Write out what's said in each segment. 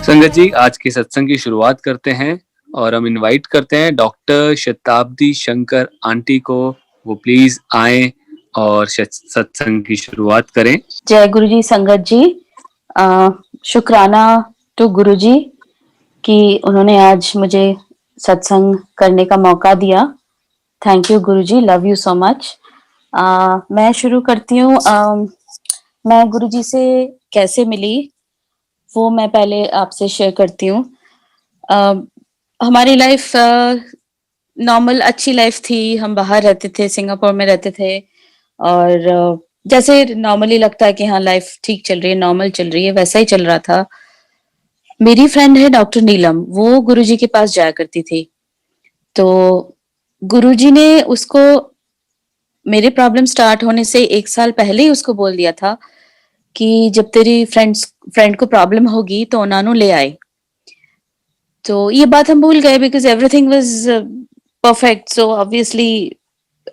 संगत जी, आज के सत्संग की शुरुआत करते हैं और हम इनवाइट करते हैं डॉक्टर शताब्दी शंकर आंटी को। वो प्लीज आए और सत्संग की शुरुआत करें। जय गुरु जी। संगत जी, शुक्राना टू गुरु जी कि उन्होंने आज मुझे सत्संग करने का मौका दिया। Thank you Guru ji, love you so much. मैं शुरू करती हूँ। मैं गुरु जी से कैसे मिली वो मैं पहले आपसे शेयर करती हूँ। हमारी लाइफ नॉर्मल अच्छी लाइफ थी। हम बाहर रहते थे, सिंगापुर में रहते थे और जैसे नॉर्मली लगता है कि हाँ लाइफ ठीक चल रही है, नॉर्मल चल रही है, वैसा ही चल रहा था। मेरी फ्रेंड है डॉक्टर नीलम, वो गुरुजी के पास जाया करती थी। तो गुरुजी ने उसको मेरे प्रॉब्लम स्टार्ट होने से 1 साल पहले ही उसको बोल दिया था कि जब तेरी फ्रेंड को प्रॉब्लम होगी तो उन्होंने ले आए। तो ये बात हम भूल गए because everything was perfect, so obviously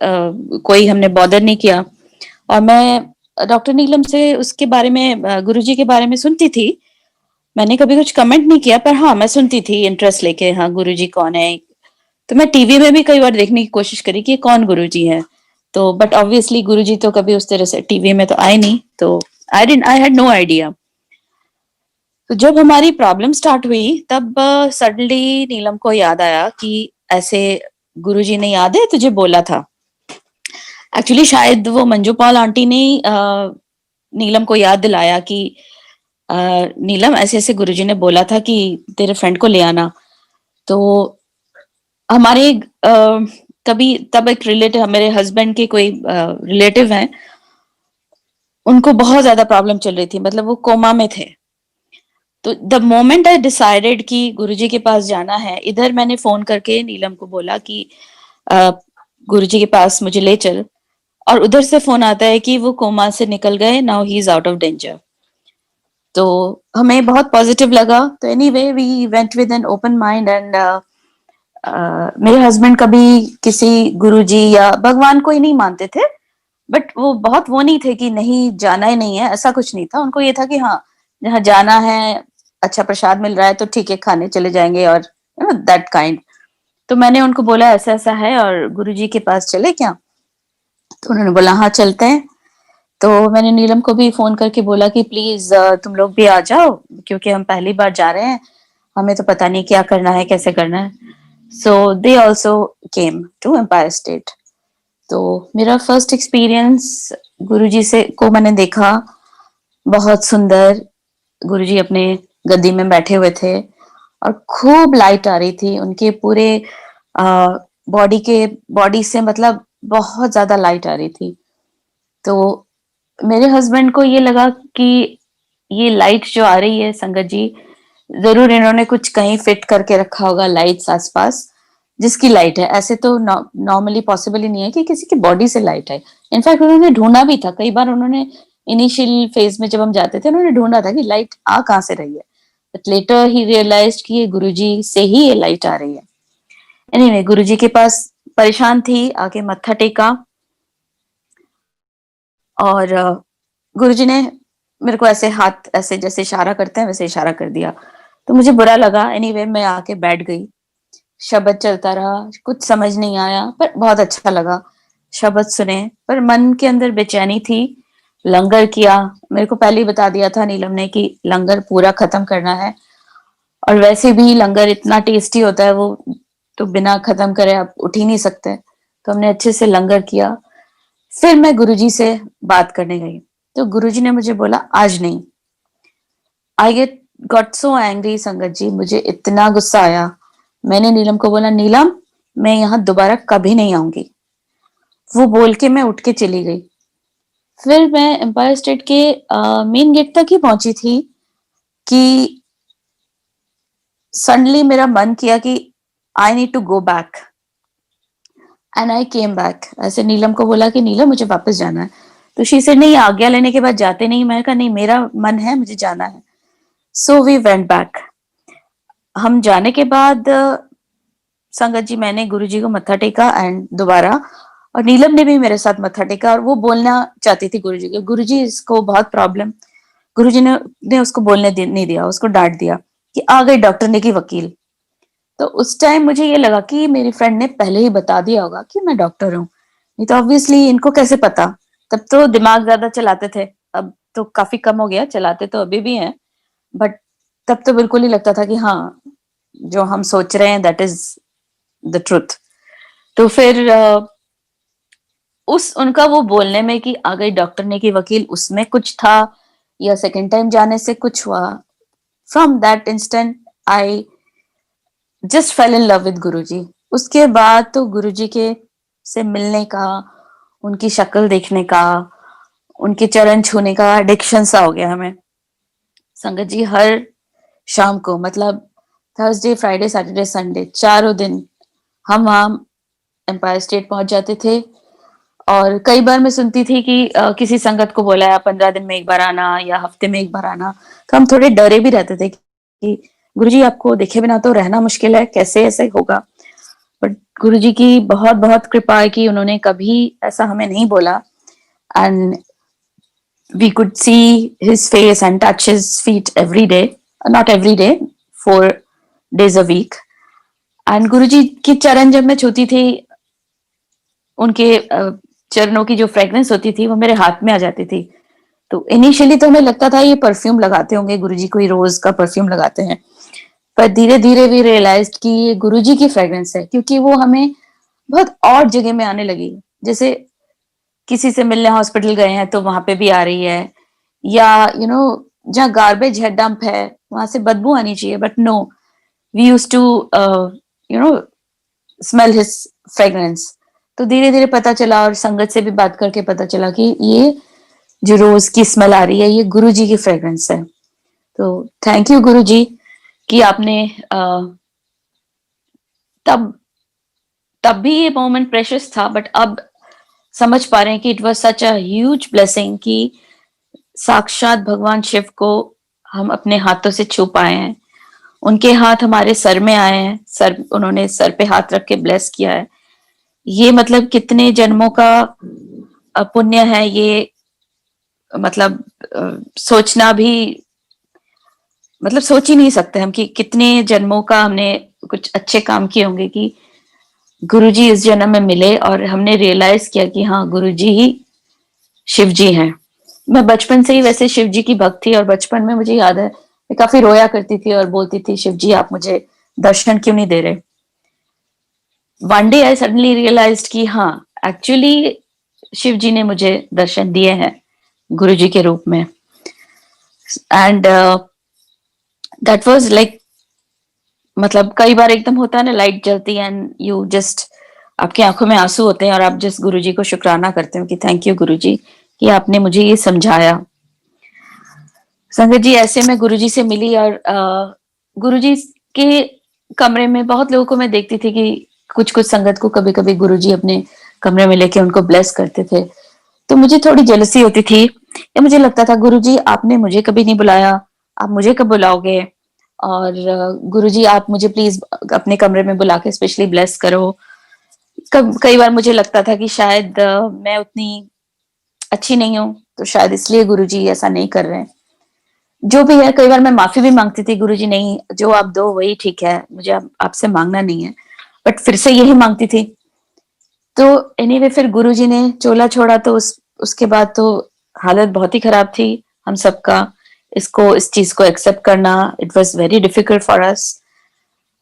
कोई हमने बॉदर नहीं किया। और मैं डॉक्टर नीलम से उसके बारे में, गुरुजी के बारे में सुनती थी। मैंने कभी कुछ कमेंट नहीं किया, पर हाँ मैं सुनती थी इंटरेस्ट लेके, हाँ गुरुजी कौन है। तो मैं टीवी में भी कई बार देखने की कोशिश करी कि कौन गुरुजी है। तो बट ऑब्वियसली गुरुजी तो कभी उस तरह से टीवी में तो आए नहीं, तो आई हैड नो आइडिया। तो जब हमारी प्रॉब्लम स्टार्ट हुई तब सडनली नीलम को याद आया कि ऐसे गुरुजी ने, याद है तुझे बोला था। एक्चुअली शायद वो मंजू पॉल आंटी ने नीलम को याद दिलाया कि नीलम ऐसे ऐसे गुरुजी ने बोला था कि तेरे फ्रेंड को ले आना। तो हमारे तब एक रिलेटिव, मेरे हस्बैंड के कोई रिलेटिव हैं, उनको बहुत ज्यादा प्रॉब्लम चल रही थी, मतलब वो कोमा में थे। तो द मोमेंट आई डिसाइडेड कि गुरुजी के पास जाना है, इधर मैंने फोन करके नीलम को बोला कि गुरुजी के पास मुझे ले चल, और उधर से फोन आता है कि वो कोमा से निकल गए, now he is out of danger. तो हमें बहुत पॉजिटिव लगा। तो anyway we went with an open mind and मेरे हस्बैंड कभी किसी गुरुजी या भगवान को ही नहीं मानते थे, बट वो बहुत वो नहीं थे कि नहीं जाना ही नहीं है, ऐसा कुछ नहीं था। उनको ये था कि हाँ जहाँ जाना है, अच्छा प्रसाद मिल रहा है तो ठीक है, खाने चले जाएंगे, और दैट काइंड। तो मैंने उनको बोला ऐसा ऐसा है और गुरुजी के पास चले क्या। तो उन्होंने बोला हाँ चलते हैं। तो मैंने नीलम को भी फोन करके बोला कि प्लीज तुम लोग भी आ जाओ, क्योंकि हम पहली बार जा रहे हैं, हमें तो पता नहीं क्या करना है, कैसे करना है। So they also came to Empire State. तो मेरा फर्स्ट एक्सपीरियंस गुरुजी से को मैंने देखा, बहुत सुंदर। गुरुजी अपने गद्दी में बैठे हुए थे और खूब लाइट आ रही थी उनके पूरे बॉडी से, मतलब बहुत ज्यादा लाइट आ रही थी। तो मेरे हस्बैंड को ये लगा कि ये लाइट जो आ रही है संगत जी, जरूर इन्होंने कुछ कहीं फिट करके रखा होगा लाइट्स आसपास, जिसकी लाइट है। ऐसे तो नॉर्मली पॉसिबल ही नहीं है कि किसी की बॉडी से लाइट है। इनफैक्ट उन्होंने ढूंढा भी था कई बार, उन्होंने इनिशियल फेज में जब हम जाते थे उन्होंने ढूंढा था कि लाइट आ कहाँ से रही है, बट लेटर ही रियलाइज्ड कि ये गुरुजी से ही ये लाइट आ रही है। एनीवे गुरुजी के पास परेशान थी, आके मत्था टेका और गुरुजी ने मेरे को ऐसे हाथ, ऐसे जैसे इशारा करते हैं वैसे इशारा कर दिया। तो मुझे बुरा लगा। एनीवे मैं आके बैठ गई, शब्द चलता रहा, कुछ समझ नहीं आया पर बहुत अच्छा लगा। शब्द सुने पर मन के अंदर बेचैनी थी। लंगर किया, मेरे को पहले ही बता दिया था नीलम ने कि लंगर पूरा खत्म करना है, और वैसे भी लंगर इतना टेस्टी होता है, वो तो बिना खत्म करे आप उठ ही नहीं सकते। तो हमने अच्छे से लंगर किया। फिर मैं गुरुजी से बात करने गई, तो गुरुजी ने मुझे बोला आज नहीं। I get got so angry संगत जी, मुझे इतना गुस्सा आया। मैंने नीलम को बोला नीलम मैं यहाँ दोबारा कभी नहीं आऊंगी। वो बोल के मैं उठ के चली गई। फिर मैं एम्पायर स्टेट के मेन गेट तक ही पहुंची थी कि सडनली मेरा मन किया कि I need to go back, and I came back. ऐसे नीलम को बोला कि नीलम मुझे वापस जाना है। तो शी से नहीं, आज्ञा लेने के बाद जाते नहीं। मैंने कहा नहीं, मेरा मन है, मुझे जाना है। So we went back. हम जाने के बाद संगत जी मैंने गुरुजी को मत्था टेका एंड दोबारा, और नीलम ने भी मेरे साथ मत्था टेका, और वो बोलना चाहती थी गुरुजी को। गुरुजी इसको बहुत प्रॉब्लम, गुरुजी ने उसको बोलने नहीं दिया, उसको डांट दिया। कि आ गई डॉक्टरनी की वकील। तो उस टाइम मुझे ये लगा कि मेरी फ्रेंड ने पहले ही बता दिया होगा कि मैं डॉक्टर हूँ। नहीं तो ऑब्वियसली इनको कैसे पता? तब तो दिमाग ज़्यादा चलाते थे, अब तो काफ़ी कम हो गया, चलाते तो अभी भी हैं, बट तब तो बिल्कुल ही लगता था कि हाँ, जो हम सोच रहे हैं दैट इज़ द ट्रुथ। तो फिर उस उनका वो बोलने में कि आ गई डॉक्टरनी की वकील, उसमें कुछ था या सेकंड टाइम जाने से कुछ हुआ। From that instant I just fell in love with Guruji. उसके बाद तो गुरुजी के से मिलने का, उनकी शक्ल देखने का, उनके चरण छूने का एडिक्शन सा हो गया हमें। संगत जी हर शाम को, मतलब थर्सडे, फ्राइडे, सैटरडे, संडे, चारों दिन हम वहाँ एम्पायर स्टेट पहुंच जाते थे। और कई बार मैं सुनती थी कि किसी संगत को बोला है 15 दिन में एक बार आना या हफ्ते में एक बार आना, तो हम थोड़े डरे भी रहते थे कि गुरुजी आपको देखे बिना तो रहना मुश्किल है, कैसे ऐसे होगा? बट गुरुजी की बहुत बहुत कृपा है कि उन्होंने कभी ऐसा हमें नहीं बोला। And we could see his face and touch his feet every day, not every day, 4 days a week। And Guruji की चरण जब मैं छूती थी, उनके चरणों की जो फ्रेग्रेंस होती थी वो मेरे हाथ में आ जाती थी। तो इनिशियली तो हमें लगता था ये परफ्यूम लगाते होंगे, गुरुजी कोई रोज का परफ्यूम लगाते हैं, पर धीरे धीरे वी रियलाइज्ड कि ये गुरुजी की फ्रेग्रेंस है, क्योंकि वो हमें बहुत और जगह में आने लगी। जैसे किसी से मिलने हॉस्पिटल गए हैं तो वहां पे भी आ रही है, या जहाँ गार्बेज है, डंप है, वहां से बदबू आनी चाहिए, but no, we use to know smell his fragrance. तो धीरे धीरे पता चला, और संगत से भी बात करके पता चला कि ये जो रोज की स्मेल आ रही है ये गुरु जी की फ्रेग्रेंस है। तो थैंक यू गुरु जी कि आपने तब तब भी ये मोमेंट प्रेशियस था, बट अब समझ पा रहे हैं कि it was such a huge blessing कि साक्षात भगवान शिव को हम अपने हाथों से छू पाए हैं। उनके हाथ हमारे सर में आए हैं, सर उन्होंने सर पे हाथ रख के ब्लेस किया है। ये मतलब कितने जन्मों का पुण्य है ये, मतलब सोचना भी, मतलब सोच ही नहीं सकते हम कि कितने जन्मों का हमने कुछ अच्छे काम किए होंगे कि गुरुजी इस जन्म में मिले और हमने रियलाइज किया कि हाँ, गुरुजी ही शिव जी हैं। मैं बचपन से ही वैसे शिव जी की भक्त थी, और बचपन में मुझे याद है मैं काफी रोया करती थी और बोलती थी, शिव जी आप मुझे दर्शन क्यों नहीं दे रहे? One day I suddenly realized कि हाँ, एक्चुअली शिव जी ने मुझे दर्शन दिए हैं गुरु जी के रूप में। एंड दैट वाज लाइक, मतलब कई बार एकदम होता है ना, लाइट जलती है एंड यू जस्ट, आपकी आंखों में आंसू होते हैं और आप जस्ट गुरुजी को शुक्राना करते हो कि थैंक यू गुरुजी कि आपने मुझे ये समझाया। संगत जी ऐसे मैं गुरुजी से मिली, और गुरुजी के कमरे में बहुत लोगों को मैं देखती थी कि कुछ कुछ संगत को कभी कभी गुरुजी अपने कमरे में लेके उनको ब्लेस करते थे। तो मुझे थोड़ी जेलसी होती थी, या मुझे लगता था गुरुजी आपने मुझे कभी नहीं बुलाया, आप मुझे कब बुलाओगे? और गुरुजी आप मुझे प्लीज अपने कमरे में बुला के स्पेशली ब्लेस करो। कई बार मुझे लगता था कि शायद मैं उतनी अच्छी नहीं हूँ, तो शायद इसलिए गुरुजी ऐसा नहीं कर रहे हैं। जो भी है, कई बार मैं माफी भी मांगती थी, गुरुजी नहीं, जो आप दो वही ठीक है, मुझे आपसे मांगना नहीं है, बट फिर से यही मांगती थी। तो एनीवे फिर गुरुजी ने चोला छोड़ा, तो उसके बाद तो हालत बहुत ही खराब थी हम सबका। इस चीज को एक्सेप्ट करना, it was very difficult for us.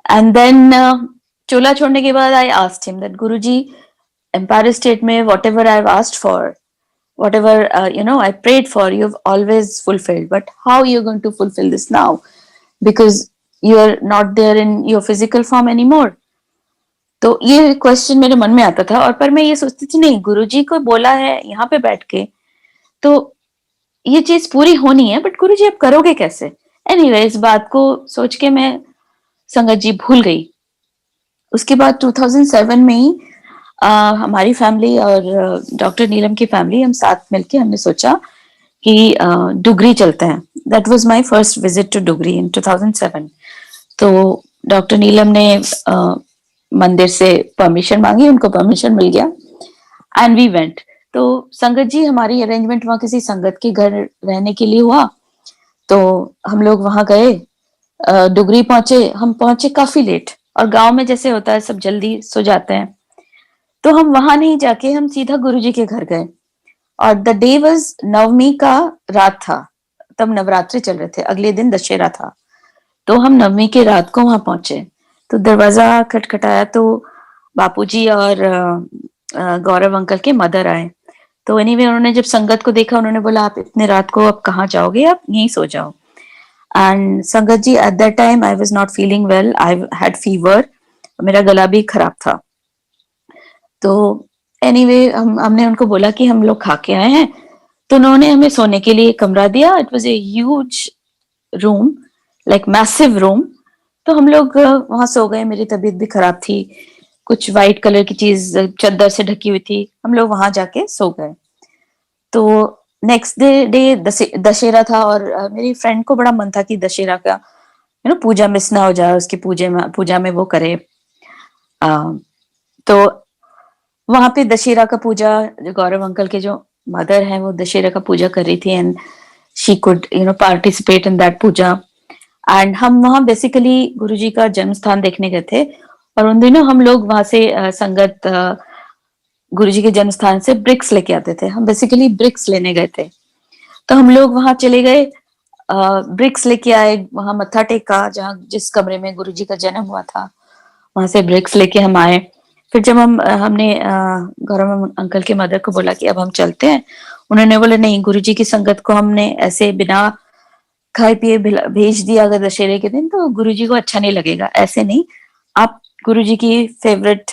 And then चोला छोड़ने के बाद I asked him that Guruji, Empire State में whatever I asked for, whatever I prayed for, you've always fulfilled, but how you're going to fulfill this now, because you're not there in your physical form anymore? तो ये question मेरे मन में आता था, और पर मैं ये सोचती थी नहीं, गुरुजी को बोला है यहाँ पे बैठ के, तो ये चीज पूरी होनी है, बट गुरुजी आप करोगे कैसे? एनीवे इस बात को सोच के मैं संगत जी भूल गई। उसके बाद 2007 में ही हमारी फैमिली और डॉक्टर नीलम की फैमिली, हम साथ मिलके हमने सोचा कि डुगरी चलते हैं। That was my first visit to Dugri in 2007। तो डॉक्टर नीलम ने मंदिर से परमिशन मांगी, उनको परमिशन मिल गया एंड वी वेंट। तो संगत जी हमारी अरेंजमेंट वहां किसी संगत के घर रहने के लिए हुआ, तो हम लोग वहां गए। डुगरी पहुंचे, हम पहुंचे काफी लेट, और गांव में जैसे होता है सब जल्दी सो जाते हैं, तो हम वहां नहीं जाके हम सीधा गुरुजी के घर गए। और द डे वाज नवमी का रात था, तब नवरात्रि चल रहे थे, अगले दिन दशहरा था। तो हम नवमी के रात को वहां पहुंचे, तो दरवाजा खटखटाया, तो बापूजी और गौरव अंकल के मदर आए। तो एनीवे उन्होंने जब संगत को देखा, उन्होंने बोला आप इतने रात को अब कहाँ जाओगे, आप यहीं सो जाओ। And Sangat ji, at that time I was not feeling well, I had fever, मेरा गला भी खराब था। तो एनीवे हमने उनको बोला कि हम लोग खा के आए हैं, तो उन्होंने हमें सोने के लिए कमरा दिया। It was a huge room, like massive room. तो हम लोग वहां सो गए। मेरी तबीयत भी खराब थी, कुछ व्हाइट कलर की चीज चादर से ढकी हुई थी, हम लोग वहां जाके सो गए। तो नेक्स्ट डे दशहरा था, और मेरी फ्रेंड को बड़ा मन था कि दशहरा का पूजा मिस ना हो जाए, उसकी पूजा में वो करे। तो वहां पे दशहरा का पूजा, जो गौरव अंकल के जो मदर है वो दशहरा का पूजा कर रही थी, and she could participate in that puja. And हम वहाँ बेसिकली गुरुजी का जन्म स्थान देखने गए थे, और उन दिनों हम लोग वहां से संगत गुरुजी के जन्म स्थान से ब्रिक्स लेके आते थे। हम बेसिकली ब्रिक्स लेने गए थे, तो हम लोग वहां चले गए, ब्रिक्स लेके आए, वहां मत्था टेका जहाँ जिस कमरे में गुरुजी का जन्म हुआ था, वहां से ब्रिक्स लेके हम आए। फिर जब हमने गौरव अंकल के मदर को बोला कि अब हम चलते हैं, उन्होंने बोला नहीं, गुरुजी की संगत को हमने ऐसे बिना खाए पिए भेज दिया अगर दशहरे के दिन, तो गुरुजी को अच्छा नहीं लगेगा, ऐसे नहीं, आप गुरुजी की फेवरेट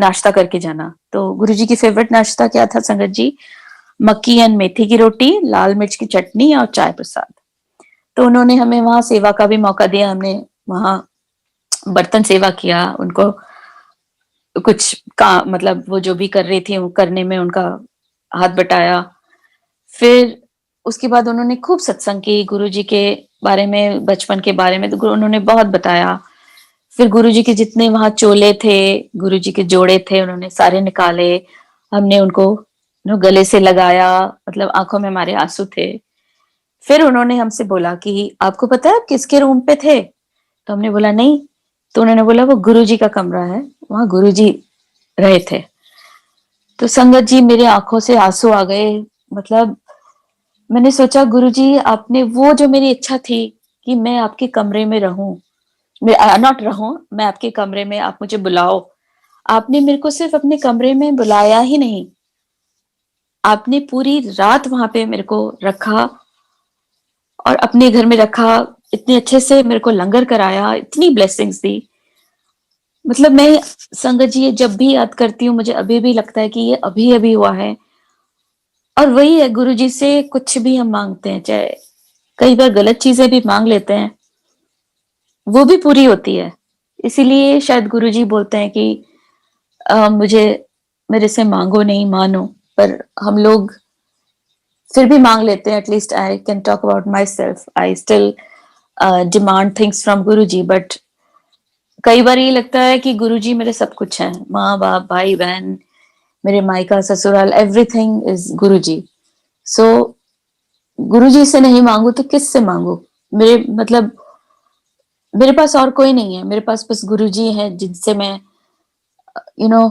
नाश्ता करके जाना। तो गुरुजी की फेवरेट नाश्ता क्या था संगत जी? मक्की एंड मेथी की रोटी, लाल मिर्च की चटनी और चाय प्रसाद। तो उन्होंने हमें वहां सेवा का भी मौका दिया, हमने वहां बर्तन सेवा किया, उनको कुछ का मतलब वो जो भी कर रही थी वो करने में उनका हाथ बटाया। फिर उसके बाद उन्होंने खूब सत्संग की गुरुजी के बारे में, बचपन के बारे में, तो उन्होंने बहुत बताया। फिर गुरुजी के जितने वहां चोले थे, गुरुजी के जोड़े थे, उन्होंने सारे निकाले, हमने उनको गले से लगाया, मतलब आंखों में हमारे आंसू थे। फिर उन्होंने हमसे बोला कि आपको पता है आप किसके रूम पे थे? तो हमने बोला नहीं। तो उन्होंने बोला वो गुरुजी का कमरा है, वहां गुरुजी रहे थे। तो संगत जी, मेरे आंखों से आंसू आ गए। मतलब मैंने सोचा गुरुजी, आपने वो जो मेरी इच्छा थी कि मैं आपके कमरे में रहूं, मैं नॉट रहूं, मैं आपके कमरे में, आप मुझे बुलाओ, आपने मेरे को सिर्फ अपने कमरे में बुलाया ही नहीं, आपने पूरी रात वहां पे मेरे को रखा और अपने घर में रखा, इतने अच्छे से मेरे को लंगर कराया, इतनी ब्लेसिंग्स दी। मतलब मैं संगत जी, ये जब भी याद करती हूँ मुझे अभी भी लगता है कि ये अभी अभी हुआ है। और वही है, गुरु जी से कुछ भी हम मांगते हैं, चाहे कई बार गलत चीजें भी मांग लेते हैं, वो भी पूरी होती है। इसीलिए शायद गुरु जी बोलते हैं कि मुझे, मेरे से मांगो नहीं मानो। पर हम लोग फिर भी मांग लेते हैं। At least I can talk about my self, I still demand things from Guru ji. But कई बार ये लगता है कि गुरु जी मेरे सब कुछ हैं, माँ बाप भाई बहन, मेरे मायका ससुराल, एवरीथिंग इज गुरु जी। सो गुरु जी से नहीं मांगू तो किस से मांगू? मेरे मतलब मेरे पास और कोई नहीं है, मेरे पास बस गुरु जी है, जिनसे मैं you know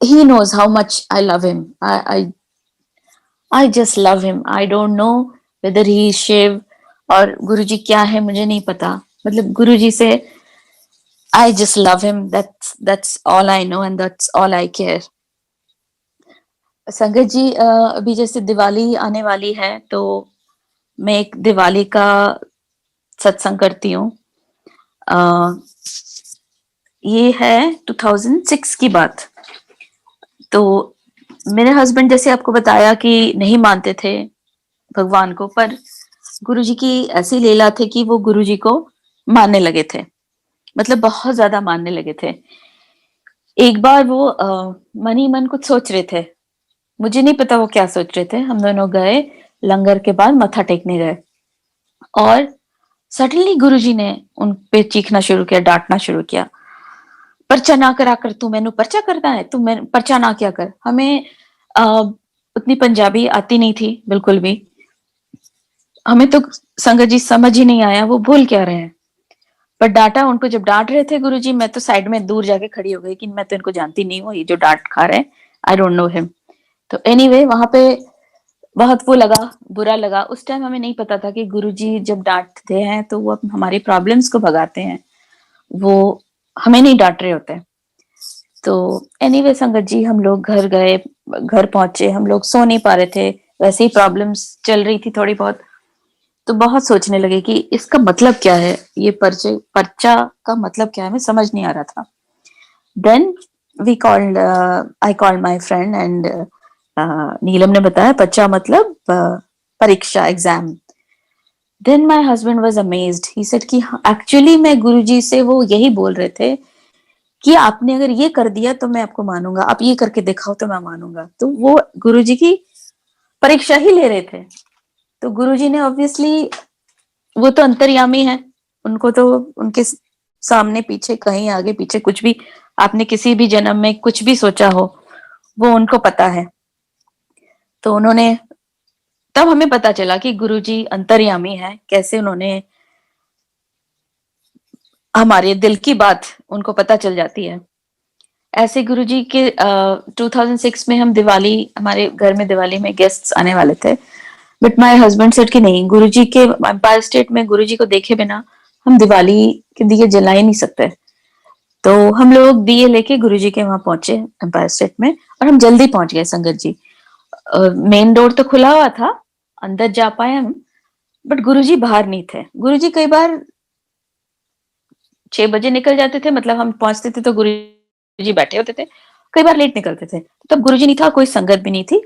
he knows how much I love him. I just love him. I don't know whether he is Shiv और गुरुजी क्या है मुझे नहीं पता। मतलब गुरुजी से I just love him. That's all I know and that's all I care. संगत जी, अभी जैसे दिवाली आने वाली है, तो मैं एक दिवाली का सत्संग करती हूँ। ये है 2006 की बात। तो मेरे हस्बैंड, जैसे आपको बताया कि नहीं मानते थे भगवान को, पर गुरुजी की ऐसी लीला थी कि वो गुरुजी को मानने लगे थे, मतलब बहुत ज्यादा मानने लगे थे। एक बार वो मन ही मन कुछ सोच रहे थे, मुझे नहीं पता वो क्या सोच रहे थे। हम दोनों गए, लंगर के बाद मत्था टेकने गए, और सडनली गुरुजी ने उन पे चीखना शुरू किया, डांटना शुरू किया, पर्चा ना करा कर, तू मैनू पर्चा करना है, तू मैं पर्चा ना क्या कर। हमें उतनी पंजाबी आती नहीं थी बिल्कुल भी। हमें तो संगत जी समझ ही नहीं आया वो बोल क्या रहे हैं। पर डांटा उनको, जब डांट रहे थे गुरुजी, मैं तो साइड में दूर जाके खड़ी हो गई कि मैं तो इनको जानती नहीं हूँ, ये जो डांट खा रहे हैं, आई डोंट नो हिम। तो एनीवे वहां पे बहुत वो लगा, बुरा लगा। उस टाइम हमें नहीं पता था कि गुरुजी जब डांटते हैं तो वो हमारी प्रॉब्लम्स को भगाते हैं, वो हमें नहीं डांट रहे होते। तो एनीवे संगत जी, हम लोग घर गए, घर पहुंचे, हम लोग सो नहीं पा रहे थे, वैसे ही प्रॉब्लम्स चल रही थी थोड़ी बहुत। तो बहुत सोचने लगे कि इसका मतलब क्या है, ये पर्चा का मतलब क्या है, हमें समझ नहीं आ रहा था। Then we called I called my friend and Neelam ने बताया पर्चा मतलब परीक्षा, exam. Then my husband was amazed, he said कि एक्चुअली मैं गुरुजी से वो यही बोल रहे थे कि आपने अगर ये कर दिया तो मैं आपको मानूंगा, आप ये करके दिखाओ तो मैं मानूंगा। तो वो गुरुजी की परीक्षा ही ले रहे थे। तो गुरुजी ने ऑब्वियसली, वो तो अंतर्यामी है, उनको तो उनके सामने पीछे, कहीं आगे पीछे कुछ भी आपने किसी भी जन्म में कुछ भी सोचा हो, वो उनको पता है। तो उन्होंने, तब हमें पता चला कि गुरुजी अंतर्यामी है, कैसे उन्होंने हमारे दिल की बात उनको पता चल जाती है। ऐसे गुरुजी के 2006 में हम दिवाली, हमारे घर में दिवाली में गेस्ट्स आने वाले थे, बट माय हस्बैंड सेड कि नहीं, गुरुजी के एम्पायर स्टेट में गुरुजी को देखे बिना हम दिवाली के दिए जला ही नहीं सकते। तो हम लोग दिए लेके गुरुजी के वहां पहुंचे एम्पायर स्टेट में, और हम जल्दी पहुंच गए संगत जी। मेन डोर तो खुला हुआ था, अंदर जा पाए हम, बट गुरुजी बाहर नहीं थे। गुरुजी कई बार 6 बजे निकल जाते थे, मतलब हम पहुंचते थे तो गुरुजी बैठे होते थे, कई बार लेट निकलते थे। तब गुरुजी नहीं था, कोई संगत भी नहीं थी।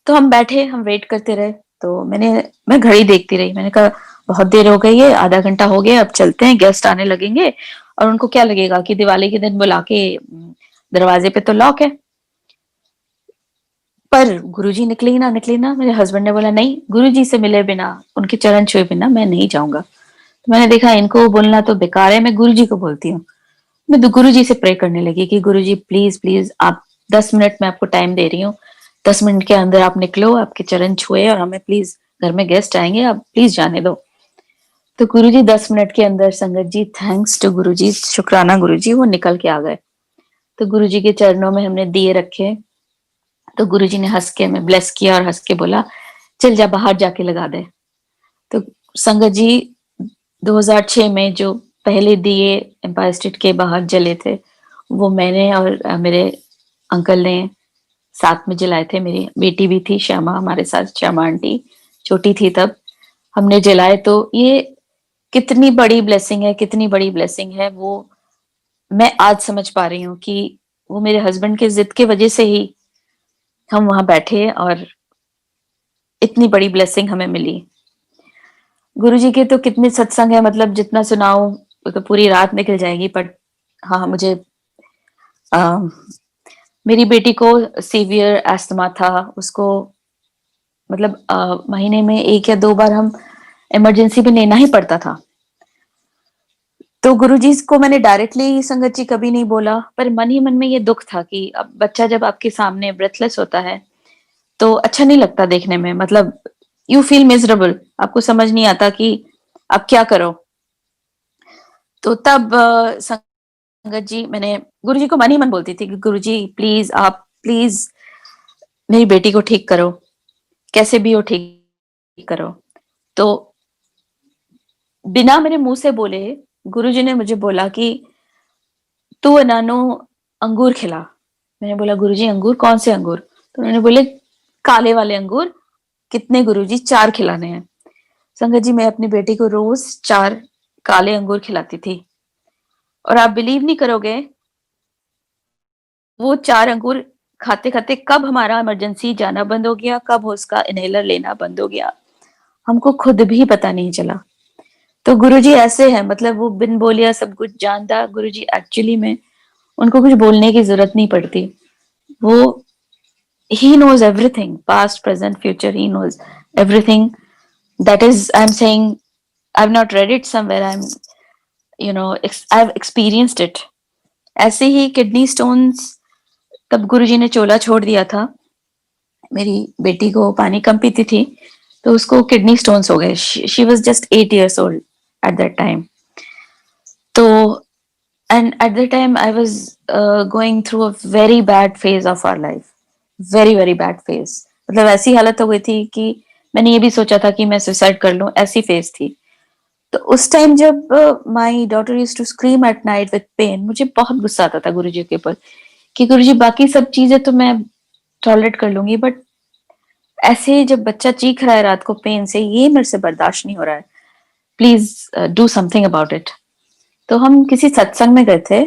तो हम बैठे, हम वेट करते रहे। तो मैं घड़ी देखती रही, मैंने कहा बहुत देर हो गई है, आधा घंटा हो गया, अब चलते हैं, गेस्ट आने लगेंगे और उनको क्या लगेगा कि दिवाली के दिन बुला के दरवाजे पे तो लॉक है। पर गुरुजी निकले ही ना, निकले ही ना। मेरे हस्बैंड ने बोला नहीं, गुरुजी से मिले बिना, उनके चरण छुए बिना मैं नहीं जाऊंगा। तो मैंने देखा इनको बोलना तो बेकार है, मैं गुरुजी को बोलती हूँ। मैं तो गुरुजी से प्रे करने लगी कि गुरुजी प्लीज प्लीज, आप 10 मिनट में आपको टाइम दे रही हूँ, 10 मिनट के अंदर आप निकलो, आपके चरण छुए, और हमें प्लीज, घर में गेस्ट आएंगे, आप प्लीज जाने दो। तो गुरुजी 10 मिनट के अंदर, संगत जी थैंक्स टू गुरुजी, शुक्राना गुरुजी, वो निकल के आ गए। तो गुरुजी के चरणों में हमने दिए रखे। तो गुरुजी ने हंस के हमें ब्लेस किया और हंस के बोला चल जा, बाहर जाके लगा दे। तो संगत जी 2006 में जो पहले दिए एम्पायर स्टेट के बाहर जले थे, वो मैंने और मेरे अंकल ने साथ में जलाए थे। मेरी बेटी भी थी श्यामा हमारे साथ, श्यामा आंटी छोटी थी तब, हमने जलाए। तो ये कितनी बड़ी ब्लेसिंग है, कितनी बड़ी ब्लेसिंग है, वो मैं आज समझ पा रही हूँ कि वो मेरे हस्बैंड के जिद के वजह से ही हम वहां बैठे और इतनी बड़ी ब्लेसिंग हमें मिली। गुरुजी के तो कितने सत्संग है, मतलब जितना सुनाऊं तो पूरी रात निकल जाएगी। बट हाँ, मुझे आ, मेरी बेटी को सीवियर एस्थमा था, उसको मतलब महीने में 1 या 2 बार हम इमरजेंसी भी लेना ही पड़ता था। तो गुरुजी को मैंने डायरेक्टली संगत जी कभी नहीं बोला, पर मन ही मन में ये दुख था कि अब बच्चा जब आपके सामने ब्रेथलेस होता है तो अच्छा नहीं लगता देखने में, मतलब यू फील मिजरेबल, आपको समझ नहीं आता कि अब क्या करो। तो तब संगत जी, मैंने गुरुजी को मन ही मन बोलती थी कि गुरुजी प्लीज, आप प्लीज मेरी बेटी को ठीक करो, कैसे भी हो ठीक करो। तो बिना मेरे मुंह से बोले गुरुजी ने मुझे बोला कि तू नानो अंगूर खिला। मैंने बोला गुरुजी अंगूर, कौन से अंगूर? तो उन्होंने बोले काले वाले अंगूर। कितने गुरुजी? 4 खिलाने हैं। संगत जी, मैं अपनी बेटी को रोज 4 काले अंगूर खिलाती थी, और आप बिलीव नहीं करोगे, वो 4 अंगूर खाते खाते कब हमारा इमरजेंसी जाना बंद हो गया, कब उसका इनहेलर लेना बंद हो गया, हमको खुद भी पता नहीं चला। तो गुरुजी ऐसे हैं, मतलब वो बिन बोलिया सब कुछ जानता। गुरुजी एक्चुअली में उनको कुछ बोलने की जरूरत नहीं पड़ती, वो he knows everything, past present future, he knows everything. That is, I'm saying, I've not read it somewhere, I'm, you know, I've experienced it. ऐसे ही किडनी स्टोन्स, तब गुरुजी ने चोला छोड़ दिया था, मेरी बेटी को पानी कम पीती थी, तो उसको किडनी स्टोन्स हो गए. She was just 8 years old at that time. तो and at the time I was going through a very bad phase of our life, very very bad phase. मतलब ऐसी हालत हो गई थी कि मैंने ये भी सोचा था कि मैं सुसाइड कर लूं, ऐसी फेज थी. तो उस टाइम जब my daughter used to scream at night with pain, मुझे बहुत गुस्सा आता था गुरुजी के ऊपर कि गुरुजी बाकी सब चीजें तो मैं टॉलरेट कर लूंगी, बट ऐसे जब बच्चा चीख रहा है रात को पेन से, ये मेरे से बर्दाश्त नहीं हो रहा है. Please do something about it. तो हम किसी सत्संग में गए थे,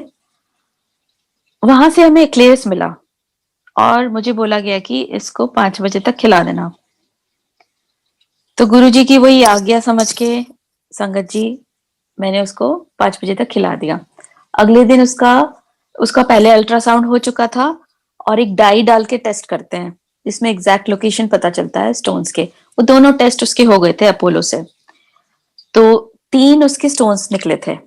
वहां से हमें एक्लेयर्स मिला और मुझे बोला गया कि इसको 5 बजे तक खिला देना. तो गुरुजी की वही आज्ञा समझ के संगत जी मैंने उसको 5 बजे तक खिला दिया. अगले दिन उसका उसका पहले अल्ट्रासाउंड हो चुका था और एक डाई डाल के टेस्ट करते हैं जिसमें एग्जैक्ट लोकेशन पता चलता है स्टोन्स के. वो दोनों टेस्ट उसके हो गए थे अपोलो से. तो 3 उसके स्टोन्स निकले थे.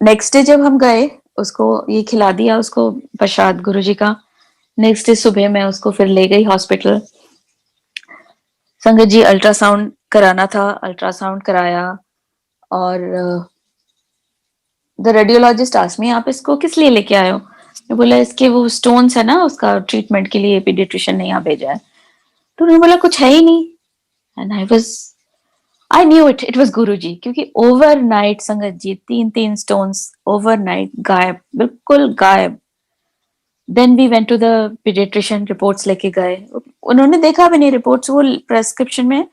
नेक्स्ट डे जब हम गए, उसको ये खिला दिया उसको प्रसाद गुरुजी का. नेक्स्ट डे सुबह मैं उसको फिर ले गई हॉस्पिटल. संगत जी अल्ट्रासाउंड कराना था, अल्ट्रासाउंड कराया और द रेडियोलॉजिस्ट आस्क्ड मी, आप इसको किस लिए लेके आए हो? मैं बोला इसके वो स्टोन्स है ना, उसका ट्रीटमेंट के लिए पीडियाट्रिशियन ने यहाँ भेजा है. तो उन्होंने बोला कुछ है ही नहीं. And I knew it was Guruji, क्योंकि ओवरनाइट संगत जी 3 स्टोन्स ओवरनाइट गायब, बिल्कुल गायब. Then we went to the paediatrician, reports लेके गए. उन्होंने देखा भी नहीं रिपोर्ट्स, वो प्रेस्क्रिप्शन में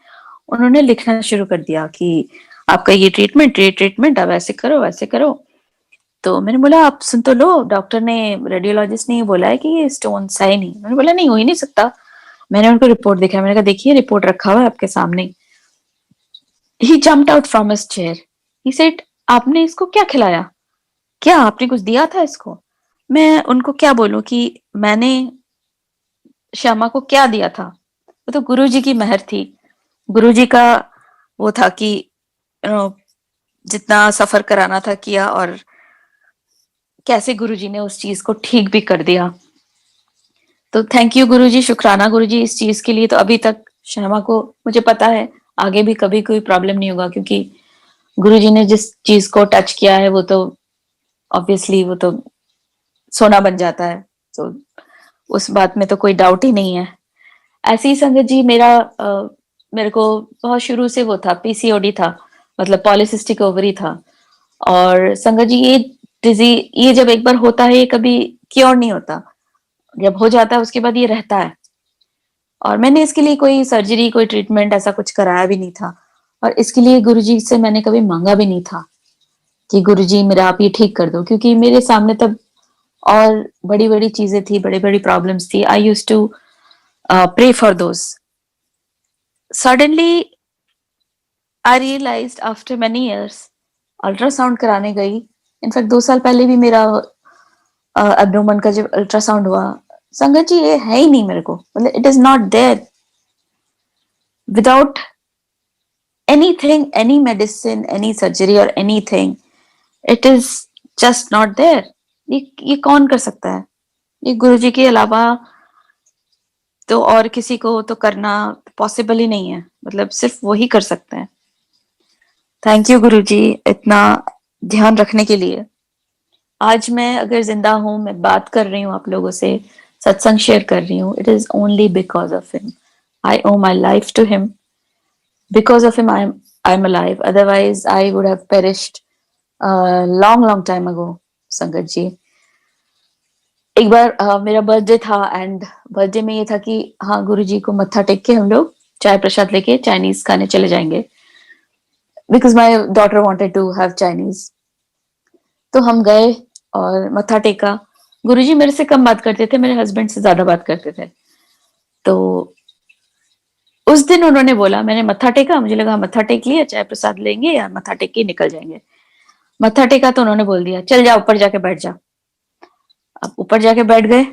उन्होंने लिखना शुरू कर दिया कि आपका ये ट्रीटमेंट अब ऐसे करो वैसे करो. तो मैंने बोला आप सुन तो लो, डॉक्टर ने, रेडियोलॉजिस्ट ने बोला है कि ये स्टोन्स है ही नहीं. मैंने बोला नहीं, हो ही नहीं सकता. मैंने उनको रिपोर्ट दिखाया, मैंने कहा देखिए रिपोर्ट रखा हुआ है आपके सामने. He jumped out from his chair. He said आपने इसको क्या खिलाया? क्या आपने कुछ दिया था इसको? मैं उनको क्या बोलूं कि मैंने श्यामा को क्या दिया था? वो तो गुरुजी की मेहर थी. गुरुजी का वो था कि जितना सफर कराना था किया और कैसे गुरुजी ने उस चीज को ठीक भी कर दिया. तो थैंक यू गुरुजी, शुक्राना गुरुजी इस चीज के लिए. तो अभी तक श्यामा को, मुझे पता है आगे भी कभी कोई प्रॉब्लम नहीं होगा, क्योंकि गुरुजी ने जिस चीज को टच किया है वो तो ऑब्वियसली वो तो सोना बन जाता है. तो उस बात में तो कोई डाउट ही नहीं है. ऐसी ही संगत जी मेरे को बहुत शुरू से वो था, पीसीओडी था, मतलब पॉलिसिस्टिक ओवरी था. और संगत जी ये जब एक बार होता है ये कभी क्योर नहीं होता. जब हो जाता है उसके बाद ये रहता है. और मैंने इसके लिए कोई सर्जरी, कोई ट्रीटमेंट ऐसा कुछ कराया भी नहीं था. और इसके लिए गुरुजी से मैंने कभी मांगा भी नहीं था कि गुरुजी मेरा आप ये ठीक कर दो, क्योंकि मेरे सामने तब और बड़ी बड़ी चीजें थी, बड़ी बड़ी प्रॉब्लम्स थी. I used to pray for those. Suddenly I realized after many years, ultrasound कराने गई. इनफैक्ट 2 साल पहले भी मेरा एब्डोमेन का जब अल्ट्रासाउंड हुआ, संगत जी ये है ही नहीं मेरे को, मतलब it is not there. Without anything, any medicine, any surgery और anything, it is just not there. ये कौन कर सकता है? ये गुरुजी के अलावा तो और किसी को तो करना पॉसिबल ही नहीं है, मतलब सिर्फ वही कर सकते हैं. थैंक यू गुरुजी इतना ध्यान रखने के लिए. आज मैं अगर जिंदा हूं, मैं बात कर रही हूँ आप लोगों से, सत्संग शेयर कर रही हूँ, it is only because of him. I owe my life to him. Because of him I am alive, otherwise I would have perished long long time ago. Sangat ji एक बार मेरा बर्थडे था एंड बर्थडे में ये था कि हाँ गुरुजी को मत्था टेक के हम लोग चाय प्रसाद लेके चाइनीज खाने चले जाएंगे, because my daughter wanted to have Chinese. तो हम गए और मत्था टेका. गुरुजी मेरे से कम बात करते थे, मेरे हस्बैंड से ज्यादा बात करते थे. तो उस दिन उन्होंने बोला, मैंने मत्था टेका, मुझे लगा मत्था टेक लिया, चाय प्रसाद लेंगे या मत्था टेक के निकल जाएंगे. मत्था टेका तो उन्होंने बोल दिया चल जा ऊपर जाके बैठ जा. अब ऊपर जाके बैठ गए.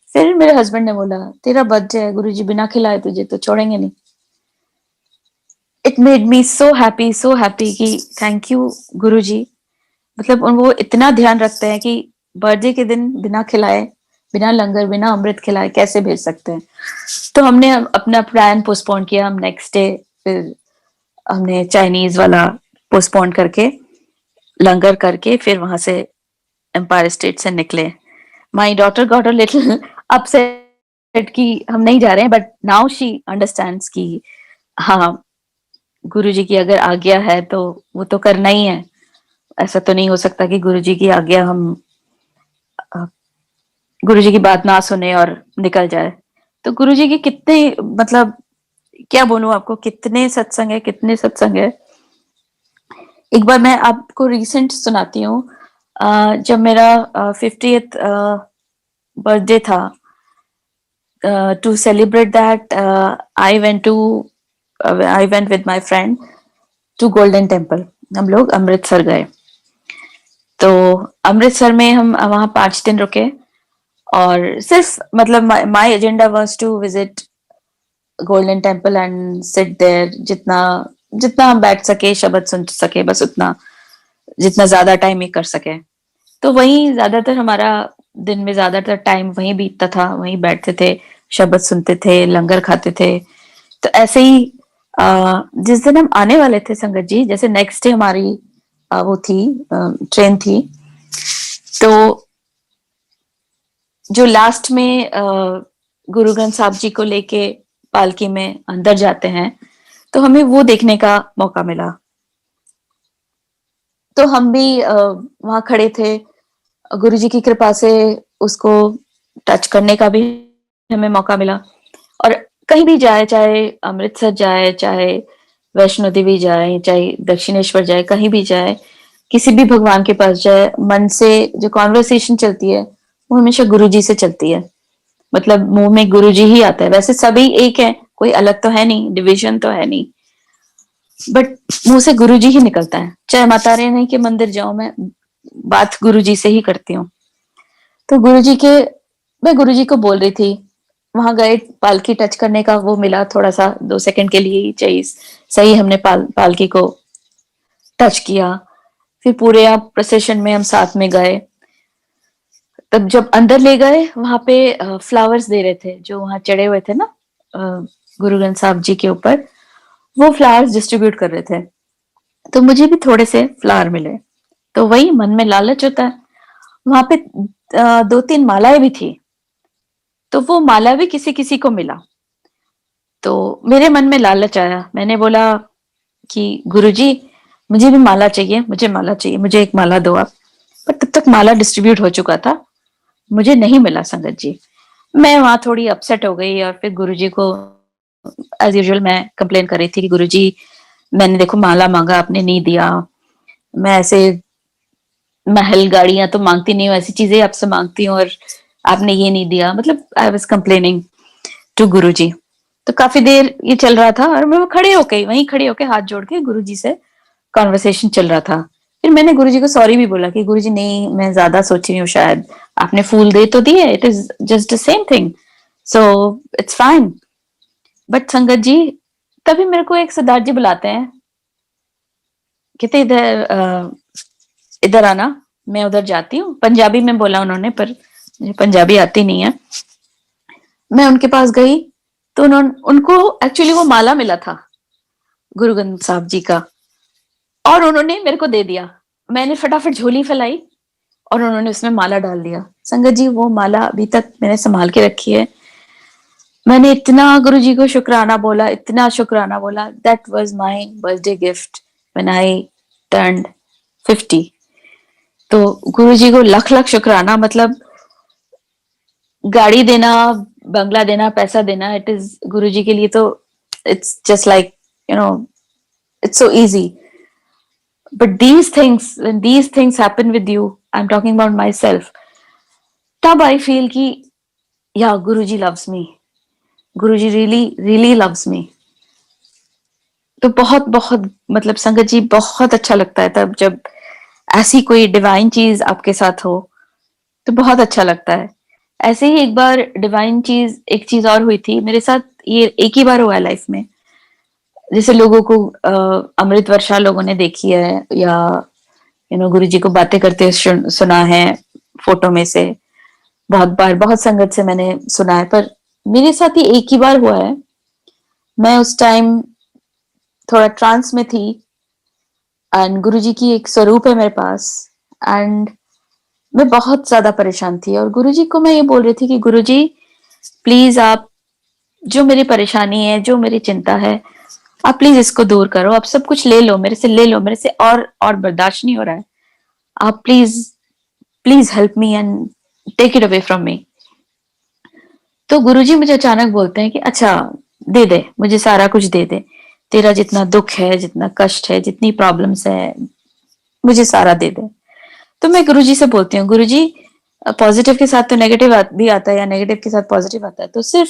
फिर मेरे हस्बैंड ने बोला तेरा बर्थडे है, गुरुजी बिना खिलाए तुझे तो छोड़ेंगे नहीं. It made me so happy कि थैंक यू गुरुजी. मतलब वो इतना ध्यान रखते हैं कि बर्थडे के दिन बिना खिलाए, बिना लंगर, बिना अमृत खिलाए कैसे भेज सकते हैं. तो हमने अपना प्लान पोस्टपोन किया, हम नेक्स्ट डे फिर हमने चाइनीज वाला पोस्टपोन करके लंगर करके फिर वहां से एम्पायर स्टेट से निकले। My daughter got a little upset कि हम नहीं जा रहे हैं, बट नाउ शी अंडरस्टैंड्स कि हाँ, गुरुजी की अगर आज्ञा है तो वो तो करना ही है। ऐसा तो नहीं हो सकता कि गुरुजी की आज्ञा हम गुरुजी की बात ना सुने और निकल जाए। तो गुरुजी की कितने मतलब क्या बोलूं आपको, कितने सत्संग है, कितने सत्संग है। एक बार मैं आपको रिसेंट सुनाती हूँ। जब मेरा 50th बर्थडे था, to celebrate that I went with my friend to Golden Temple. हम लोग अमृतसर गए। तो अमृतसर में हम वहां 5 दिन रुके और सिर्फ मतलब my agenda was to visit Golden Temple and sit there. जितना जितना हम बैठ सके, शब्द सुन सके, बस उतना, जितना ज्यादा टाइम ही कर सके। तो वहीं ज्यादातर हमारा दिन में ज्यादातर टाइम वहीं बीतता था, वहीं बैठते थे, शब्द सुनते थे, लंगर खाते थे। तो ऐसे ही जिस दिन हम आने वाले थे संगत जी, जैसे नेक्स्ट डे हमारी वो थी, ट्रेन थी, तो जो लास्ट में गुरु ग्रंथ साहब जी को लेके पालकी में अंदर जाते हैं, तो हमें वो देखने का मौका मिला। तो हम भी वहां खड़े थे, गुरुजी की कृपा से उसको टच करने का भी हमें मौका मिला। और कहीं भी जाए, चाहे अमृतसर जाए, चाहे वैष्णो देवी जाए, चाहे दक्षिणेश्वर जाए, कहीं भी जाए, किसी भी भगवान के पास जाए, मन से जो कॉन्वर्सेशन चलती है वो हमेशा गुरुजी से चलती है। मतलब मुंह में गुरुजी ही आता है। वैसे सभी एक है, कोई अलग तो है नहीं, डिवीजन तो है नहीं, बट मुंह से गुरुजी ही निकलता है। चाहे माता रानी के मंदिर जाऊं, मैं बात गुरुजी से ही करती हूँ। तो गुरुजी के मैं गुरुजी को बोल रही थी, वहां गए, पालकी टच करने का वो मिला, थोड़ा सा 2 सेकंड के लिए ही चाहिए, सही हमने पालकी को टच किया। फिर पूरे आप प्रोसेशन में हम साथ में गए। तब जब अंदर ले गए, वहां पे फ्लावर्स दे रहे थे, जो वहां चढ़े हुए थे ना गुरु ग्रंथ साहब जी के ऊपर, वो फ्लावर्स डिस्ट्रीब्यूट कर रहे थे। तो मुझे भी थोड़े से फ्लावर मिले। तो वही मन में लालच होता है। वहां पे 2-3 मालाएं भी थी, तो वो माला भी किसी किसी को मिला। तो मेरे मन में लालच आया, मैंने बोला कि गुरुजी, मुझे भी माला चाहिए, मुझे माला चाहिए, मुझे एक माला दो आप। पर तब तक माला डिस्ट्रीब्यूट हो चुका था, मुझे नहीं मिला संगत जी। मैं वहां थोड़ी अपसेट हो गई और फिर गुरुजी को एज यूजुअल मैं कंप्लेन कर रही थी कि गुरुजी, मैंने देखो माला मांगा, आपने नहीं दिया। मैं ऐसे महल गाड़ियां तो मांगती नहीं हूँ, ऐसी चीजें आपसे मांगती हूँ और आपने ये नहीं दिया। मतलब आई वाज कंप्लेनिंग टू गुरुजी। तो काफी देर ये चल रहा था और मैं खड़े होके, वहीं खड़े होके हाथ जोड़ के गुरुजी से कॉन्वर्सेशन चल रहा था। फिर मैंने गुरुजी को सॉरी भी बोला कि गुरुजी नहीं, मैं ज्यादा सोच रही हूँ, शायद आपने फूल दे तो दिए, it is just the same thing, so it's fine. But संगत जी, तभी मेरे को एक सरदार जी बुलाते हैं, कहते इधर आना। मैं उधर जाती हूँ, पंजाबी में बोला उन्होंने, पर मुझे पंजाबी आती नहीं है। मैं उनके पास गई, तो उनको एक्चुअली वो माला मिला था गुरु ग्रंथ साहब जी का, और उन्होंने मेरे को दे दिया। मैंने फटाफट झोली फैलाई और उन्होंने उसमें माला डाल दिया। संगत जी, वो माला अभी तक मैंने संभाल के रखी है। मैंने इतना गुरु जी को शुक्राना बोला, इतना शुक्राना बोला। That was my birthday gift when I turned 50। तो गुरु जी को लख लख शुक्राना। मतलब गाड़ी देना, बंगला देना, पैसा देना, इट इज गुरु जी के लिए तो it's just like, you know, it's so easy. But these things, when these things happen with you, I'm talking about myself, तब I feel कि yeah, Guruji loves me. Guruji really really loves me. तो बहुत बहुत मतलब संगत जी, बहुत अच्छा लगता है तब जब ऐसी कोई डिवाइन चीज आपके साथ हो, तो बहुत अच्छा लगता है। ऐसे ही एक बार डिवाइन चीज, एक चीज और हुई थी मेरे साथ। ये एक ही बार हुआ है लाइफ में। जैसे लोगों को अमृत वर्षा लोगों ने देखी है, या गुरु जी को बातें करते सुना है फोटो में से, बहुत बार बहुत संगत से मैंने सुना है। पर मेरे साथ ही एक ही बार हुआ है। मैं उस टाइम थोड़ा ट्रांस में थी एंड गुरुजी की एक स्वरूप है मेरे पास एंड मैं बहुत ज़्यादा परेशान थी और गुरुजी को मैं ये बोल रही थी कि गुरुजी प्लीज़ आप जो मेरी परेशानी है, जो मेरी चिंता है, आप प्लीज़ इसको दूर करो। आप सब कुछ ले लो, मेरे से ले लो, मेरे से और बर्दाश्त नहीं हो रहा है। आप please please help me and take it away from me. तो गुरुजी मुझे अचानक बोलते हैं कि अच्छा दे दे, मुझे सारा कुछ दे दे। तेरा जितना दुख है, जितना कष्ट है, जितनी प्रॉब्लम्स है, मुझे सारा दे दे। तो मैं गुरुजी से बोलती हूँ, गुरुजी पॉजिटिव के साथ तो नेगेटिव भी आता है या नेगेटिव के साथ पॉजिटिव आता है, तो सिर्फ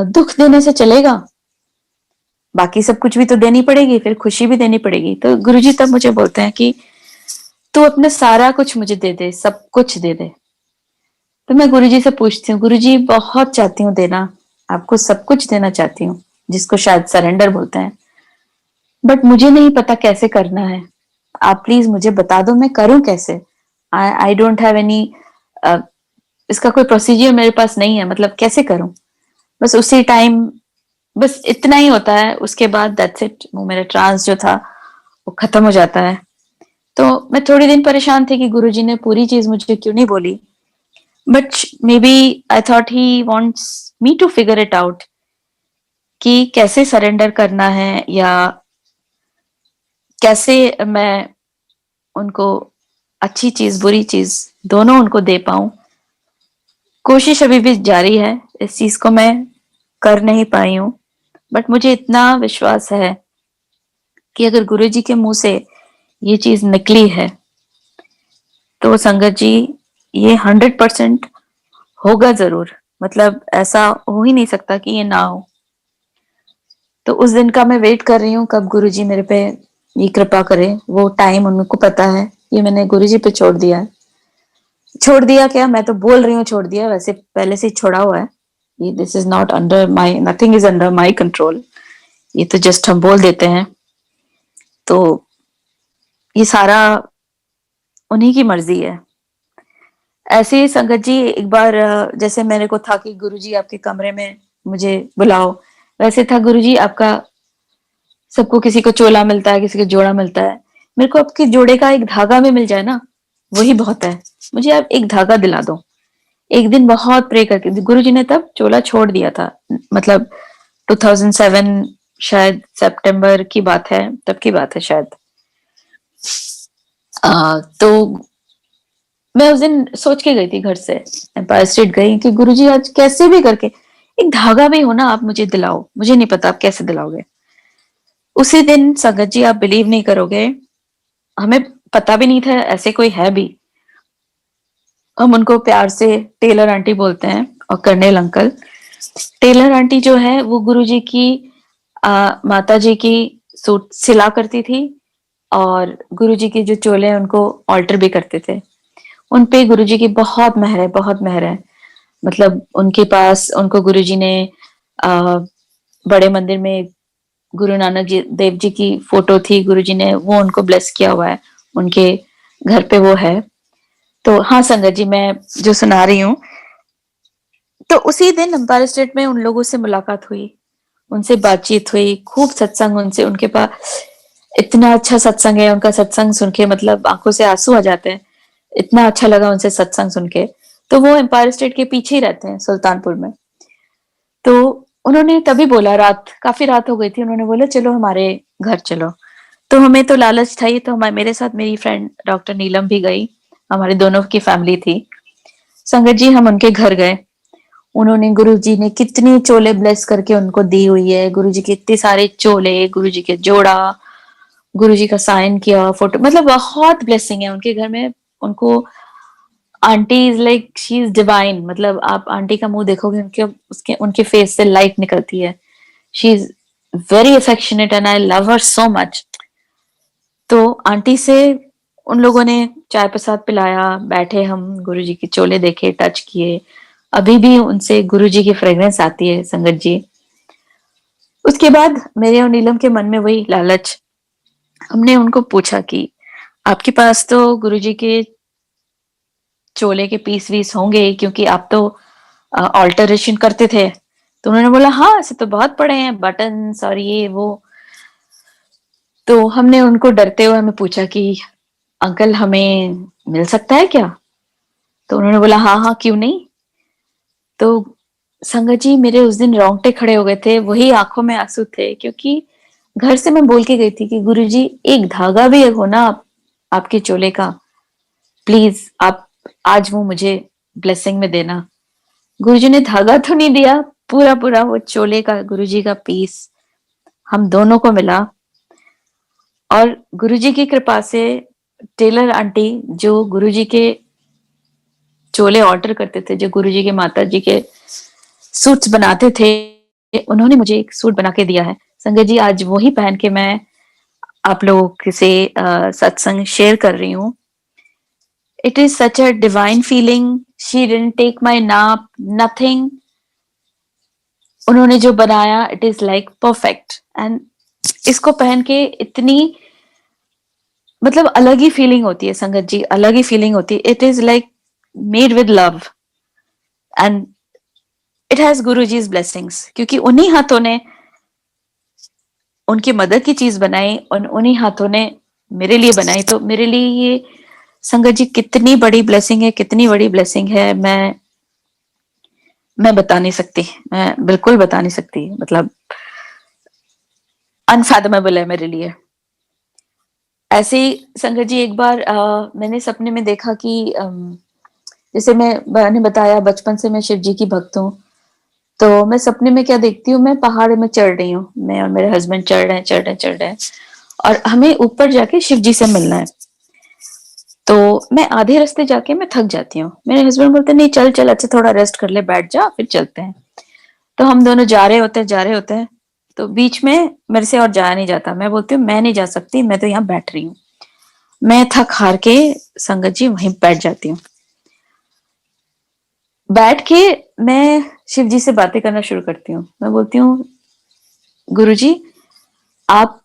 दुख देने से चलेगा? बाकी सब कुछ भी तो देनी पड़ेगी, फिर खुशी भी देनी पड़ेगी। तो गुरुजी तब मुझे बोलते हैं कि तू अपना सारा कुछ मुझे दे दे, सब कुछ दे दे। तो मैं गुरुजी से पूछती हूँ, गुरुजी बहुत चाहती हूँ देना, आपको सब कुछ देना चाहती हूँ, जिसको शायद सरेंडर बोलते हैं, बट मुझे नहीं पता कैसे करना है। आप प्लीज मुझे बता दो मैं करूं कैसे। आई डोंट हैव एनी, इसका कोई प्रोसीजर मेरे पास नहीं है, मतलब कैसे करूं। बस उसी टाइम बस इतना ही होता है, उसके बाद दैट्स इट, वो मेरा ट्रांस जो था वो खत्म हो जाता है। तो मैं थोड़ी दिन परेशान थी कि गुरुजी ने पूरी चीज मुझे क्यों नहीं बोली, but may be I thought he wants me to figure it out कि कैसे सरेंडर करना है या कैसे मैं उनको अच्छी चीज बुरी चीज दोनों उनको दे पाऊं। कोशिश अभी भी जारी है, इस चीज को मैं कर नहीं पाई हूँ, बट मुझे इतना विश्वास है कि अगर गुरुजी के मुंह से ये चीज निकली है तो संगत जी ये 100% होगा जरूर। मतलब ऐसा हो ही नहीं सकता कि ये ना हो। तो उस दिन का मैं वेट कर रही हूँ कब गुरुजी मेरे पे ये कृपा करे। वो टाइम उनको पता है, ये मैंने गुरुजी पे छोड़ दिया है। छोड़ दिया क्या, मैं तो बोल रही हूँ छोड़ दिया, वैसे पहले से ही छोड़ा हुआ है। ये this is not under my, nothing is under my control. ये तो जस्ट हम बोल देते हैं। तो ये सारा उन्हीं की मर्जी है। ऐसे ही संगत जी एक बार जैसे मेरे को था कि गुरुजी आपके कमरे में मुझे बुलाओ, वैसे था गुरुजी आपका, सबको किसी को चोला मिलता है, किसी को जोड़ा मिलता है, मेरे को आपके जोड़े का एक धागा में मिल जाए ना, वही बहुत है। मुझे आप एक धागा दिला दो। एक दिन बहुत प्रे करके गुरुजी ने तब चोला छोड़ दिया था, मतलब 2007 शायद सितंबर की बात है, तब की बात है शायद। तो मैं उस दिन सोच के गई थी घर से, एम्पायर स्टेट गई कि गुरुजी आज कैसे भी करके एक धागा भी हो ना, आप मुझे दिलाओ। मुझे नहीं पता आप कैसे दिलाओगे। उसी दिन संगत जी आप बिलीव नहीं करोगे, हमें पता भी नहीं था ऐसे कोई है भी। हम उनको प्यार से टेलर आंटी बोलते हैं और कर्नेल अंकल। टेलर आंटी जो है वो गुरुजी की माता जी की सूट सिला करती थी और गुरुजी के जो चोले हैं उनको ऑल्टर भी करते थे। उन पे गुरुजी की बहुत मेहर है, बहुत मेहर है। मतलब उनके पास उनको गुरुजी ने आ, बड़े मंदिर में गुरु नानक जी देव जी की फोटो थी, गुरुजी ने वो उनको ब्लेस किया हुआ है, उनके घर पे वो है। तो हाँ संगत जी मैं जो सुना रही हूँ, तो उसी दिन एम्पायर स्टेट में उन लोगों से मुलाकात हुई, उनसे बातचीत हुई, खूब सत्संग उनसे, उनके पास इतना अच्छा सत्संग है। उनका सत्संग सुन के मतलब आंखों से आंसू आ जाते हैं, इतना अच्छा लगा उनसे सत्संग सुन के। तो वो एम्पायर स्टेट के पीछे ही रहते हैं सुल्तानपुर में। तो उन्होंने तभी बोला, रात काफी रात हो गई थी, उन्होंने बोला चलो हमारे घर चलो। तो हमें तो लालच था ही, तो हमारे मेरे साथ मेरी फ्रेंड डॉक्टर नीलम भी गई, हमारे दोनों की फैमिली थी। संगत जी हम उनके घर गए, उन्होंने गुरुजी ने कितनी चोले ब्लेस करके उनको दी हुई है, गुरुजी के इतने सारे चोले, गुरुजी के जोड़ा, गुरुजी का साइन किया फोटो, मतलब बहुत ब्लेसिंग है उनके घर में। उनको aunty is like she is divine. मतलब आप आंटी का मुंह देखोगे, उनके उसके उनके फेस से लाइट निकलती है। She is very affectionate and I love her so much. तो आंटी से उन लोगों ने चाय प्रसाद पिलाया, बैठे हम गुरुजी के चोले देखे, टच किए। अभी भी उनसे गुरुजी की फ्रेग्रेंस आती है संगत जी। उसके बाद मेरे और नीलम के मन में वही लालच। हमने उनको पूछा कि आपके पास तो गुरुजी के चोले के पीस वीस होंगे, क्योंकि आप तो ऑल्टरेशन करते थे। तो उन्होंने बोला हाँ ऐसे तो बहुत पड़े हैं बटन्स और ये वो। तो हमने उनको डरते हुए हमें पूछा कि अंकल हमें मिल सकता है क्या? तो उन्होंने बोला हाँ हाँ क्यों नहीं। तो संगत जी मेरे उस दिन रोंगटे खड़े हो गए थे, वही आंखों में आंसू थे, क्योंकि घर से मैं बोल के गई थी कि गुरुजी एक धागा भी हो ना आपके चोले का, प्लीज आप आज वो मुझे ब्लेसिंग में देना। गुरुजी ने धागा तो नहीं दिया, पूरा पूरा वो चोले का गुरुजी का पीस हम दोनों को मिला। और गुरुजी की कृपा से टेलर आंटी जो गुरुजी के चोले ऑर्डर करते थे, जो गुरुजी के माता जी के सूट्स बनाते थे, उन्होंने मुझे एक सूट बना के दिया है। संगत जी आज वही पहन के मैं आप लोगों से सत्संग शेयर कर रही हूँ। It is such a divine feeling. She didn't take my नाप, नथिंग। उन्होंने जो बनाया it is like perfect. And इसको पहन के इतनी मतलब अलग ही फीलिंग होती है संगत जी, अलग ही फीलिंग होती है। It is like made with love and it has Guru जीज blessings, क्योंकि उन्हीं हाथों ने उनकी मदद की चीज बनाई और उन्हीं हाथों ने मेरे लिए बनाई। तो मेरे लिए ये संगत जी कितनी बड़ी ब्लेसिंग है, कितनी बड़ी ब्लेसिंग है। मैं बता नहीं सकती, मैं बिल्कुल बता नहीं सकती, मतलब अनफैथमेबल है मेरे लिए। ऐसे ही संगत जी एक बार मैंने सपने में देखा कि जैसे मैंने बताया बचपन से मैं शिव जी की भक्त हूँ। तो मैं सपने में क्या देखती हूँ, मैं पहाड़ में चढ़ रही हूँ, मैं और मेरे हस्बैंड चढ़ रहे हैं और हमें ऊपर जाके शिव जी से मिलना है। तो मैं आधे रास्ते जाके मैं थक जाती हूँ, मेरे हस्बैंड बोलते नहीं चल चल, अच्छा थोड़ा रेस्ट कर ले, बैठ जा फिर चलते हैं। तो हम दोनों जा रहे होते हैं। तो बीच में मेरे से और जाया नहीं जाता, मैं बोलती हूँ मैं नहीं जा सकती, मैं तो यहाँ बैठ रही हूँ। मैं थक हार के संगत जी वहीं बैठ जाती हूँ। बैठ के मैं शिव जी से बातें करना शुरू करती हूँ। मैं बोलती हूँ गुरु जी आप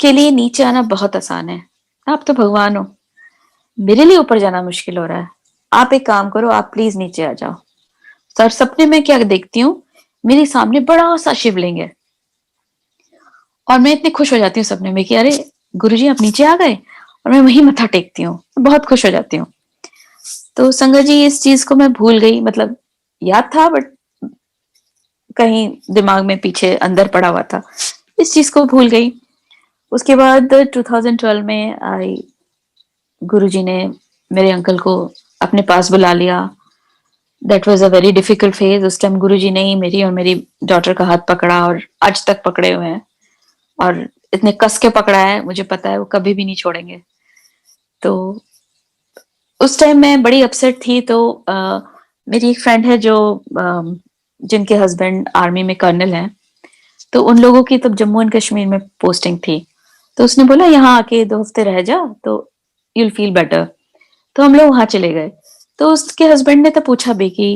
के लिए नीचे आना बहुत आसान है, आप तो भगवान हो, मेरे लिए ऊपर जाना मुश्किल हो रहा है। आप एक काम करो, आप प्लीज नीचे आ जाओ। सर सपने में क्या देखती हूँ, मेरे सामने बड़ा सा शिवलिंग है और मैं इतनी खुश हो जाती हूँ सपने में कि अरे गुरुजी आप नीचे आ गए, और मैं वहीं मत्था टेकती हूँ, बहुत खुश हो जाती हूँ। तो संगत जी इस चीज को मैं भूल गई, मतलब याद था बट कहीं दिमाग में पीछे अंदर पड़ा हुआ था, इस चीज को भूल गई। उसके बाद 2012 में आई, गुरुजी ने मेरे अंकल को अपने पास बुला लिया। That was a very difficult phase. उस टाइम गुरुजी ने ही मेरी और मेरी डॉटर का हाथ पकड़ा और आज तक पकड़े हुए हैं, और इतने कस के पकड़ा है, मुझे पता है वो कभी भी नहीं छोड़ेंगे। तो उस टाइम मैं बड़ी अपसेट थी। तो मेरी एक फ्रेंड है जो जिनके हस्बैंड आर्मी में कर्नल हैं, तो उन लोगों की तब जम्मू एंड कश्मीर में पोस्टिंग थी। तो उसने बोला यहाँ आके 2 हफ्ते रह जा तो यूल फील बेटर। तो हम लोग वहां चले गए। तो उसके हस्बैंड ने तो पूछा भी कि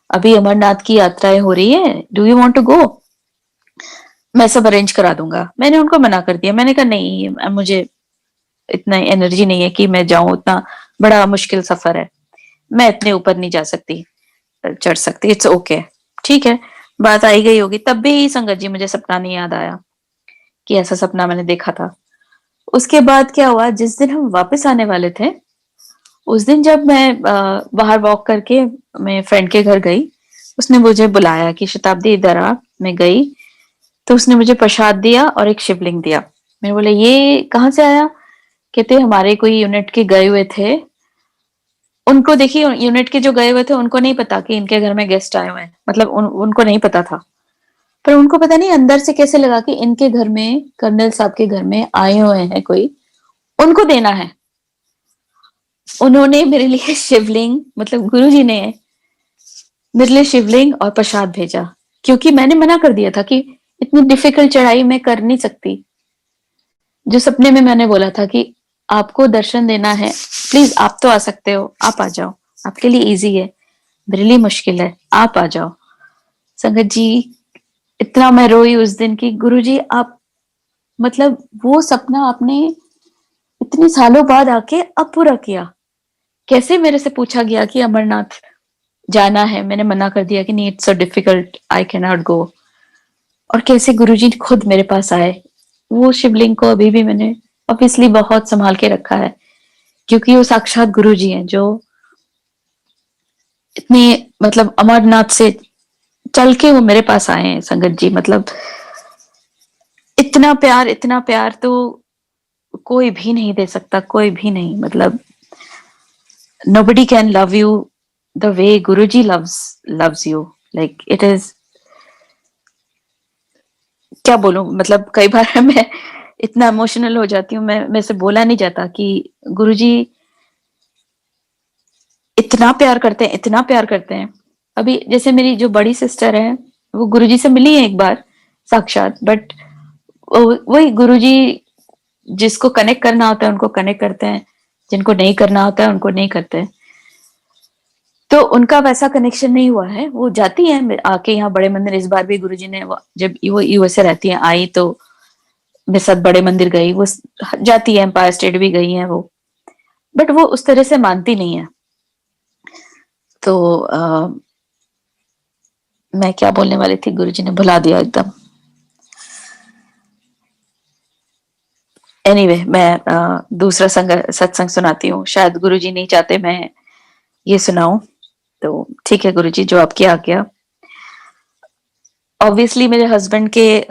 अभी अमरनाथ की यात्राएं हो रही है, do you want to go, मैं सब अरेंज करा दूंगा। मैंने उनको मना कर दिया, मैंने कहा नहीं मुझे इतना एनर्जी नहीं है कि मैं जाऊं, उतना बड़ा मुश्किल सफर है, मैं इतने ऊपर नहीं जा सकती, चढ़ सकती, इट्स ओके। ठीक है, बात आई गई होगी। तब भी संगत जी मुझे सपना नहीं याद आया कि ऐसा सपना मैंने देखा था। उसके बाद क्या हुआ, जिस दिन हम वापस आने वाले थे, उस दिन जब मैं बाहर वॉक करके मैं फ्रेंड के घर गई, उसने मुझे बुलाया कि शताब्दी इधर आ। मैं गई तो उसने मुझे प्रसाद दिया और एक शिवलिंग दिया। मैं बोले ये कहाँ से आया? कहते हमारे कोई यूनिट के गए हुए थे, उनको देखिए यूनिट के जो गए हुए थे उनको नहीं पता कि इनके घर में गेस्ट आए हुए हैं, मतलब उनको नहीं पता था। पर उनको पता नहीं अंदर से कैसे लगा कि इनके घर में कर्नल साहब के घर में आए हुए हैं कोई, उनको देना है। उन्होंने मेरे लिए शिवलिंग, मतलब गुरुजी ने मेरे लिए शिवलिंग और प्रसाद भेजा, क्योंकि मैंने मना कर दिया था कि इतनी डिफिकल्ट चढ़ाई मैं कर नहीं सकती। जो सपने में मैंने बोला था कि आपको दर्शन देना है, प्लीज आप तो आ सकते हो, आप आ जाओ, आपके लिए इजी है, मेरे लिए मुश्किल है, आप आ जाओ। संगत जी इतना मैं रोई उस दिन की गुरु जी आप, मतलब वो सपना आपने इतने सालों बाद आके अब पूरा किया। कैसे मेरे से पूछा गया कि अमरनाथ जाना है, मैंने मना कर दिया कि नहीं, it's so difficult, I can not go. और कैसे गुरुजी खुद मेरे पास आए। वो शिवलिंग को अभी भी मैंने ऑब्वियसली बहुत संभाल के रखा है, क्योंकि वो साक्षात गुरुजी हैं जो इतने मतलब अमरनाथ से चल के वो मेरे पास आए हैं संगत जी। मतलब इतना प्यार तो कोई भी नहीं दे सकता, कोई भी नहीं। मतलब nobody can love you the way Guruji loves you. Like it is, क्या बोलूं, मतलब कई बार मैं इतना इमोशनल हो जाती हूँ, मैं से बोला नहीं जाता कि गुरुजी इतना प्यार करते हैं, इतना प्यार करते हैं। अभी जैसे मेरी जो बड़ी सिस्टर है, वो गुरुजी से मिली है एक बार साक्षात, बट वही गुरुजी जिसको कनेक्ट करना होता है उनको कनेक्ट करते हैं, जिनको नहीं करना होता है उनको नहीं करते हैं। तो उनका वैसा कनेक्शन नहीं हुआ है। वो जाती है आके यहाँ बड़े मंदिर। इस बार भी गुरुजी ने जब वो यूएसए रहती है आई तो मेरे साथ बड़े मंदिर गई। वो जाती है, एम्पायर स्टेट भी गई है वो, बट वो उस तरह से मानती नहीं है। तो मैं क्या बोलने वाली थी, गुरुजी ने भुला दिया एकदम। एनीवे मैं दूसरा सत्संग सुनाती हूँ। शायद गुरुजी नहीं चाहते मैं ये सुनाऊं, तो ठीक है गुरुजी, जो आपकी आज्ञा। ऑब्वियसली मेरे हस्बैंड के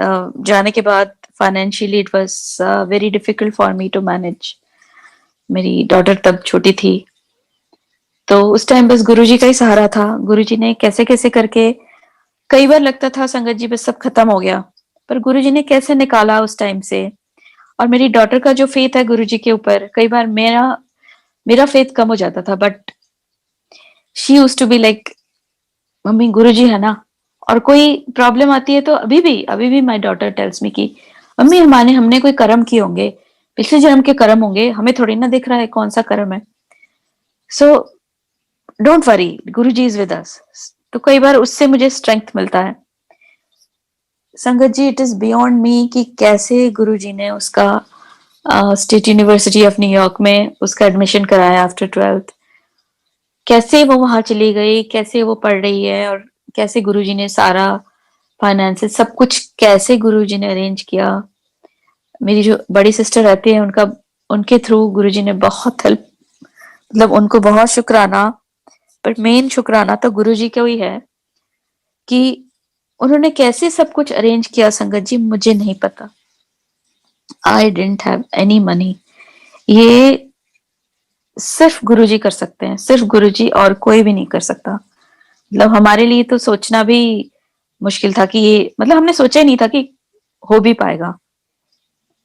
जाने के बाद financially it was very difficult for me to manage. मेरी डॉटर तब छोटी थी, तो उस टाइम बस गुरुजी का ही सहारा था। गुरुजी ने कैसे कैसे करके, कई बार लगता था संगत जी बस सब खत्म हो गया, पर गुरुजी ने कैसे निकाला उस टाइम से। और मेरी डॉटर का जो फेथ है गुरुजी के ऊपर, कई बार मेरा मेरा फेथ कम हो जाता था, but she used to be like, mummy Guruji है ना। और कोई प्रॉब्लम आती है तो अभी भी माय डॉटर टेल्स मी कि मम्मी हमारे हमने कोई कर्म किए होंगे, पिछले जन्म के कर्म होंगे, हमें थोड़ी ना दिख रहा है कौन सा कर्म है। So don't worry, Guruji is with us. तो कई बार उससे मुझे स्ट्रेंथ मिलता है। संगत जी, इट इज बियॉन्ड मी कि कैसे गुरुजी ने उसका स्टेट यूनिवर्सिटी ऑफ न्यूयॉर्क में उसका एडमिशन कराया आफ्टर 12th। कैसे वो वहां चली गई, कैसे वो पढ़ रही है, और कैसे गुरुजी ने सारा फाइनेंसेस सब कुछ कैसे गुरुजी ने अरेंज किया। मेरी जो बड़ी सिस्टर रहती है, उनके थ्रू गुरुजी ने बहुत हेल्प, मतलब उनको बहुत शुक्राना। पर मेन शुक्राना तो गुरुजी को ही है कि उन्होंने कैसे सब कुछ अरेंज किया। संगत जी मुझे नहीं पता, I didn't have any money. ये सिर्फ गुरुजी कर सकते हैं, सिर्फ गुरुजी, और कोई भी नहीं कर सकता। मतलब हमारे लिए तो सोचना भी मुश्किल था कि ये, मतलब हमने सोचा ही नहीं था कि हो भी पाएगा।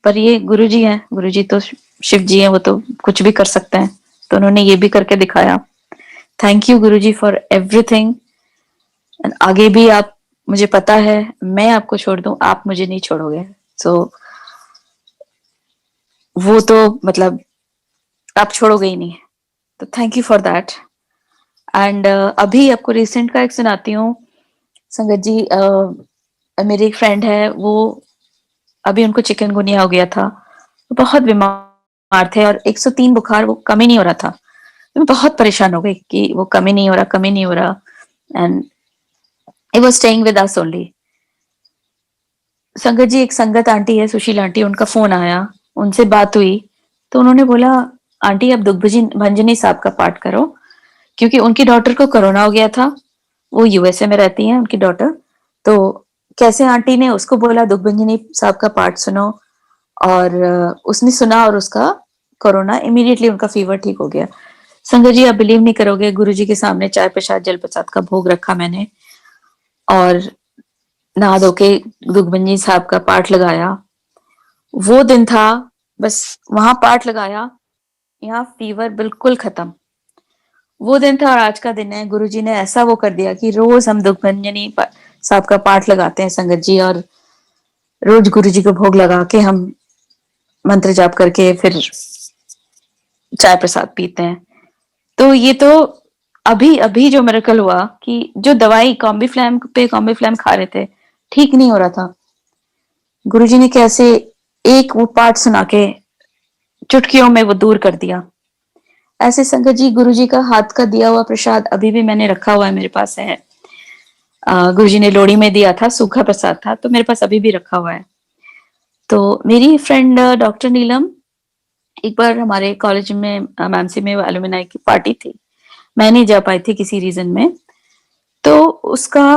पर ये गुरुजी हैं, गुरुजी तो शिव जी हैं, वो तो कुछ भी कर सकते हैं, तो उन्होंने ये भी करके दिखाया। Thank you Guruji for everything. आगे भी आप, मुझे पता है मैं आपको छोड़ दूं, आप मुझे नहीं छोड़ोगे। सो वो तो मतलब आप छोड़ोगे ही नहीं, तो thank you for that. And अभी आपको रिसेंट का एक सुनाती हूँ संगत जी। मेरी एक फ्रेंड है, वो अभी उनको चिकनगुनिया हो गया था, वो बहुत बीमार थे और 103 बुखार, वो कम ही नहीं हो रहा था। मैं बहुत परेशान हो गई कि वो कम ही नहीं हो रहा, कम ही नहीं हो रहा। And I was staying with us only. संगत जी, एक संगत आंटी है, सुशील आंटी, उनका फोन आया, उनसे बात हुई, तो उन्होंने बोला आंटी आप दुख भंजनी साहब का पाठ करो, क्योंकि उनकी डॉटर को कोरोना हो गया था। वो यूएसए में रहती है उनकी डॉटर। तो कैसे आंटी ने उसको बोला दुख भंजनी साहब का पाठ सुनो, और उसने सुना और उसका कोरोना इमीडिएटली, उनका फीवर ठीक हो गया। संगत जी आप बिलीव नहीं करोगे, गुरुजी के सामने चाय प्रसाद जल प्रसाद का भोग रखा मैंने, और नहा धो के दुखभंजनी साहब का पाठ लगाया। वो दिन था, बस वहां पाठ लगाया, यहाँ फीवर बिल्कुल खत्म। वो दिन था और आज का दिन है। गुरुजी ने ऐसा वो कर दिया कि रोज हम दुखभंजनी साहब का पाठ लगाते हैं संगत जी, और रोज गुरुजी को भोग लगा के हम मंत्र जाप करके फिर चाय प्रसाद पीते हैं। तो ये तो अभी अभी जो मिरेकल हुआ कि जो दवाई कॉम्बीफ्लैम खा रहे थे, ठीक नहीं हो रहा था। गुरुजी ने कैसे एक वो पाठ सुना के चुटकियों में वो दूर कर दिया। ऐसे संगत जी गुरुजी का हाथ का दिया हुआ प्रसाद अभी भी मैंने रखा हुआ है, मेरे पास है। गुरुजी ने लोहड़ी में दिया था, सूखा प्रसाद था, तो मेरे पास अभी भी रखा हुआ है। तो मेरी फ्रेंड डॉक्टर नीलम, एक बार हमारे कॉलेज में एमएमसी में एलुमनाई की पार्टी थी। मैं नहीं जा पाई थी किसी रीज़न में, तो उसका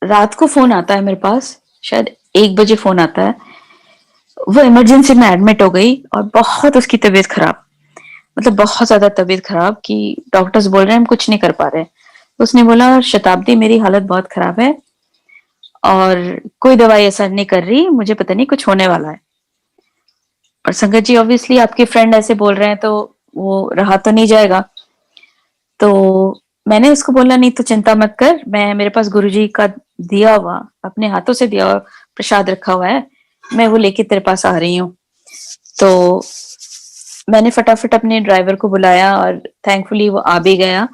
रात को फ़ोन आता है मेरे पास, शायद 1 बजे फ़ोन आता है। वो इमरजेंसी में एडमिट हो गई और बहुत उसकी तबीयत खराब, मतलब बहुत ज़्यादा तबीयत खराब कि डॉक्टर्स बोल रहे हैं हम कुछ नहीं कर पा रहे। तो उसने बोला शताब्दी मेरी हालत बहुत खराब है और कोई दवाई असर नहीं कर रही, मुझे पता नहीं कुछ होने वाला है। और संगत जी ऑब्वियसली आपके फ्रेंड ऐसे बोल रहे हैं तो वो रहा तो नहीं जाएगा। तो मैंने उसको बोला नहीं तो चिंता मत कर, मैं मेरे पास गुरुजी का दिया हुआ, अपने हाथों से दिया हुआ प्रसाद रखा हुआ है, मैं वो लेके तेरे पास आ रही हूँ। तो मैंने फटाफट अपने ड्राइवर को बुलाया और थैंकफुली वो आ भी गया।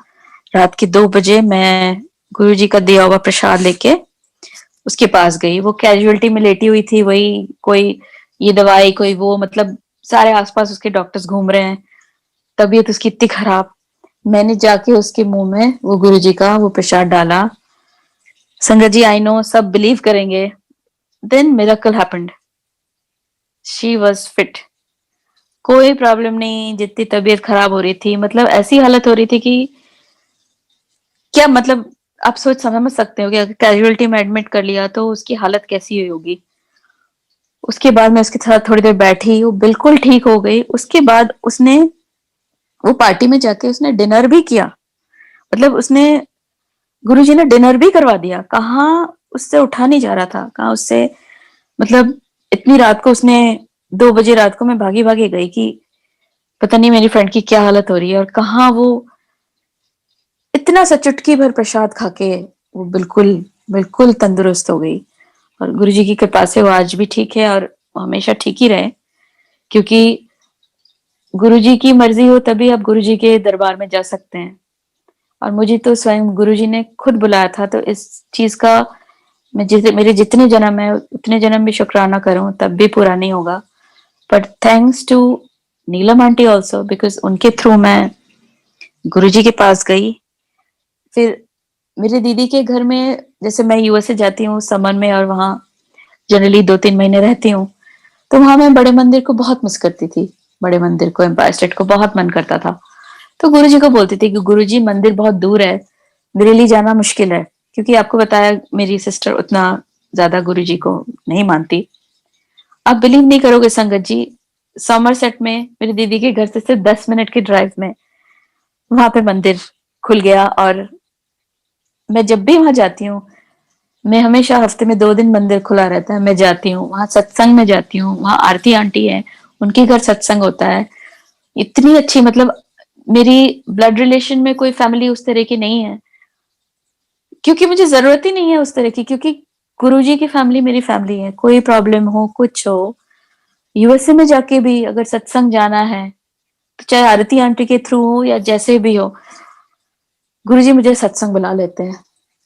रात के 2 बजे मैं गुरुजी का दिया हुआ प्रसाद लेके उसके पास गई। वो कैजुअल्टी में लेटी हुई थी, वही कोई ये दवाई कोई वो, मतलब सारे आसपास उसके डॉक्टर्स घूम रहे हैं, तबीयत उसकी इतनी खराब। मैंने जाके उसके मुंह में वो गुरुजी का वो प्रसाद डाला। संगत जी आई नो सब बिलीव करेंगे, then miracle happened. She was fit, कोई प्रॉब्लम नहीं, जितनी तबीयत खराब हो रही थी, मतलब ऐसी हालत हो रही थी कि क्या मतलब आप सोच समझ सकते हो कि अगर कैजुअल्टी में एडमिट कर लिया तो उसकी हालत कैसी हुई होगी। उसके बाद मैं उसके साथ थोड़ी देर बैठी, वो बिल्कुल ठीक हो गई। उसके बाद उसने वो पार्टी में जाके उसने डिनर भी किया, मतलब उसने गुरुजी ने डिनर भी करवा दिया। कहाँ उससे उठा नहीं जा रहा था, कहाँ उससे, मतलब इतनी रात को उसने 2 बजे रात को मैं भागी भागी गई कि पता नहीं मेरी फ्रेंड की क्या हालत हो रही है, और कहाँ वो इतना सा चुटकी भर प्रसाद खा के वो बिल्कुल बिल्कुल तंदुरुस्त हो गई। और गुरुजी की कृपा से वो आज भी ठीक है और वो हमेशा ठीक ही रहे, क्योंकि गुरुजी की मर्जी हो तभी आप गुरुजी के दरबार में जा सकते हैं। और मुझे तो स्वयं गुरुजी ने खुद बुलाया था, तो इस चीज का मैं मेरे जितने जन्म है उतने जन्म भी शुक्राना करूं तब भी पूरा नहीं होगा। But thanks to Neelam aunty also, because उनके थ्रू मैं गुरुजी के पास गई। फिर मेरी दीदी के घर में, जैसे मैं यूएसए जाती हूँ समर में और वहाँ जनरली 2-3 महीने रहती हूँ, तो वहां मैं बड़े मंदिर को बहुत मिस करती थी। बड़े मंदिर को, एम्पायर स्टेट को बहुत मन करता था। तो गुरुजी को बोलती थी कि गुरुजी मंदिर बहुत दूर है, मेरे लिए जाना मुश्किल है, क्योंकि आपको बताया मेरी सिस्टर उतना ज्यादा गुरुजी को नहीं मानती। आप बिलीव नहीं करोगे संगत जी, समरसेट में मेरी दीदी के घर से सिर्फ 10 मिनट के ड्राइव में वहां पे मंदिर खुल गया। और मैं जब भी वहां जाती हूँ, मैं हमेशा हफ्ते में 2 दिन मंदिर खुला रहता है, मैं जाती हूँ वहां, सत्संग में जाती हूँ। वहां आरती आंटी है, उनके घर सत्संग होता है। इतनी अच्छी, मतलब मेरी ब्लड रिलेशन में कोई फैमिली उस तरह की नहीं है, क्योंकि मुझे जरूरत ही नहीं है उस तरह की, क्योंकि गुरुजी की फैमिली मेरी फैमिली है। कोई प्रॉब्लम हो कुछ हो, यूएसए में जाके भी अगर सत्संग जाना है तो चाहे आरती आंटी के थ्रू हो या जैसे भी हो, गुरुजी मुझे सत्संग बुला लेते हैं।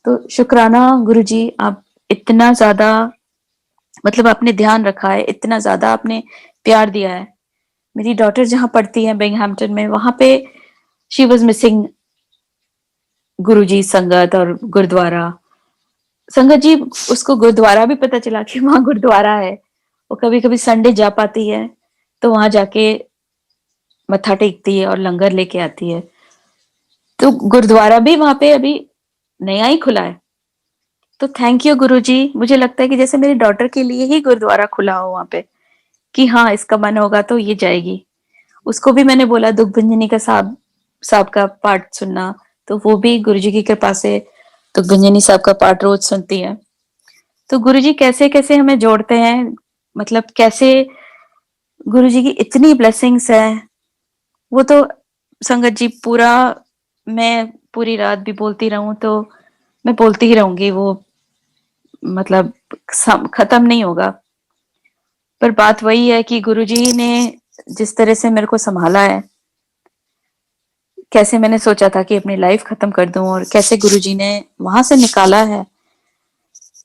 तो शुक्राना गुरुजी, आप इतना ज्यादा, मतलब आपने ध्यान रखा है, इतना ज्यादा आपने प्यार दिया है। मेरी डॉटर जहाँ पढ़ती है बिंगहैम्पटन में, वहां पे शी वॉज मिसिंग गुरुजी, संगत और गुरुद्वारा। संगत जी, उसको गुरुद्वारा भी पता चला कि वहां गुरुद्वारा है। वो कभी कभी संडे जा पाती है तो वहां जाके मत्था टेकती है और लंगर लेके आती है। तो गुरुद्वारा भी वहां पे अभी नया ही खुला है। तो थैंक यू गुरुजी, मुझे लगता है कि जैसे मेरी डॉटर के लिए ही गुरुद्वारा खुला हो वहां पे, कि हाँ इसका मन होगा तो ये जाएगी। उसको भी मैंने बोला दुख भंजनी का साहब साहब का पाठ सुनना, तो वो भी गुरुजी की कृपा से दुख भंजनी साहब का पाठ रोज सुनती है। तो गुरुजी कैसे कैसे हमें जोड़ते हैं, मतलब कैसे गुरुजी की इतनी ब्लेसिंग्स है। वो तो संगत जी पूरा, मैं पूरी रात भी बोलती रहूं तो मैं बोलती ही रहूंगी, वो मतलब खत्म नहीं होगा। पर बात वही है कि गुरुजी ने जिस तरह से मेरे को संभाला है, कैसे मैंने सोचा था कि अपनी लाइफ खत्म कर दूं और कैसे गुरुजी ने वहां से निकाला है,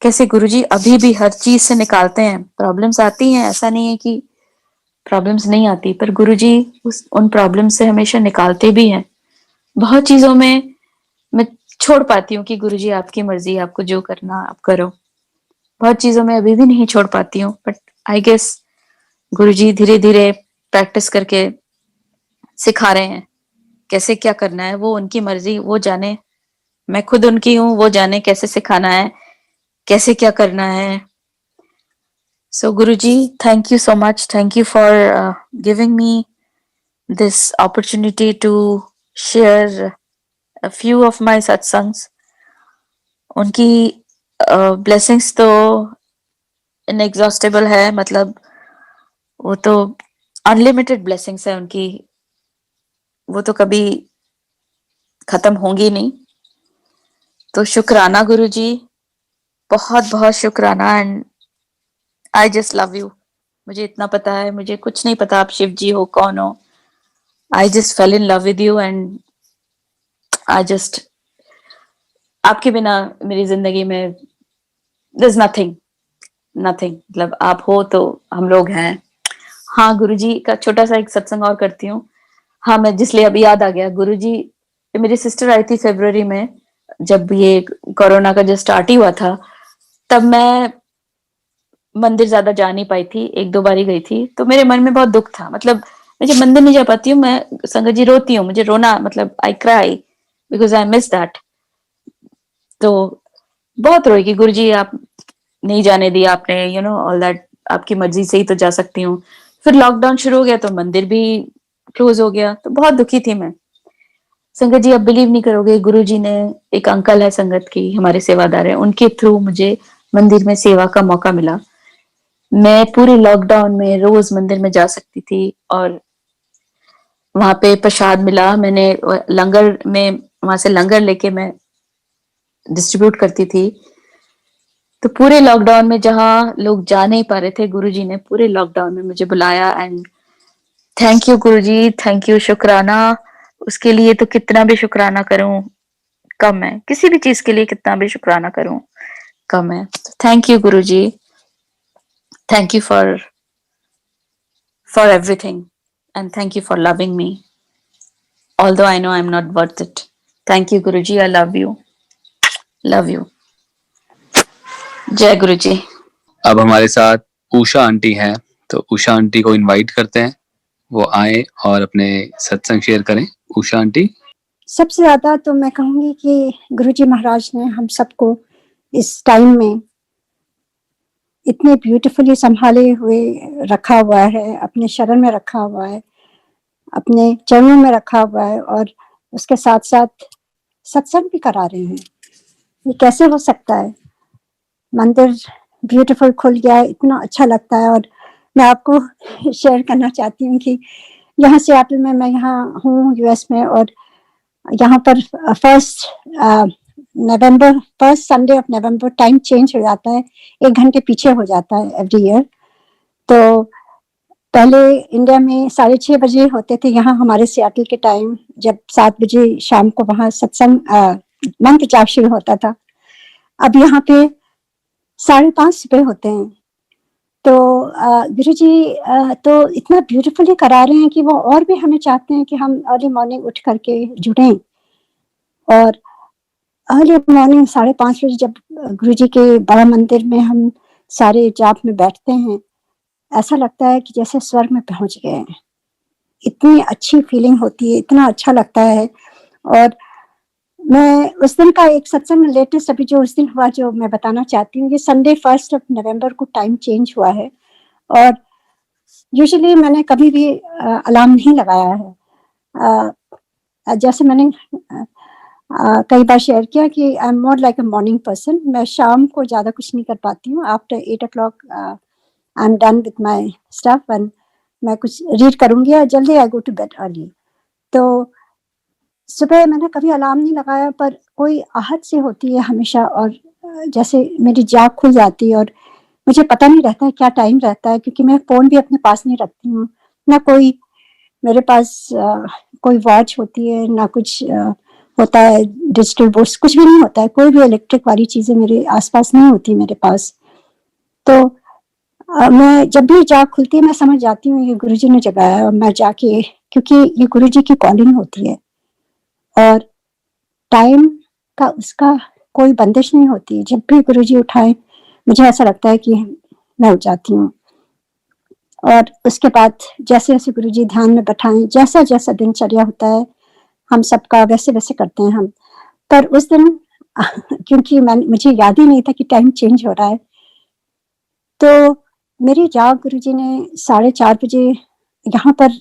कैसे गुरुजी अभी भी हर चीज से निकालते हैं। प्रॉब्लम्स आती हैं, ऐसा नहीं है कि प्रॉब्लम्स नहीं आती, पर गुरुजी उन प्रॉब्लम से हमेशा निकालते भी हैं। बहुत चीजों में मैं छोड़ पाती हूँ कि गुरुजी आपकी मर्जी, आपको जो करना आप करो। बहुत चीजों में अभी भी नहीं छोड़ पाती हूँ, बट आई गेस गुरुजी धीरे धीरे प्रैक्टिस करके सिखा रहे हैं कैसे क्या करना है। वो उनकी मर्जी, वो जाने। मैं खुद उनकी हूँ, वो जाने कैसे सिखाना है, कैसे क्या करना है। So Guruji, thank you so much. Thank you for giving me this opportunity to share a few of my satsangs. उनकी ब्लेसिंग्स तो इनएग्जॉस्टेबल है, मतलब वो तो अनलिमिटेड ब्लेसिंग्स है उनकी, वो तो कभी खत्म होंगी नहीं। तो शुक्राना गुरुजी, बहुत बहुत शुक्राना। And I just love you. मुझे इतना पता है, मुझे कुछ नहीं पता आप शिव जी हो, कौन हो। आई just fell in love with you and I just, आपके बिना मेरी जिंदगी में there's nothing, nothing। मतलब आप हो तो हम लोग हैं। हाँ, गुरुजी का छोटा सा एक सत्संग और करती हूँ। हाँ, मैं जिसलिए अभी याद आ गया, गुरुजी, मेरी सिस्टर आई थी फरवरी में, जब ये कोरोना का जो स्टार्ट ही हुआ था, तब मैं मंदिर ज्यादा जा नहीं पाई थी, एक दो बार ही गई थी। तो मेरे मन में बहुत दुख था, मतलब मैं जब मंदिर नहीं जा पाती हूँ, मैं संगत जी रोती हूँ, मुझे रोना, मतलब I cry because I miss that. तो बहुत रोई कि गुरुजी आप नहीं जाने दिया आपने, यू नो ऑल दैट, आपकी मर्जी से ही तो जा सकती हूँ। फिर लॉकडाउन शुरू हो गया तो मंदिर भी क्लोज हो गया, तो बहुत दुखी थी मैं। संगत जी, आप बिलीव नहीं करोगे, गुरुजी ने, एक अंकल है संगत की, हमारे सेवादार है, उनके थ्रू मुझे मंदिर में सेवा का मौका मिला। मैं पूरे लॉकडाउन में रोज मंदिर में जा सकती थी और वहां पे प्रसाद मिला। मैंने लंगर में, वहां से लंगर लेके मैं डिस्ट्रीब्यूट करती थी। तो पूरे लॉकडाउन में जहाँ लोग जा नहीं पा रहे थे, गुरुजी ने पूरे लॉकडाउन में मुझे बुलाया। And thank you Guruji, thank you, शुक्राना। उसके लिए तो कितना भी शुक्राना करूं कम है, किसी भी चीज के लिए कितना भी शुक्राना करूं कम है। Thank you Guruji, thank you for everything, and thank you for loving me, although I know I'm not worth it. Thank you Guruji, I love you, love you। जय गुरुजी। अब हमारे साथ उषा आंटी हैं, तो उषा आंटी को इनवाइट करते हैं, वो आए और अपने सत्संग शेयर करें। उषा आंटी। सबसे ज्यादा तो मैं कहूंगी कि गुरुजी महाराज ने हम सबको इस टाइम में इतने ब्यूटीफुली संभाले हुए रखा हुआ है, अपने शरण में रखा हुआ है, अपने चरणों में रखा हुआ है, और उसके साथ साथ सत्संग भी करा रहे हैं। ये कैसे हो सकता है? मंदिर ब्यूटीफुल खुल गया है, इतना अच्छा लगता है। और मैं आपको शेयर करना चाहती हूँ कि यहाँ सियाटल में, मैं यहाँ हूँ यूएस में, और यहाँ पर first Sunday of November time change हो जाता है, 1 घंटे पीछे हो जाता है एवरी ईयर। तो पहले इंडिया में 6:30 बजे होते थे, यहाँ हमारे सियाटल के टाइम जब 7 बजे शाम को वहाँ सत्संग मंत्र जाप शुरू होता था। अब यहाँ पे 5:30 सुबह होते हैं। तो गुरुजी तो इतना ब्यूटीफुली करा रहे हैं कि वो और भी हमें चाहते हैं कि हम अर्ली मॉर्निंग उठ करके जुड़ें। और अर्ली मॉर्निंग 5:30 बजे जब गुरुजी के बड़ा मंदिर में हम सारे जाप में बैठते हैं, ऐसा लगता है कि जैसे स्वर्ग में पहुंच गए हैं। इतनी अच्छी फीलिंग होती है, इतना अच्छा लगता है। और मैं उस दिन का एक सत्संग लेटेस्ट अभी जो उस दिन हुआ, जो मैं बताना चाहती हूँ, ये संडे 1 नवंबर को टाइम चेंज हुआ है। और यूजुअली मैंने कभी भी अलार्म नहीं लगाया है। जैसे मैंने कई बार शेयर किया कि I am more like a morning person. मैं शाम को ज़्यादा कुछ नहीं कर पाती हूँ। After 8 o'clock I am done with my stuff, and मैं कुछ रीड करूँगी और जल्दी आई गो टू बेड अर्ली। तो सुबह मैंने कभी अलार्म नहीं लगाया, पर कोई आहट सी होती है हमेशा, और जैसे मेरी जाग खुल जाती है और मुझे पता नहीं रहता है क्या टाइम रहता है, क्योंकि मैं फ़ोन भी अपने पास नहीं रखती हूँ, ना कोई मेरे पास कोई वॉच होती है, ना कुछ होता है डिजिटल वॉच, कुछ भी नहीं होता है। कोई भी इलेक्ट्रिक वाली चीज़ें मेरे आसपास नहीं होती मेरे पास। तो मैं जब भी जाग खुलती है मैं समझ जाती हूँ ये गुरुजी ने जगाया और मैं जाके, क्योंकि ये गुरुजी की कॉलिंग होती है और टाइम का उसका कोई बंदिश नहीं होती। जब भी गुरुजी उठाए मुझे ऐसा लगता है कि मैं उठ जाती हूँ और उसके बाद जैसे-जैसे गुरुजी ध्यान में बैठाएँ, जैसा-जैसा दिनचर्या होता है, हम सबका वैसे-वैसे करते हैं हम। पर उस दिन क्योंकि मुझे याद ही नहीं था कि टाइम चेंज हो रहा है, तो मेरी जाग गुरुजी ने 4:30 बजे यहाँ पर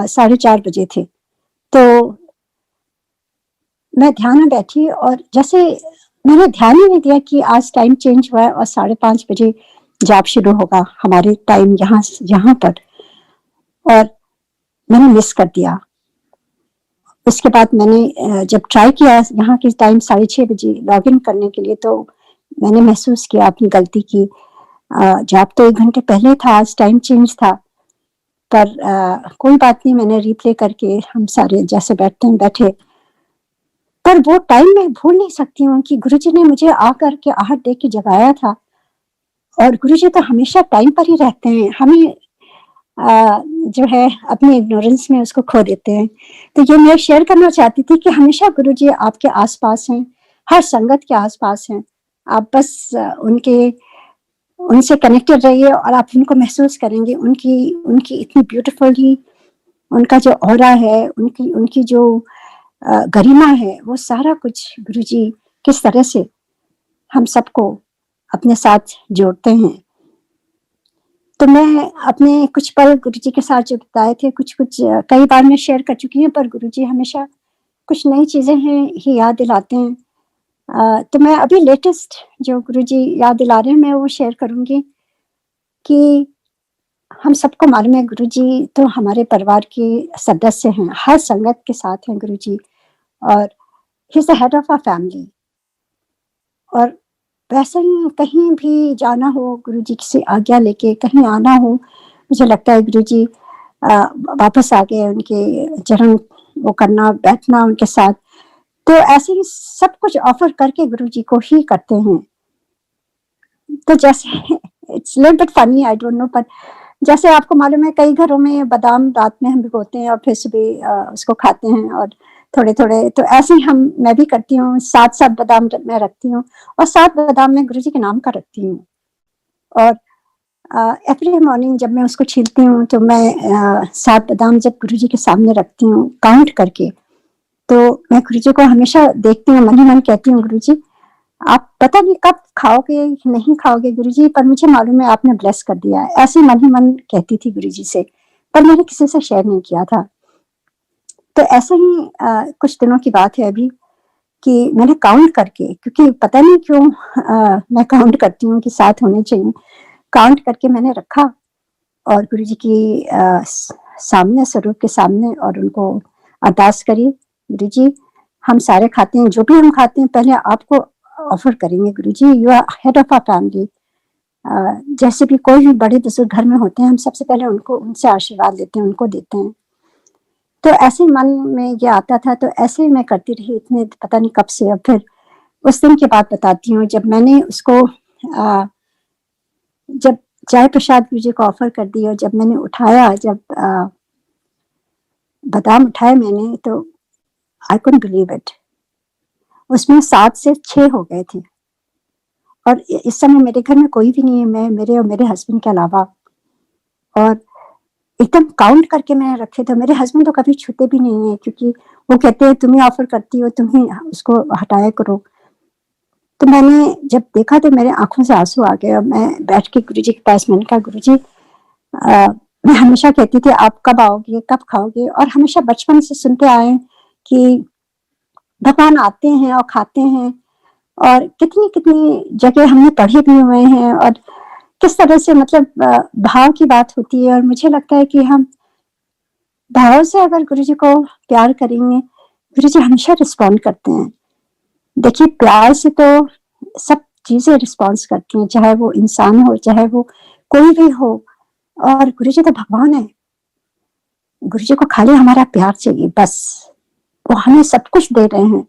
4:30 बजे थे। तो मैं ध्यान में बैठी और जैसे मैंने ध्यान ही नहीं दिया कि आज टाइम चेंज हुआ है और 5:30 बजे जाप शुरू होगा हमारे टाइम यहाँ पर, और मैंने मिस कर दिया। उसके बाद मैंने जब ट्राई किया यहाँ के टाइम 6:30 बजे लॉगिन करने के लिए, तो मैंने महसूस किया अपनी गलती की। जाप तो 1 घंटे पहले था, आज टाइम चेंज था, पर कोई बात नहीं, मैंने रिप्ले करके हम सारे जैसे बैठते हैं बैठे। पर वो टाइम मैं भूल नहीं सकती हूँ कि गुरुजी ने मुझे आकर के आहट दे के जगाया था और गुरुजी तो हमेशा टाइम पर ही रहते हैं, हमें जो है अपनी इग्नोरेंस में उसको खो देते हैं। तो ये मैं शेयर करना चाहती थी कि हमेशा गुरुजी आपके आस-पास हैं, हर संगत के आस-पास हैं। आप बस उनसे कनेक्टेड रहिए और आप उनको महसूस करेंगे, उनकी उनकी इतनी ब्यूटीफुली उनका जो ऑरा है, उनकी उनकी जो गरिमा है, वो सारा कुछ गुरुजी किस तरह से हम सबको अपने साथ जोड़ते हैं। तो मैं अपने कुछ पल गुरुजी के साथ जो बिताए थे, कुछ-कुछ कई बार मैं शेयर कर चुकी हूँ, पर गुरुजी हमेशा कुछ नई चीज़ें हैं ही याद दिलाते हैं। तो मैं अभी लेटेस्ट जो गुरुजी याद दिला रहे हैं, मैं वो शेयर करूँगी कि हम सबको मालूम है गुरुजी तो हमारे परिवार के सदस्य हैं, हर संगत के साथ हैं गुरुजी और he is the head of our family. और वैसे ही कहीं भी जाना हो गुरुजी से आज्ञा लेके कहीं आना हो, मुझे लगता है गुरुजी वापस आ गए, उनके चरण वो करना, बैठना उनके साथ। तो ऐसे ही सब कुछ ऑफ़र करके गुरुजी को ही करते हैं। तो जैसे it's little bit funny, I don't no, पर जैसे आपको मालूम है कई घरों में बादाम रात में हम भिगोते हैं और फिर सुबह उसको खाते हैं और थोड़े-थोड़े, तो ऐसे ही मैं भी करती हूँ, 7-7 बादाम मैं रखती हूँ और 7 बादाम मैं गुरुजी के नाम का रखती हूँ। और एवरी मॉर्निंग जब मैं उसको छीलती हूँ तो मैं 7 बादाम जब गुरुजी के सामने रखती हूँ काउंट करके, तो मैं गुरुजी को हमेशा देखती हूँ, मन ही मन कहती हूँ, गुरुजी आप पता नहीं कब खाओगे, नहीं खाओगे गुरुजी, पर मुझे मालूम है आपने ब्लेस कर दिया है। ऐसे मन ही मन कहती थी गुरुजी से, पर मैंने किसी से शेयर नहीं किया था। तो ऐसे ही कुछ दिनों की बात है अभी कि मैंने काउंट करके, क्योंकि पता नहीं क्यों मैं काउंट करती हूँ कि 7 होने चाहिए, काउंट करके मैंने रखा और गुरुजी की सामने, स्वरूप के सामने, और उनको अरदास करी, गुरुजी हम सारे खाते हैं, जो भी हम खाते हैं पहले आपको ऑफर करेंगे Guruji, you are head of our family. जैसे भी कोई भी बड़े बुजुर्ग घर में होते हैं, हम सबसे पहले उनसे आशीर्वाद लेते हैं, उनको देते हैं। तो ऐसे मन में ये आता था, तो ऐसे ही मैं करती रही इतने, पता नहीं कब से। अब फिर उस दिन की बात बताती हूँ, जब मैंने उसको जब चाय प्रसाद गुरुजी को ऑफर कर दी और जब मैंने उठाया, जब बादाम उठाए मैंने, तो आई कुडन्ट बिलीव इट, उसमें 7 से 6 हो गए थे। और इस समय मेरे घर में कोई भी नहीं है, मैं, मेरे और मेरे हस्बैंड के अलावा, और एकदम काउंट करके मैंने रखे थे। मेरे हस्बैंड तो कभी छूते भी नहीं है, क्योंकि वो कहते हैं तुम ही ऑफर करती हो, तुम ही उसको हटाया करो। तो मैंने जब देखा तो मेरे आंखों से आंसू आ गए और मैं बैठ के गुरुजी के पास मैंने कहा, गुरुजी मैं हमेशा कहती थी आप कब आओगे, कब खाओगे, और हमेशा बचपन से सुनते आए कि भगवान आते हैं और खाते हैं, और कितनी-कितनी जगह हमने पढ़े भी हुए हैं, और किस तरह से मतलब भाव की बात होती है। और मुझे लगता है कि हम भाव से अगर गुरुजी को प्यार करेंगे, गुरुजी हमेशा रिस्पॉन्ड करते हैं। देखिए प्यार से तो सब चीजें रिस्पॉन्स करती हैं, चाहे वो इंसान हो, चाहे वो कोई भी हो, और गुरुजी तो भगवान है। गुरुजी को खाली हमारा प्यार चाहिए बस, वो हमें सब कुछ दे रहे हैं,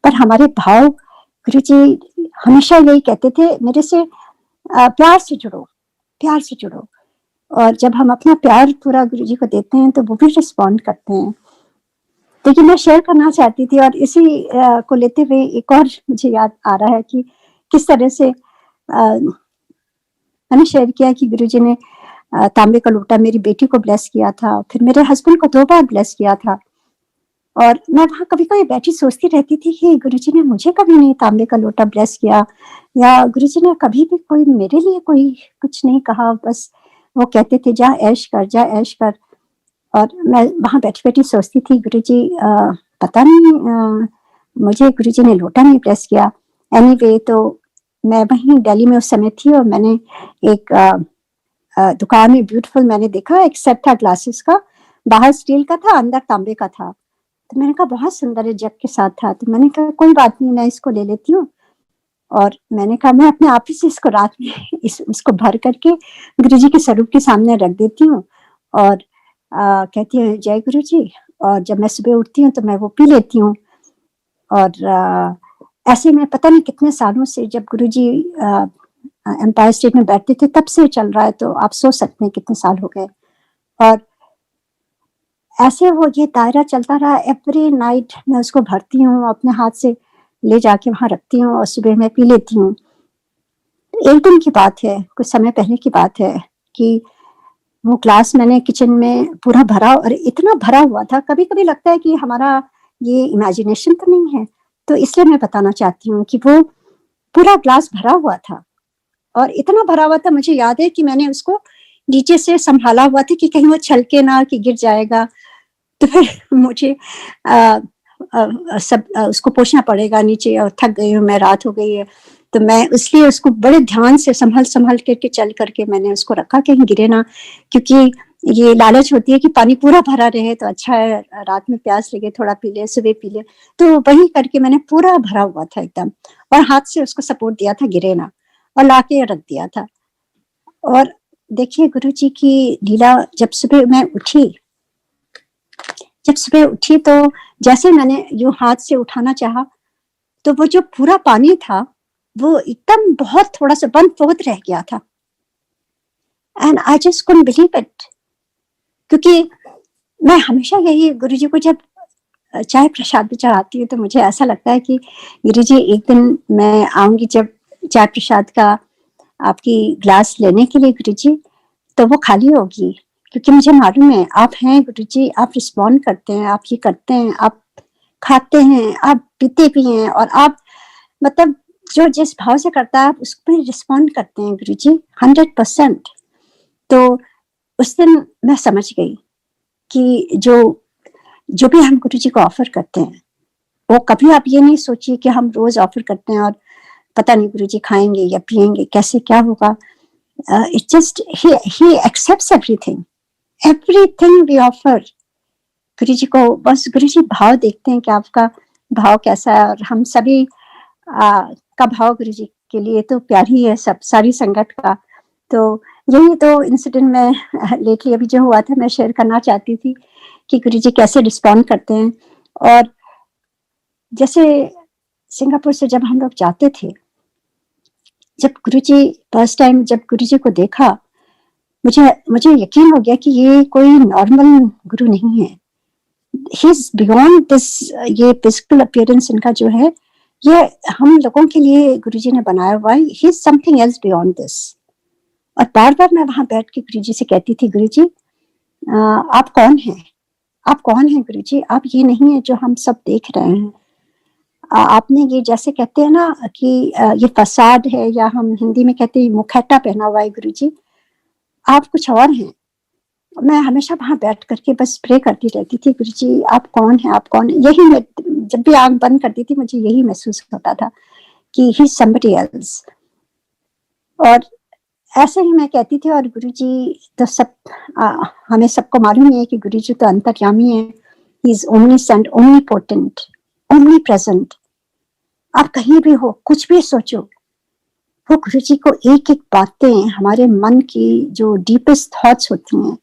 पर हमारे भाव, गुरुजी हमेशा यही कहते थे मेरे से, प्यार से जुड़ो, प्यार से जुड़ो। और जब हम अपना प्यार पूरा गुरुजी को देते हैं तो वो भी रिस्पॉन्ड करते हैं। तो ये मैं शेयर करना चाहती थी, और इसी को लेते हुए एक और मुझे याद आ रहा है कि किस तरह से मैंने शेयर किया कि गुरुजी ने तांबे का लोटा मेरी बेटी को ब्लेस किया था, फिर मेरे हस्बैंड को 2 बार ब्लेस किया था। और मैं वहाँ कभी-कभी बैठी सोचती रहती थी कि गुरुजी ने मुझे कभी नहीं तांबे का लोटा ब्लेस किया, या गुरुजी ने कभी भी कोई मेरे लिए कोई कुछ नहीं कहा, बस वो कहते थे जा ऐश कर, जा ऐश कर। और मैं वहाँ बैठी-बैठी सोचती थी गुरुजी पता नहीं मुझे गुरुजी ने लोटा नहीं ब्लेस किया। एनीवे तो मैं वहीं दिल्ली में उस समय थी, और मैंने एक दुकान में ब्यूटीफुल मैंने देखा एक सेट था ग्लासेस का, बाहर स्टील का था, अंदर तांबे का था। तो मैंने कहा बहुत सुंदर है, जग के साथ था। तो मैंने कहा कोई बात नहीं, मैं इसको ले लेती हूँ। और मैंने कहा मैं अपने आप ही से इसको रात में इसको भर करके गुरुजी के स्वरूप के सामने रख देती हूँ, और कहती हूँ जय गुरुजी। और जब मैं सुबह उठती हूँ तो मैं वो पी लेती हूँ। और ऐसे में पता नहीं कितने सालों से, जब गुरुजी एम्पायर स्टेट में बैठते थे तब से चल रहा है, तो आप सोच सकते हैं कितने साल हो गए। और ऐसे वो ये दायरा चलता रहा। एवरी नाइट मैं उसको भरती हूँ, अपने हाथ से ले जाके वहाँ रखती हूँ, और सुबह मैं पी लेती हूँ। एक दिन की बात है, कुछ समय पहले की बात है, कि वो ग्लास मैंने किचन में पूरा भरा, और इतना भरा हुआ था, कभी-कभी लगता है कि हमारा ये इमेजिनेशन तो नहीं है, तो इसलिए मैं बताना चाहती हूँ कि वो पूरा ग्लास भरा हुआ था। और इतना भरा हुआ था, मुझे याद है कि मैंने उसको नीचे से संभाला हुआ था कि कहीं वो छलके ना, कि गिर जाएगा। तो फिर मुझे सब उसको पोंछना पड़ेगा नीचे, और थक गई हूँ मैं, रात हो गई है। तो मैं इसलिए उसको बड़े ध्यान से संभल करके चल करके मैंने उसको रखा, कहीं गिरे ना, क्योंकि ये लालच होती है कि पानी पूरा भरा रहे तो अच्छा है, रात में प्यास लगे थोड़ा पी ले, सुबह पी ले। तो वही करके मैंने पूरा भरा हुआ था एकदम, और हाथ से उसको सपोर्ट दिया था गिरे ना, और लाके रख दिया था। और देखिए गुरुजी की लीला, जब सुबह उठी तो जैसे मैंने यूं हाथ से उठाना चाहा, तो वो जो पूरा पानी था वो एकदम बहुत थोड़ा सा बंद बहुत रह गया था। And I just couldn't believe it, क्योंकि मैं हमेशा यही गुरुजी को जब चाय प्रसाद भी चढ़ाती हूँ तो मुझे ऐसा लगता है कि गुरुजी एक दिन मैं आऊंगी जब चाय प्रसाद का आपकी ग्लास लेने के लिए गुरुजी, तो वो खाली होगी, क्योंकि मुझे मालूम है आप हैं गुरुजी, आप रिस्पॉन्ड करते हैं, आप ये करते हैं, आप खाते हैं, आप पीते भी हैं, और आप मतलब जो जिस भाव से करता है आप उस पर रिस्पॉन्ड करते हैं गुरुजी 100%। तो उस दिन मैं समझ गई कि जो भी हम गुरुजी को ऑफर करते हैं, वो कभी आप ये नहीं सोचिए कि हम रोज ऑफर करते हैं और पता नहीं गुरुजी खाएंगे या पिएंगे, कैसे क्या होगा। It just he accepts everything we offer। गुरुजी को बस गुरुजी भाव देखते हैं कि आपका भाव कैसा है, और हम सभी का भाव गुरुजी के लिए तो प्यार ही है, सब सारी संगत का। तो यही तो इंसिडेंट में लेटली अभी जो हुआ था मैं शेयर करना चाहती थी कि गुरुजी कैसे रिस्पॉन्ड करते हैं। और जैसे सिंगापुर से जब हम लोग जाते थे, जब गुरुजी फर्स्ट टाइम जब गुरुजी को देखा, मुझे यकीन हो गया कि ये कोई नॉर्मल गुरु नहीं है। ही इज बियॉन्ड दिस, ये फिजिकल अपीयरेंस इनका जो है, ये हम लोगों के लिए गुरुजी ने बनाया हुआ है। He is something else beyond this. और बार बार मैं वहां बैठ के गुरुजी से कहती थी, गुरुजी आप कौन हैं, आप कौन हैं गुरुजी, आप ये नहीं है जो हम सब देख रहे हैं। आपने ये जैसे कहते हैं ना कि ये फसाद है, या हम हिंदी में कहते हैं मुखैटा पहना हुआ है गुरुजी, आप कुछ और हैं। मैं हमेशा वहां बैठ करके बस प्रे करती रहती थी, गुरुजी आप कौन हैं, आप कौन हैं। यही मैं जब भी आंख बंद करती थी मुझे यही महसूस होता था कि ही समबडी एल्स। और ऐसे ही मैं कहती थी। और गुरुजी तो सब हमें सबको मालूम है कि गुरुजी तो अंतर्यामी है। He is omniscient, omnipotent, omni present. आप कहीं भी हो, कुछ भी सोचो, वो गुरुजी को एक एक बातें, हमारे मन की जो डीपेस्ट थॉट्स होती हैं,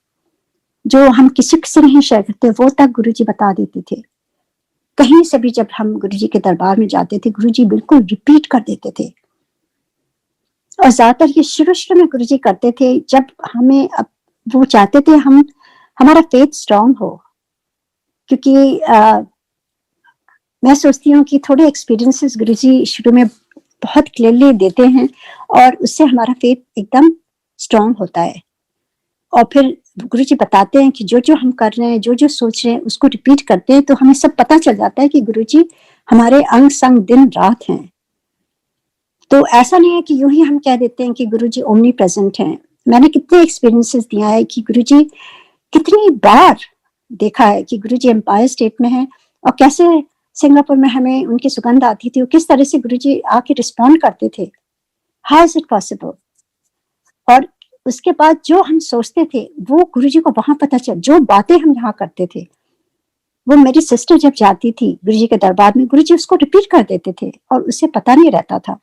जो हम किसी से नहीं शेयर करते, वो तक गुरुजी बता देते थे। कहीं से भी जब हम गुरुजी के दरबार में जाते थे, गुरुजी बिल्कुल रिपीट कर देते थे। और ज्यादातर ये शुरू में गुरुजी करते थे, जब हमें वो चाहते थे हम हमारा फेथ स्ट्रांग हो, क्योंकि मैं सोचती हूँ कि थोड़े एक्सपीरियंसेस गुरुजी शुरू में बहुत क्लियरली देते हैं और उससे हमारा फेथ एकदम स्ट्रांग होता है। और फिर गुरुजी बताते हैं कि जो जो हम कर रहे हैं, जो जो सोच रहे हैं, उसको रिपीट करते हैं तो हमें सब पता चल जाता है कि गुरुजी हमारे अंग संग दिन रात हैं। तो ऐसा नहीं है कि यूं ही हम कह देते हैं कि गुरुजी ओमनी प्रेजेंट हैं। मैंने कितने एक्सपीरियंसेस दिया है कि गुरुजी कितनी बार देखा है कि गुरुजी एम्पायर स्टेट में है और कैसे सिंगापुर में हमें उनकी सुगंध आती थी और किस तरह से गुरुजी आके रिस्पॉन्ड करते थे, हाउ इज इट पॉसिबल। और उसके बाद जो हम सोचते थे वो गुरुजी को वहां पता चल, जो बातें हम यहाँ करते थे वो मेरी सिस्टर जब जाती थी गुरुजी के दरबार में, गुरुजी उसको रिपीट कर देते थे और उसे पता नहीं रहता था।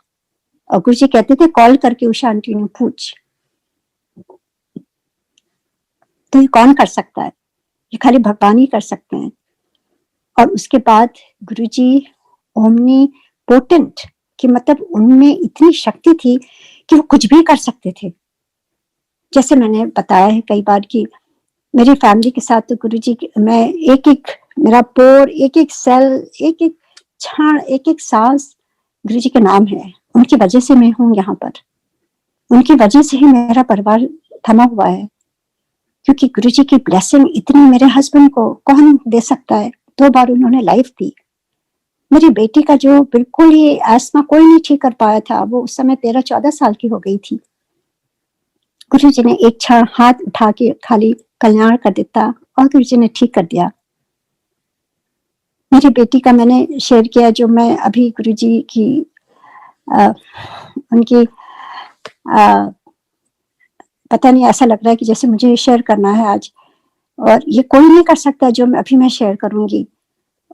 और गुरुजी कहते थे कॉल करके उषा आंटी ने पूछ, तो ये कौन कर सकता है, ये खाली भगवान ही कर सकते हैं। और उसके बाद गुरुजी ओमनी पोटेंट कि मतलब उनमें इतनी शक्ति थी कि वो कुछ भी कर सकते थे। जैसे मैंने बताया है कई बार कि मेरी फैमिली के साथ तो गुरुजी मैं एक एक मेरा पोर, एक एक सेल, एक एक क्षण, एक एक सांस गुरुजी के नाम है। उनकी वजह से मैं हूँ यहाँ पर, उनकी वजह से ही मेरा परिवार थमा हुआ है, क्योंकि गुरुजी की ब्लेसिंग इतनी मेरे हस्बैंड को कौन दे सकता है। 2 बार उन्होंने लाइफ दी। मेरी बेटी का जो बिल्कुल ही एस्मा कोई नहीं ठीक कर पाया था, वो उस समय 13-14 साल की हो गई थी। गुरुजी ने एक क्षण हाथ उठा के खाली कल्याण कर देता और गुरुजी ने ठीक कर दिया। मेरी बेटी का मैंने शेयर किया, जो मैं अभी गुरुजी की उनकी पता नहीं, ऐसा लग रहा है कि जैसे मुझे शेयर करना है आज, और ये कोई नहीं कर सकता जो मैं अभी शेयर करूंगी।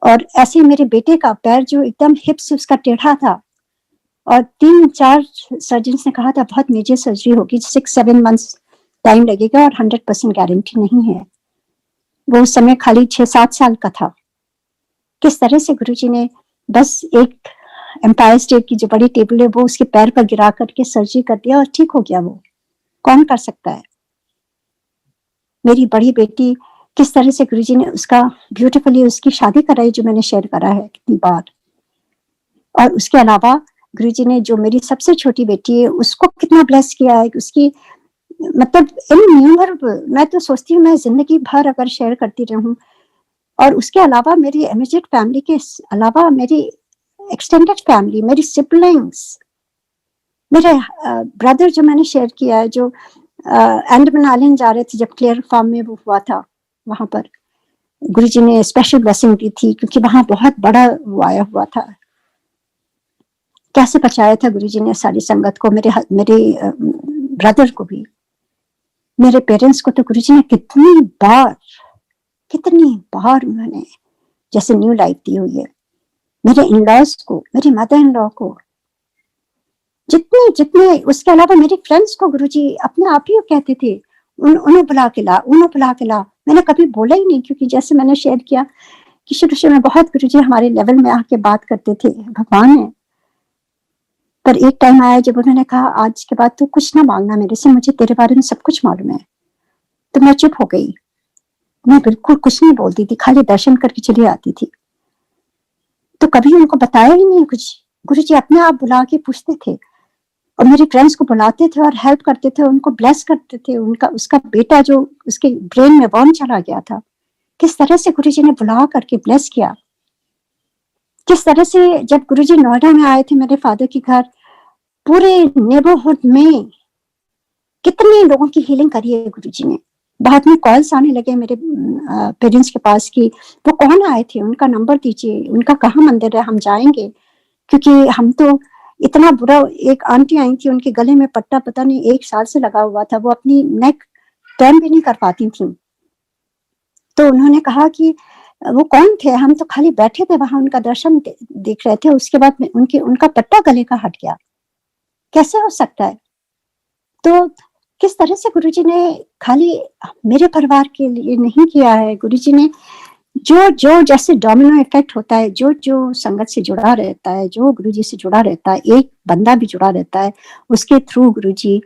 और ऐसे मेरे बेटे का पैर जो एकदम हिप्स उसका टेढ़ा था और 3-4 सर्जन्स ने कहा था बहुत मेजर सर्जरी होगी, 6-7 मंथ्स टाइम लगेगा और 100% गारंटी नहीं है। वो उस समय खाली 6-7 साल का था। किस तरह से गुरुजी ने बस एक एम्पायर स्टेट की जो बड़ी टेबल है वो उसके पैर पर गिरा करके सर्जरी कर दिया और ठीक हो गया। वो कौन कर सकता है। मेरी बड़ी बेटी किस तरह से गुरुजी ने उसका ब्यूटीफुली उसकी शादी कराई, जो मैंने शेयर करा है कितनी बार। और उसके अलावा गुरुजी ने जो मेरी सबसे छोटी बेटी है उसको कितना ब्लेस किया है, उसकी मतलब इनन्यूमरेबल, मैं तो सोचती हूँ मैं जिंदगी भर अगर शेयर करती रहूं। और उसके अलावा मेरी इमीडिएट फैमिली के अलावा मेरी एक्सटेंडेड फैमिली, मेरी सिबलिंग्स, मेरे ब्रदर जो मैंने शेयर किया है, जो अंडमान आइलैंड जा रहे थे जब क्लियर फार्म में वो हुआ था, वहां पर गुरुजी ने स्पेशल ब्लेसिंग दी थी क्योंकि वहां बहुत बड़ा वो आया हुआ था। कैसे बचाया था गुरुजी ने सारी संगत को, मेरे ब्रदर को भी, मेरे पेरेंट्स को तो गुरुजी ने कितनी बार उन्होंने जैसे न्यू लाइफ दी हुई है। मेरे इन-लॉज को, मेरी मदर इन लॉ को, जितने उसके अलावा मेरे फ्रेंड्स को गुरुजी अपने आप ही कहते थे उन्हें बुला के ला। मैंने कभी बोला ही नहीं, क्योंकि जैसे मैंने शेयर किया कि शुरू में बहुत गुरुजी हमारे लेवल में आके बात करते थे, भगवान है। पर एक टाइम आया जब उन्होंने कहा आज के बाद तो कुछ ना मांगना मेरे से, मुझे तेरे बारे में सब कुछ मालूम है। तो मैं चुप हो गई, मैं बिल्कुल कुछ नहीं बोलती थी, खाली दर्शन करके चली आती थी। तो कभी उनको बताया ही नहीं कुछ। गुरुजी अपने आप बुला के पूछते थे और मेरे फ्रेंड्स को बुलाते थे और हेल्प करते थे, उनको ब्लेस करते थे। उसका बेटा जो उसके ब्रेन में वर्म चला गया था, किस तरह से गुरुजी ने बुला करके ब्लेस किया। किस तरह से जब गुरुजी नोएडा में आए थे मेरे फादर के घर, पूरे नेबरहुड में कितने लोगों की हीलिंग करी है गुरुजी ने। बाद में कॉल्स आने लगे मेरे पेरेंट्स के पास कि वो कौन आए थे, उनका नंबर दीजिए, उनका कहाँ मंदिर है, हम जाएंगे, क्योंकि हम तो इतना बुरा। एक आंटी आई थी, उनके गले में पट्टा पता नहीं 1 साल से लगा हुआ था, वो अपनी नेक टर्न भी नहीं कर पाती थी। तो उन्होंने कहा कि वो कौन थे, हम तो खाली बैठे थे वहां, उनका दर्शन देख रहे थे, उसके बाद में उनका पट्टा गले का हट गया। कैसे हो सकता है। तो किस तरह से गुरुजी ने खाली मेरे परिवार के लिए नहीं किया है। गुरुजी ने जो जैसे डोमिनो इफेक्ट होता है, जो संगत से जुड़ा रहता है, जो गुरुजी से जुड़ा रहता है, एक बंदा भी जुड़ा रहता है, उसके थ्रू गुरुजी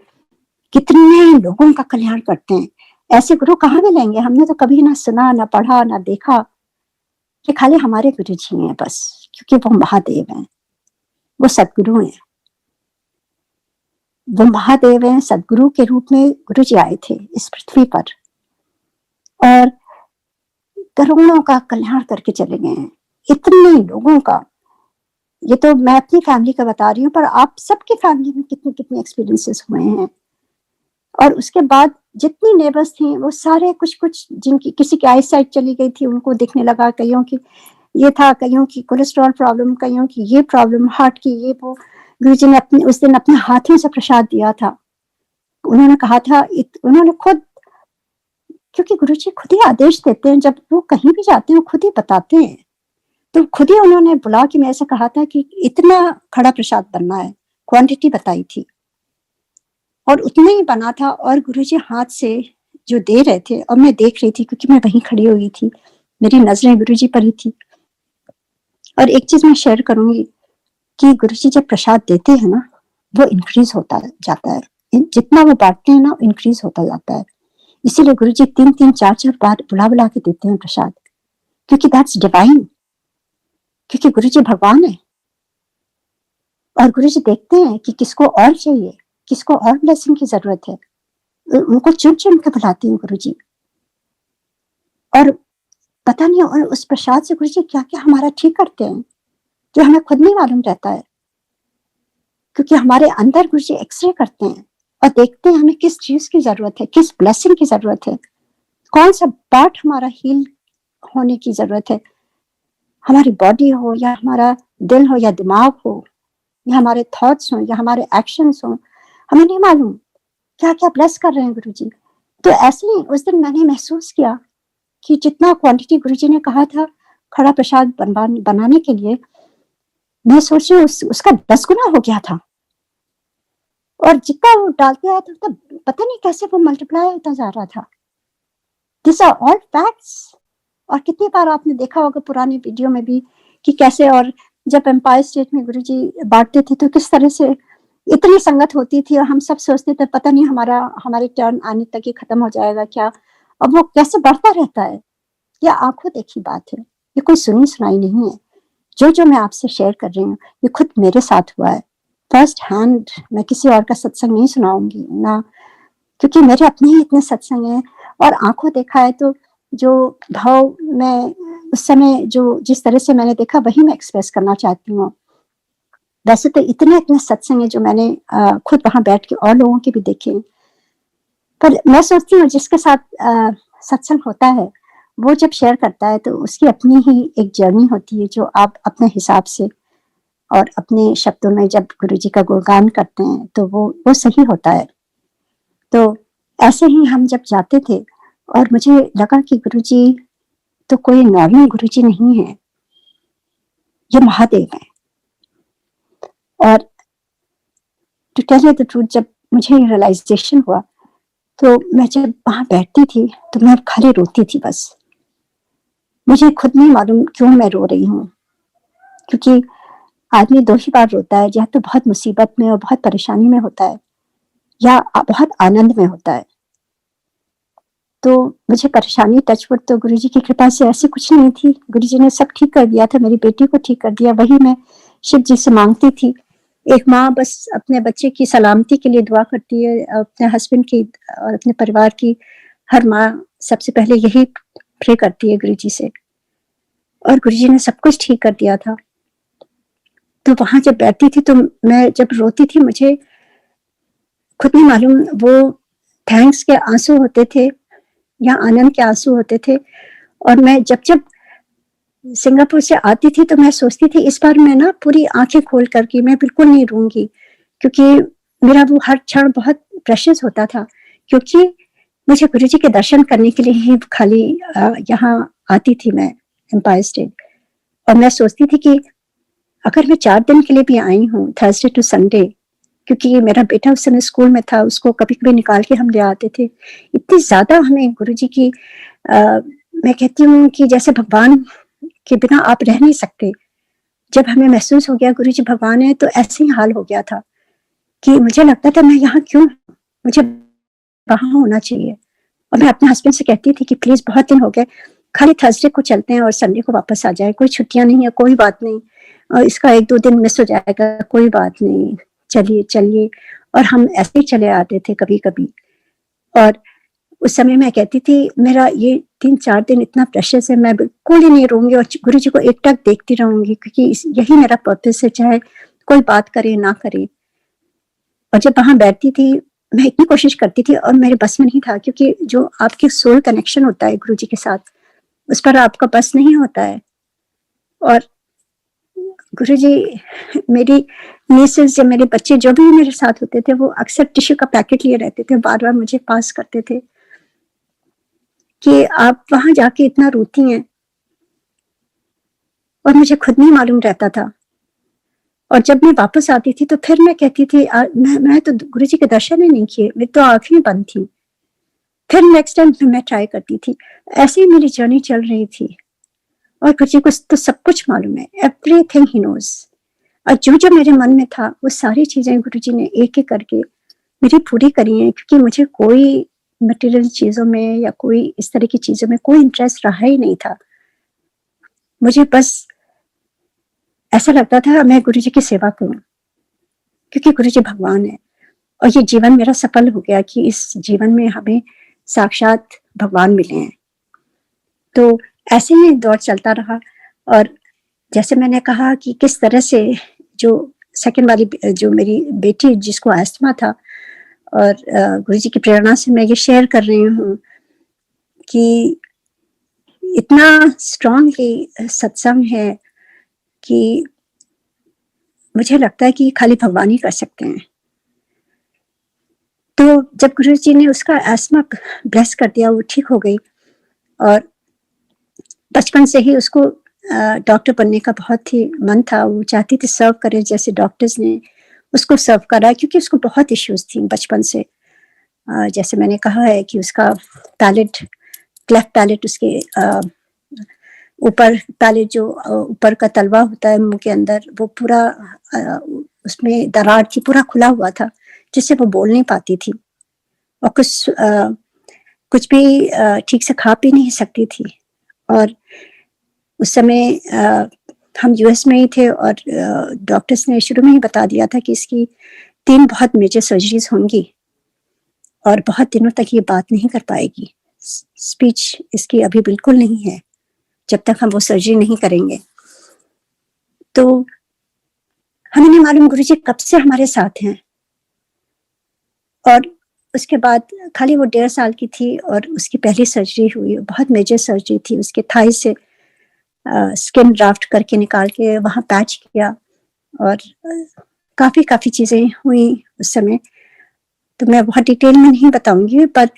कितने लोगों का कल्याण करते हैं। ऐसे गुरु कहाँ मिलेंगे? हमने तो कभी ना सुना, ना पढ़ा, ना देखा। ये खाली हमारे गुरु जी हैं बस, क्योंकि वो महादेव हैं, वो सदगुरु हैं। वो महादेव हैं, सदगुरु के रूप में गुरु जी आए थे इस पृथ्वी पर और करोड़ों का कल्याण करके चले गए हैं, इतने लोगों का। ये तो मैं अपनी फैमिली का बता रही हूँ, पर आप सबकी फैमिली में कितने कितने एक्सपीरियंसेस हुए हैं। और उसके बाद जितनी नेबर्स थी वो सारे कुछ कुछ, जिनकी किसी की आई साइट चली गई थी उनको दिखने लगा, कईयों की ये था, कईयों की कोलेस्ट्रॉल प्रॉब्लम, कईयों की ये प्रॉब्लम, हार्ट की, ये वो। गुरुजी ने अपने उस दिन अपने हाथों से प्रसाद दिया था। उन्होंने कहा था, उन्होंने खुद, क्योंकि गुरुजी खुद ही आदेश देते हैं, जब वो कहीं भी जाते हैं वो खुद ही बताते हैं, तो खुद ही उन्होंने बुला के मेरे से कहा था कि इतना खड़ा प्रसाद बनना है, क्वांटिटी बताई थी और उतना ही बना था। और गुरुजी हाथ से जो दे रहे थे और मैं देख रही थी, क्योंकि मैं वहीं खड़ी हुई थी, मेरी नजरें गुरुजी पर ही थी। और एक चीज मैं शेयर करूंगी कि गुरुजी जब प्रसाद देते हैं ना, वो इंक्रीज होता जाता है, जितना वो बांटते हैं ना, इंक्रीज होता जाता है। इसीलिए गुरुजी 3-3, 4-4 बार बुला बुला के देते हैं प्रसाद, क्योंकि दैट्स डिवाइन, क्योंकि गुरुजी भगवान है। और गुरुजी देखते हैं कि किसको और चाहिए, किसको और ब्लेसिंग की जरूरत है, उनको चुन चुन के बुलाते हैं गुरुजी। और पता नहीं, और उस प्रसाद से गुरुजी क्या क्या हमारा ठीक करते हैं जो हमें खुद नहीं मालूम रहता है, क्योंकि हमारे अंदर गुरुजी एक्सरे करते हैं और देखते हैं हमें किस चीज की जरूरत है, किस ब्लेसिंग की जरूरत है, कौन सा पार्ट हमारा हील होने की जरूरत है। हमारी बॉडी हो या हमारा दिल हो या दिमाग हो या हमारे थॉट्स हो या हमारे एक्शंस हो, हमें नहीं मालूम क्या क्या ब्लेस कर रहे हैं गुरुजी। तो ऐसे ही उस दिन मैंने महसूस किया कि जितना क्वांटिटी गुरुजी ने कहा था खड़ा प्रसाद बनाने के लिए, मैं सोच रही हूँ उसका 10 गुना हो गया था। और जितना वो डालते आया था, तब पता नहीं कैसे वो मल्टीप्लाई होता जा रहा था। This are all facts. और कितनी बार आपने देखा होगा पुरानी वीडियो में भी कि कैसे, और जब एम्पायर स्टेट में गुरुजी बांटते थे तो किस तरह से इतनी संगत होती थी और हम सब सोचते थे पता नहीं हमारे टर्न आने तक ये खत्म हो जाएगा क्या। अब वो कैसे बढ़ता रहता है, ये आंखों देखी बात है, ये कोई सुनी सुनाई नहीं है। जो मैं आपसे शेयर कर रही हूँ ये खुद मेरे साथ हुआ है, फर्स्ट हैंड। मैं किसी और का सत्संग नहीं सुनाऊंगी ना, क्योंकि मेरे अपने ही इतने सत्संग हैं और आंखों देखा है। तो जो भाव मैं उस समय जो जिस तरह से मैंने देखा वही मैं एक्सप्रेस करना चाहती हूँ। वैसे तो इतने इतने सत्संग है जो मैंने खुद वहां बैठ के और लोगों के भी देखे, पर मैं सोचती हूँ जिसके साथ सत्संग होता है वो जब शेयर करता है तो उसकी अपनी ही एक जर्नी होती है, जो आप अपने हिसाब से और अपने शब्दों में जब गुरुजी का गुणगान करते हैं तो वो सही होता है। तो ऐसे ही हम जब जाते थे और मुझे लगा कि गुरुजी तो कोई नॉर्मल गुरुजी नहीं है, ये महादेव है। और to tell you the truth, जब मुझे रियलाइजेशन हुआ तो मैं जब वहां बैठती थी तो मैं खाली रोती थी बस। मुझे खुद नहीं मालूम क्यों मैं रो रही हूँ, क्योंकि आदमी 2 ही बार रोता है, या तो बहुत मुसीबत में और बहुत परेशानी में होता है या बहुत आनंद में होता है। तो मुझे परेशानी टचवुड तो गुरुजी की कृपा से ऐसी कुछ नहीं थी, गुरुजी ने सब ठीक कर दिया था, मेरी बेटी को ठीक कर दिया। वही मैं शिव जी से मांगती थी। एक माँ बस अपने बच्चे की सलामती के लिए दुआ करती है, अपने हस्बैंड की और अपने परिवार की हर माँ सबसे पहले यही प्रे करती है गुरुजी से, और गुरुजी ने सब कुछ ठीक कर दिया था। तो वहां जब बैठती थी तो मैं जब रोती थी, मुझे खुद नहीं मालूम वो थैंक्स के आंसू होते थे या आनंद के आंसू होते थे। और मैं जब सिंगापुर से आती थी तो मैं सोचती थी इस बार मैं ना पूरी आंखें खोल करके मैं बिल्कुल नहीं रूंगी, क्योंकि मेरा वो हर क्षण बहुत प्रेशियस होता था, क्योंकि मुझे गुरुजी के दर्शन करने के लिए ही खाली यहाँ आती थी मैं एम्पायर स्टेट। और मैं सोचती थी कि अगर मैं 4 दिन के लिए भी आई हूँ, थर्सडे टू संडे, क्योंकि मेरा बेटा उस समय स्कूल में था, उसको कभी कभी निकाल के हम ले आते थे। इतनी ज्यादा हमें गुरुजी की मैं कहती हूँ कि जैसे भगवान के बिना आप रह नहीं सकते। जब हमें महसूस हो गया गुरुजी भगवान है तो ऐसे ही हाल हो गया था कि मुझे लगता था मैं यहाँ क्यों, मुझे वहां होना चाहिए। और मैं अपने हस्बैंड से कहती थी कि प्लीज बहुत दिन हो गए, खाली थर्सडे को चलते हैं और संडे को वापस आ जाए, कोई छुट्टियां नहीं है, कोई बात नहीं, और इसका 1-2 दिन मिस हो जाएगा, कोई बात नहीं, चलिए चलिए। और हम ऐसे ही चले आते थे कभी कभी। और उस समय मैं कहती थी मेरा ये 3-4 दिन इतना प्रेशर है, मैं बिल्कुल ही नहीं रहूंगी और गुरु जी को एकटक देखती रहूंगी, क्योंकि यही मेरा पर्पस है, चाहे कोई बात करे ना करे। और जब वहां बैठती थी मैं इतनी कोशिश करती थी और मेरे बस में नहीं था, क्योंकि जो आपके सोल कनेक्शन होता है गुरु जी के साथ, उस पर आपका बस नहीं होता है। और गुरु जी, मेरी nieces या मेरे बच्चे जो भी मेरे साथ होते थे, वो अक्सर टिश्यू का पैकेट लिए रहते थे, बार बार मुझे पास करते थे कि आप वहां जाके इतना रोती हैं। और मुझे खुद नहीं मालूम रहता था। और जब मैं वापस आती थी तो फिर मैं कहती थी मैं तो गुरु जी के दर्शन ही नहीं किए, मेरी तो आंखें बंद थी। फिर नेक्स्ट टाइम मैं ट्राई करती थी। ऐसे ही मेरी जर्नी चल रही थी। और गुरु जी को तो सब कुछ मालूम है, एवरीथिंग ही नोज। और जो जो मेरे मन में था वो सारी चीजें गुरु जी ने एक एक करके मेरी पूरी करी है, क्योंकि मुझे कोई मटेरियल चीजों में या कोई इस तरह की चीजों में कोई इंटरेस्ट रहा ही नहीं था। मुझे बस ऐसा लगता था मैं गुरु जी की सेवा करूं, क्योंकि गुरु जी भगवान है। और ये जीवन मेरा सफल हो गया कि इस जीवन में हमें साक्षात भगवान मिले हैं। तो ऐसे ही दौर चलता रहा। और जैसे मैंने कहा कि किस तरह से जो सेकंड वाली जो मेरी बेटी जिसको अस्थमा था, और गुरु जी की प्रेरणा से मैं ये शेयर कर रही हूँ कि इतना स्ट्रांगली सत्संग है कि मुझे लगता है कि खाली भगवान ही कर सकते हैं। तो जब गुरु जी ने उसका अस्थमा ब्लेस कर दिया, वो ठीक हो गई। और बचपन से ही उसको डॉक्टर बनने का बहुत ही मन था। वो चाहती थी सर्व करे, जैसे डॉक्टर्स ने उसको सर्व करा, क्योंकि उसको बहुत इश्यूज थी बचपन से। जैसे मैंने कहा है कि उसका पैलेट, क्लेफ्ट पैलेट, उसके ऊपर पैलेट जो ऊपर का तलवा होता है मुंह के अंदर, वो पूरा उसमें दरार थी, पूरा खुला हुआ था, जिससे वो बोल नहीं पाती थी। और कुछ भी ठीक से खा पी नहीं सकती थी। और उस समय हम यूएस में ही थे और डॉक्टर्स ने शुरू में ही बता दिया था कि इसकी 3 बहुत मेजर सर्जरीज होंगी और बहुत दिनों तक ये बात नहीं कर पाएगी। स्पीच इसकी अभी बिल्कुल नहीं है जब तक हम वो सर्जरी नहीं करेंगे। तो हमें नहीं मालूम गुरुजी कब से हमारे साथ हैं। और उसके बाद खाली वो 1.5 साल की थी और उसकी पहली सर्जरी हुई, बहुत मेजर सर्जरी थी। उसके थाई से स्किन ड्राफ्ट करके निकाल के वहां पैच किया और काफी चीजें हुई उस समय। तो मैं बहुत डिटेल में नहीं बताऊंगी, पर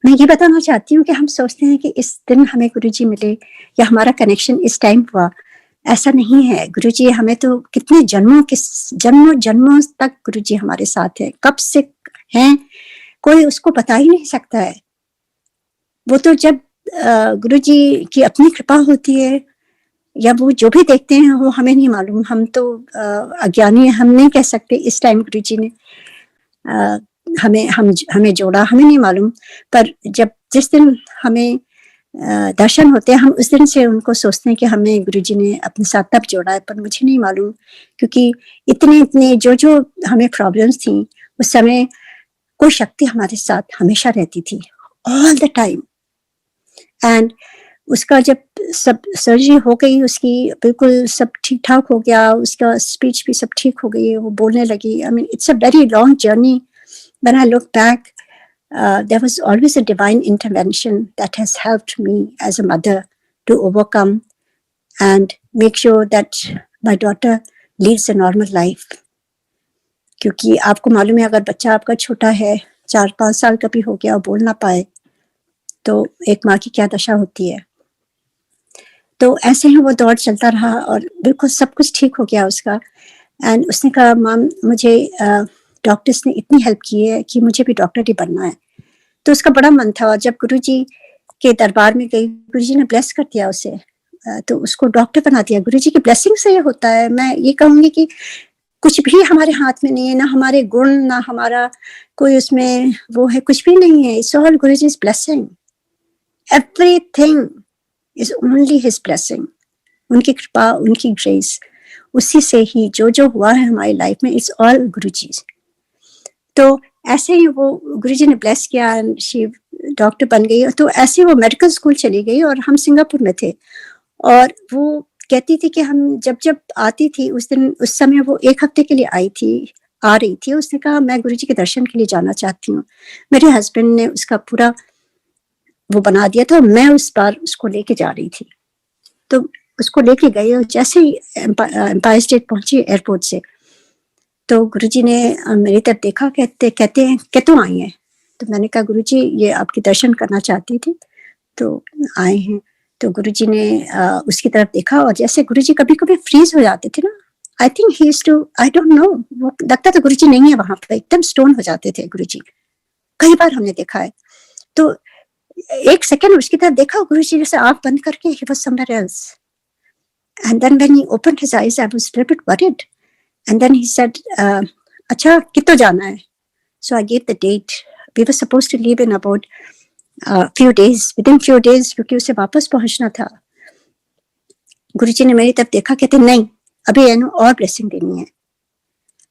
मैं ये बताना चाहती हूँ कि हम सोचते हैं कि इस दिन हमें गुरुजी मिले या हमारा कनेक्शन इस टाइम हुआ। ऐसा नहीं है। गुरुजी हमें तो कितने जन्मों तक गुरुजी हमारे साथ है। कब से हैं कोई उसको बता ही नहीं सकता है। वो तो जब गुरुजी की अपनी कृपा होती है या वो जो भी देखते हैं वो हमें नहीं मालूम। हम तो अज्ञानी, हम नहीं कह सकते इस टाइम गुरुजी ने हमें जोड़ा, हमें नहीं मालूम। पर जब जिस दिन हमें दर्शन होते हैं, हम उस दिन से उनको सोचते हैं कि हमें गुरुजी ने अपने साथ तब जोड़ा है। पर मुझे नहीं मालूम, क्योंकि इतने जो हमें प्रॉब्लम्स थी उस समय कोई शक्ति हमारे साथ हमेशा रहती थी, ऑल द टाइम। एंड उसका जब सब सर्जरी हो गई, उसकी बिल्कुल सब ठीक ठाक हो गया, उसका स्पीच भी सब ठीक हो गई, वो बोलने लगी। I mean it's a very long journey. When I look back, there was always a divine intervention that has helped me as a mother to overcome and make sure that my daughter leads a normal life. क्योंकि आपको मालूम है, अगर बच्चा आपका छोटा है, 4-5 साल का भी हो गया और बोल ना पाए, तो एक माँ की क्या दशा होती है। तो ऐसे ही वो दौर चलता रहा और बिल्कुल सब कुछ ठीक हो गया उसका। एंड उसने कहा, माम मुझे डॉक्टर्स ने इतनी हेल्प की है कि मुझे भी डॉक्टर ही बनना है। तो उसका बड़ा मन था। जब गुरुजी के दरबार में गई, गुरुजी ने ब्लेस कर दिया उसे, तो उसको डॉक्टर बना दिया। गुरुजी की ब्लेसिंग से ये होता है। मैं ये कहूंगी कि कुछ भी हमारे हाथ में नहीं है, ना हमारे गुण, ना हमारा कोई उसमें वो है, कुछ भी नहीं है. It's all Guruji's blessing. Everything is only his blessing. उनकी कृपा, उनकी ग्रेस, उसी से ही जो जो हुआ है हमारी लाइफ में, इट्स ऑल गुरुजी. तो ऐसे ही वो गुरुजी ने ब्लेस किया, शिव डॉक्टर बन गई. तो ऐसे वो मेडिकल स्कूल चली गई और हम सिंगापुर में थे. और वो कहती थी कि हम जब जब आती थी, उस समय वो 1 हफ्ते के लिए आ रही थी. उसने कहा मैं गुरुजी के दर्शन के लिए जाना चाहती हूँ. मेरे हस्बैंड ने उसका पूरा वो बना दिया था. मैं उस बार उसको लेके जा रही थी, तो उसको लेके गई. और जैसे ही एम्पायर स्टेट पहुंची एयरपोर्ट से, तो गुरुजी ने मेरी तरफ देखा, कहते हैं कितों आई हैं. तो मैंने कहा गुरुजी ये आपके दर्शन करना चाहती थी, तो आए हैं. तो गुरुजी ने उसकी तरफ देखा, और जैसे गुरुजी कभी कभी फ्रीज हो जाते थे ना, I think he is too, I don't know, वो लगता था गुरुजी नहीं है वहां पे, एकदम स्टोन हो जाते थे गुरुजी. कई बार हमने देखा है. तो 1 सेकंड उसकी तरफ देखा, गुरुजी जैसे आंख बंद करके, he was somewhere else. And then when he opened his eyes, I was a little bit worried. And then he said, अच्छा कितो जाना है? So I gave the date. We were supposed to leave in about few days, within few days, क्योंकि उसे वापस पहुंचना था. गुरुजी ने मेरी तरफ देखा, कहते नहीं, अभी एनु और ब्लेसिंग देनी है.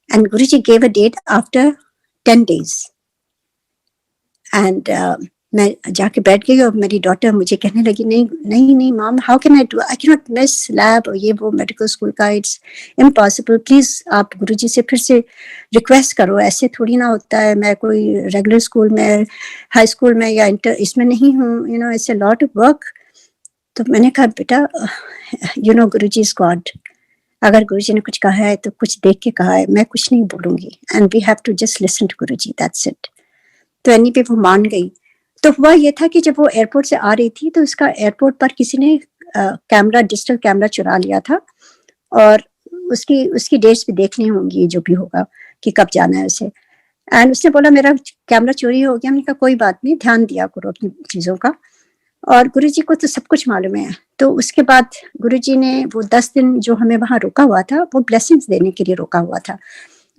And Guruji gave a date after 10 days. And मैं जाके बैठ गई, और मेरी डॉटर मुझे कहने लगी, नहीं नहीं नहीं mom, how can I do, I can not miss lab, और ये वो मेडिकल स्कूल का, इट्स इम्पॉसिबल. प्लीज आप गुरुजी से फिर से रिक्वेस्ट करो, ऐसे थोड़ी ना होता है. मैं कोई रेगुलर स्कूल में, हाई स्कूल में या इंटर इसमें नहीं हूँ, you know, it's a lot of work. तो मैंने कहा बेटा, you know Guruji is God. अगर गुरुजी ने कुछ कहा है तो कुछ देख के कहा है, मैं कुछ नहीं बोलूंगी. And we have to just listen to Guruji, that's it. तो एनी पे वो मान गई. तो हुआ ये था कि जब वो एयरपोर्ट से आ रही थी, तो उसका एयरपोर्ट पर किसी ने कैमरा, डिजिटल कैमरा चुरा लिया था, और उसकी डेट्स भी देखनी होंगी, जो भी होगा, कि कब जाना है उसे. एंड उसने बोला मेरा कैमरा चोरी हो गया. हमने कहा कोई बात नहीं, ध्यान दिया करो अपनी चीजों का, और गुरुजी को तो सब कुछ मालूम है. तो उसके बाद गुरुजी ने वो 10 दिन जो हमें वहां रोका हुआ था, वो ब्लेसिंग्स देने के लिए रोका हुआ था.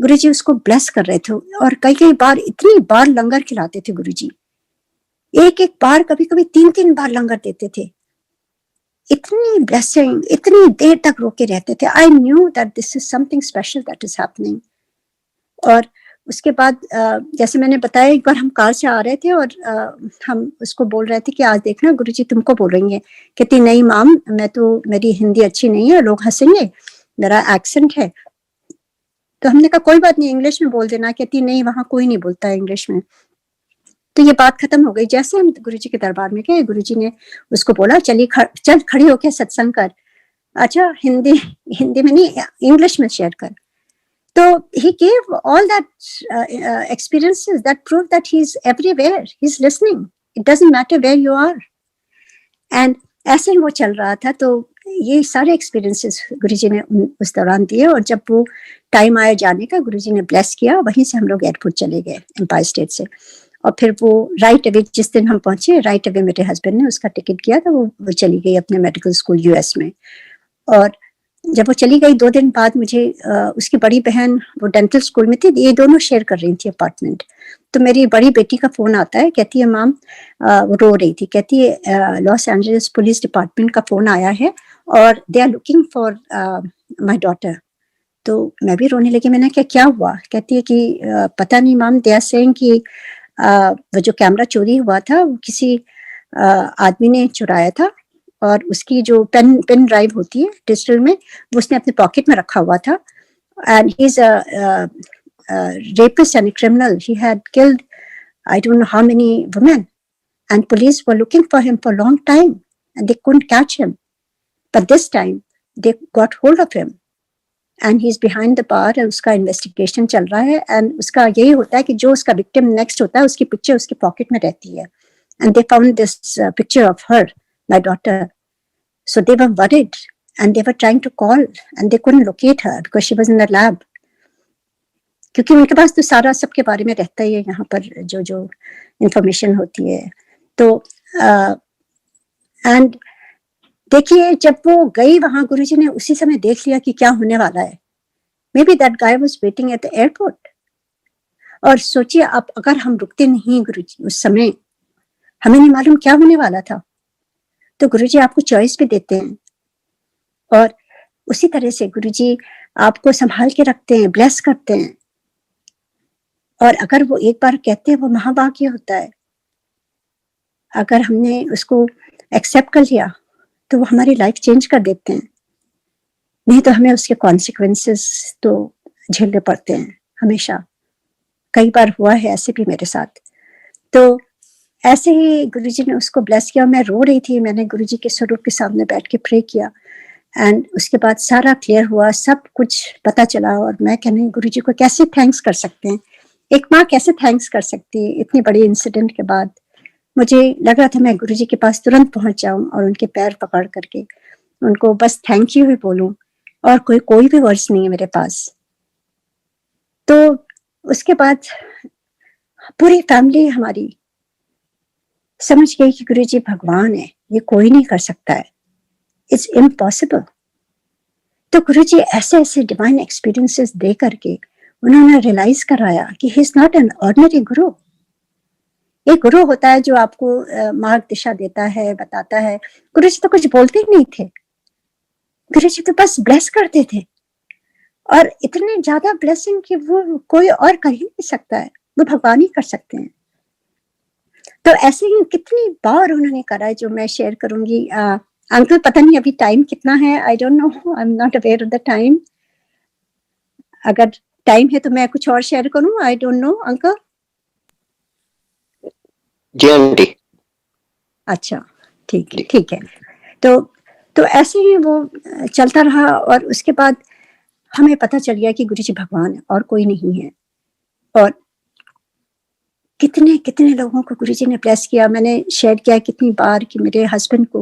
गुरुजी उसको ब्लेस कर रहे थे, और कई बार, इतनी बार लंगर खिलाते थे गुरुजी. एक बार, कभी कभी 3 बार लंगर देते थे. इतनी ब्लेसिंग, इतनी देर तक रोके रहते थे. I knew that this is something special that is happening. और उसके बाद जैसे मैंने बताया, एक बार हम कार से आ रहे थे, और हम उसको बोल रहे थे कि आज देखना गुरुजी तुमको बोल रही हैं. कहती नहीं माम, मैं तो, मेरी हिंदी अच्छी नहीं है, लोग हंसेंगे, मेरा एक्सेंट है. तो हमने कहा कोई बात नहीं, इंग्लिश में बोल देना. कहती नहीं, वहां कोई नहीं बोलता है इंग्लिश में. तो ये बात खत्म हो गई. जैसे हम गुरुजी के दरबार में गए, गुरुजी ने उसको बोला चल खड़ी होके सत्संग कर. अच्छा, हिंदी में नहीं, इंग्लिश में शेयर कर. तो he gave all that experiences that prove that he's everywhere, he's listening, it doesn't matter where you are. And ऐसे ही वो चल रहा था. तो ये सारे एक्सपीरियंसेस गुरुजी ने उस दौरान दिए. और जब वो टाइम आया जाने का, गुरुजी ने ब्लेस किया. वहीं से हम लोग एयरपोर्ट चले गए, एम्पायर स्टेट से. और फिर वो राइट अवे, जिस दिन हम पहुंचे, राइट अवे मेरे हस्बैंड ने उसका टिकट किया था. वो चली गई अपने मेडिकल स्कूल यूएस में. और जब वो चली गई 2 दिन बाद, मुझे उसकी बड़ी बहन, वो डेंटल स्कूल में थी, ये दोनों शेयर कर रही थी अपार्टमेंट. तो मेरी बड़ी बेटी का फोन आता है, कहती है माम, वो रो रही थी, कहती है लॉस एंजलिस पुलिस डिपार्टमेंट का फोन आया है, और they are looking for my daughter. तो मैं भी रोने लगी. मैंने क्या हुआ? कहती है कि पता नहीं माम, दे आर सेइंग कि वो जो कैमरा चोरी हुआ था, वो किसी आदमी ने चुराया था, और उसकी जो पेन ड्राइव होती है डिजिटल में, वो उसने अपने पॉकेट में रखा हुआ था. And he is a rapist and a criminal. He had killed I don't know how many women, and police were looking for him for a long time, and they couldn't catch him. But this time they got hold of him, and he's behind the bar. और उसका investigation चल रहा है. And उसका यही होता है कि जो उसका विक्टिम नेक्स्ट होता है, उसकी पिक्चर उसके पॉकेट में रहती है. And they found this picture of her, my daughter. So they were worried, and they were trying to call, and they couldn't locate her because she was in the lab. क्योंकि उनके पास तो सारा सबके बारे में रहता ही है, यहाँ पर जो जो इंफॉर्मेशन होती है. तो एंड देखिए, जब वो गई वहां, गुरुजी ने उसी समय देख लिया कि क्या होने वाला है. May be that guy was waiting at the airport. और सोचिए आप, अगर हम रुकते नहीं गुरुजी उस समय, हमें नहीं मालूम क्या होने वाला था। तो गुरुजी आपको चॉइस भी देते हैं, और उसी तरह से गुरुजी आपको संभाल के रखते हैं, ब्लेस करते हैं। और अगर वो एक बार कहते हैं, वो महाभाग्य होता है। अगर हमने उसको एक्सेप्ट कर लिया तो वो हमारी लाइफ चेंज कर देते हैं, नहीं तो हमें उसके कॉन्सिक्वेंसेस तो झेलने पड़ते हैं हमेशा। कई बार हुआ है ऐसे भी मेरे साथ। तो ऐसे ही गुरुजी ने उसको ब्लेस किया। मैं रो रही थी, मैंने गुरुजी के स्वरूप के सामने बैठ के प्रे किया, एंड उसके बाद सारा क्लियर हुआ, सब कुछ पता चला। और मैं कहने, गुरुजी को कैसे थैंक्स कर सकते हैं, एक माँ कैसे थैंक्स कर सकती है इतनी बड़ी इंसिडेंट के बाद। मुझे लग रहा था मैं गुरुजी के पास तुरंत पहुंच जाऊं और उनके पैर पकड़ करके उनको बस थैंक यू ही बोलूं, और कोई भी वर्ड्स नहीं है मेरे पास। तो उसके बाद पूरी फैमिली हमारी समझ गई कि गुरुजी भगवान है, ये कोई नहीं कर सकता है, इट्स इम्पॉसिबल। तो गुरुजी ऐसे ऐसे डिवाइन एक्सपीरियंसेस दे करके उन्होंने रियलाइज कराया कि he is not an ordinary गुरु। एक गुरु होता है जो आपको मार्ग दिशा देता है, बताता है। गुरुजी तो कुछ बोलते ही नहीं थे, गुरुजी तो बस ब्लेस करते थे, और इतने ज्यादा ब्लेसिंग कि वो कोई और कर ही नहीं सकता है, वो भगवान ही कर सकते हैं। तो ऐसे ही कितनी बार उन्होंने करा है, जो मैं शेयर करूंगी। अंकल पता नहीं अभी टाइम कितना है, I don't know, I am not aware of the time. अगर टाइम है तो मैं कुछ और शेयर करूं, आई डोंट नो अंकल। जी आंटी। अच्छा, ठीक है, ठीक है। तो ऐसे ही वो चलता रहा, और उसके बाद हमें पता चल गया कि गुरुजी भगवान है और कोई नहीं है। और कितने कितने लोगों को गुरुजी ने ब्लेस किया। मैंने शेयर किया कितनी बार कि मेरे हस्बैंड को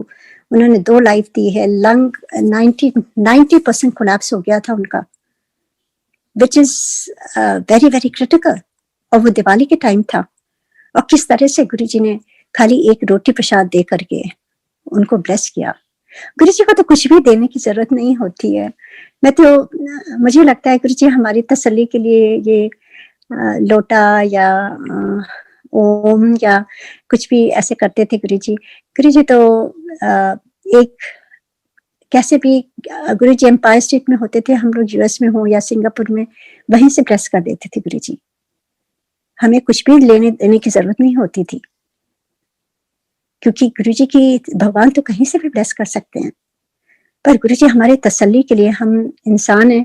उन्होंने 2 लाइफ दी है। लंग 90% कोलैप्स हो गया था उनका, which is very very critical. और वो दिवाली के टाइम था, और किस तरह से गुरुजी ने खाली एक रोटी प्रसाद दे करके उनको ब्लेस किया। गुरुजी को तो कुछ भी देने की जरूरत नहीं होती है। मुझे लगता है गुरुजी हमारी तसल्ली के लिए ये लोटा या ओम या कुछ भी ऐसे करते थे गुरुजी। गुरुजी तो एक कैसे भी, गुरुजी एम्पायर स्टेट में होते थे, हम लोग यूएस में हो या सिंगापुर में, वहीं से ब्लेस कर देते थे गुरुजी। हमें कुछ भी लेने देने की जरूरत नहीं होती थी, क्योंकि गुरुजी की, भगवान तो कहीं से भी ब्लेस कर सकते हैं। पर गुरुजी हमारे तसल्ली के लिए, हम इंसान हैं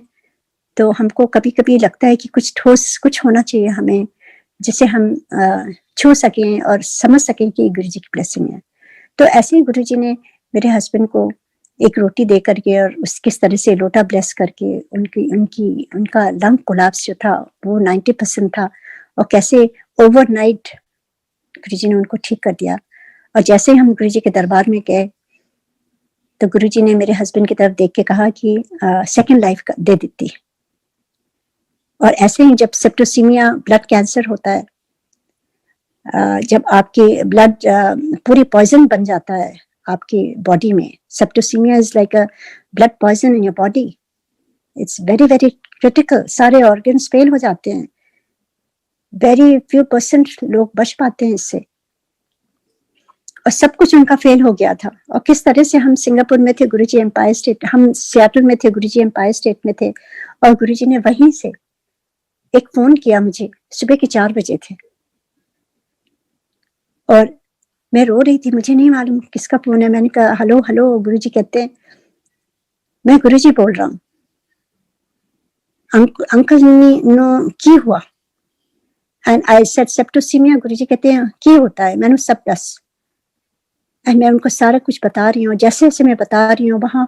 तो हमको कभी कभी लगता है कि कुछ ठोस कुछ होना चाहिए हमें, जिसे हम छू सकें और समझ सकें कि गुरुजी की ब्लेसिंग है। तो ऐसे ही गुरुजी ने मेरे हस्बैंड को एक रोटी दे करके और किस तरह से लोटा ब्लेस करके उनका लंग कोलैप्स जो था वो 90% था, और कैसे ओवरनाइट गुरुजी ने उनको ठीक कर दिया। और जैसे ही हम गुरुजी के दरबार में गए तो गुरुजी ने मेरे हस्बैंड की तरफ देख के कहा कि सेकंड लाइफ दे देती। और ऐसे ही जब सेप्टोसीमिया ब्लड कैंसर होता है, जब आपके ब्लड पूरी पॉइजन बन जाता है आपकी बॉडी में, septicaemia is like a blood poison in your body, it's very very critical. सारे ऑर्गन्स फेल हो जाते हैं, वेरी फ्यू परसेंट लोग बच पाते हैं इससे, और सब कुछ उनका फेल हो गया था। और किस तरह से हम सिंगापुर में थे, गुरुजी एम्पायर स्टेट, हम सियाटल में थे, गुरुजी एम्पायर स्टेट में थे, और गुरुजी ने वहीं से एक फोन किया मुझे, सुबह के 4 बजे थे, और मैं रो रही थी, मुझे नहीं मालूम किसका फोन है। मैंने कहा हेलो हेलो, गुरुजी कहते हैं मैं गुरुजी बोल रहा हूँ, अंकल नो की हुआ, एंड आई सेड सेप्टोसीमिया। गुरुजी कहते हैं की होता है, मैंने सब दस, एंड मैं उनको सारा कुछ बता रही हूँ। जैसे जैसे मैं बता रही हूँ, वहाँ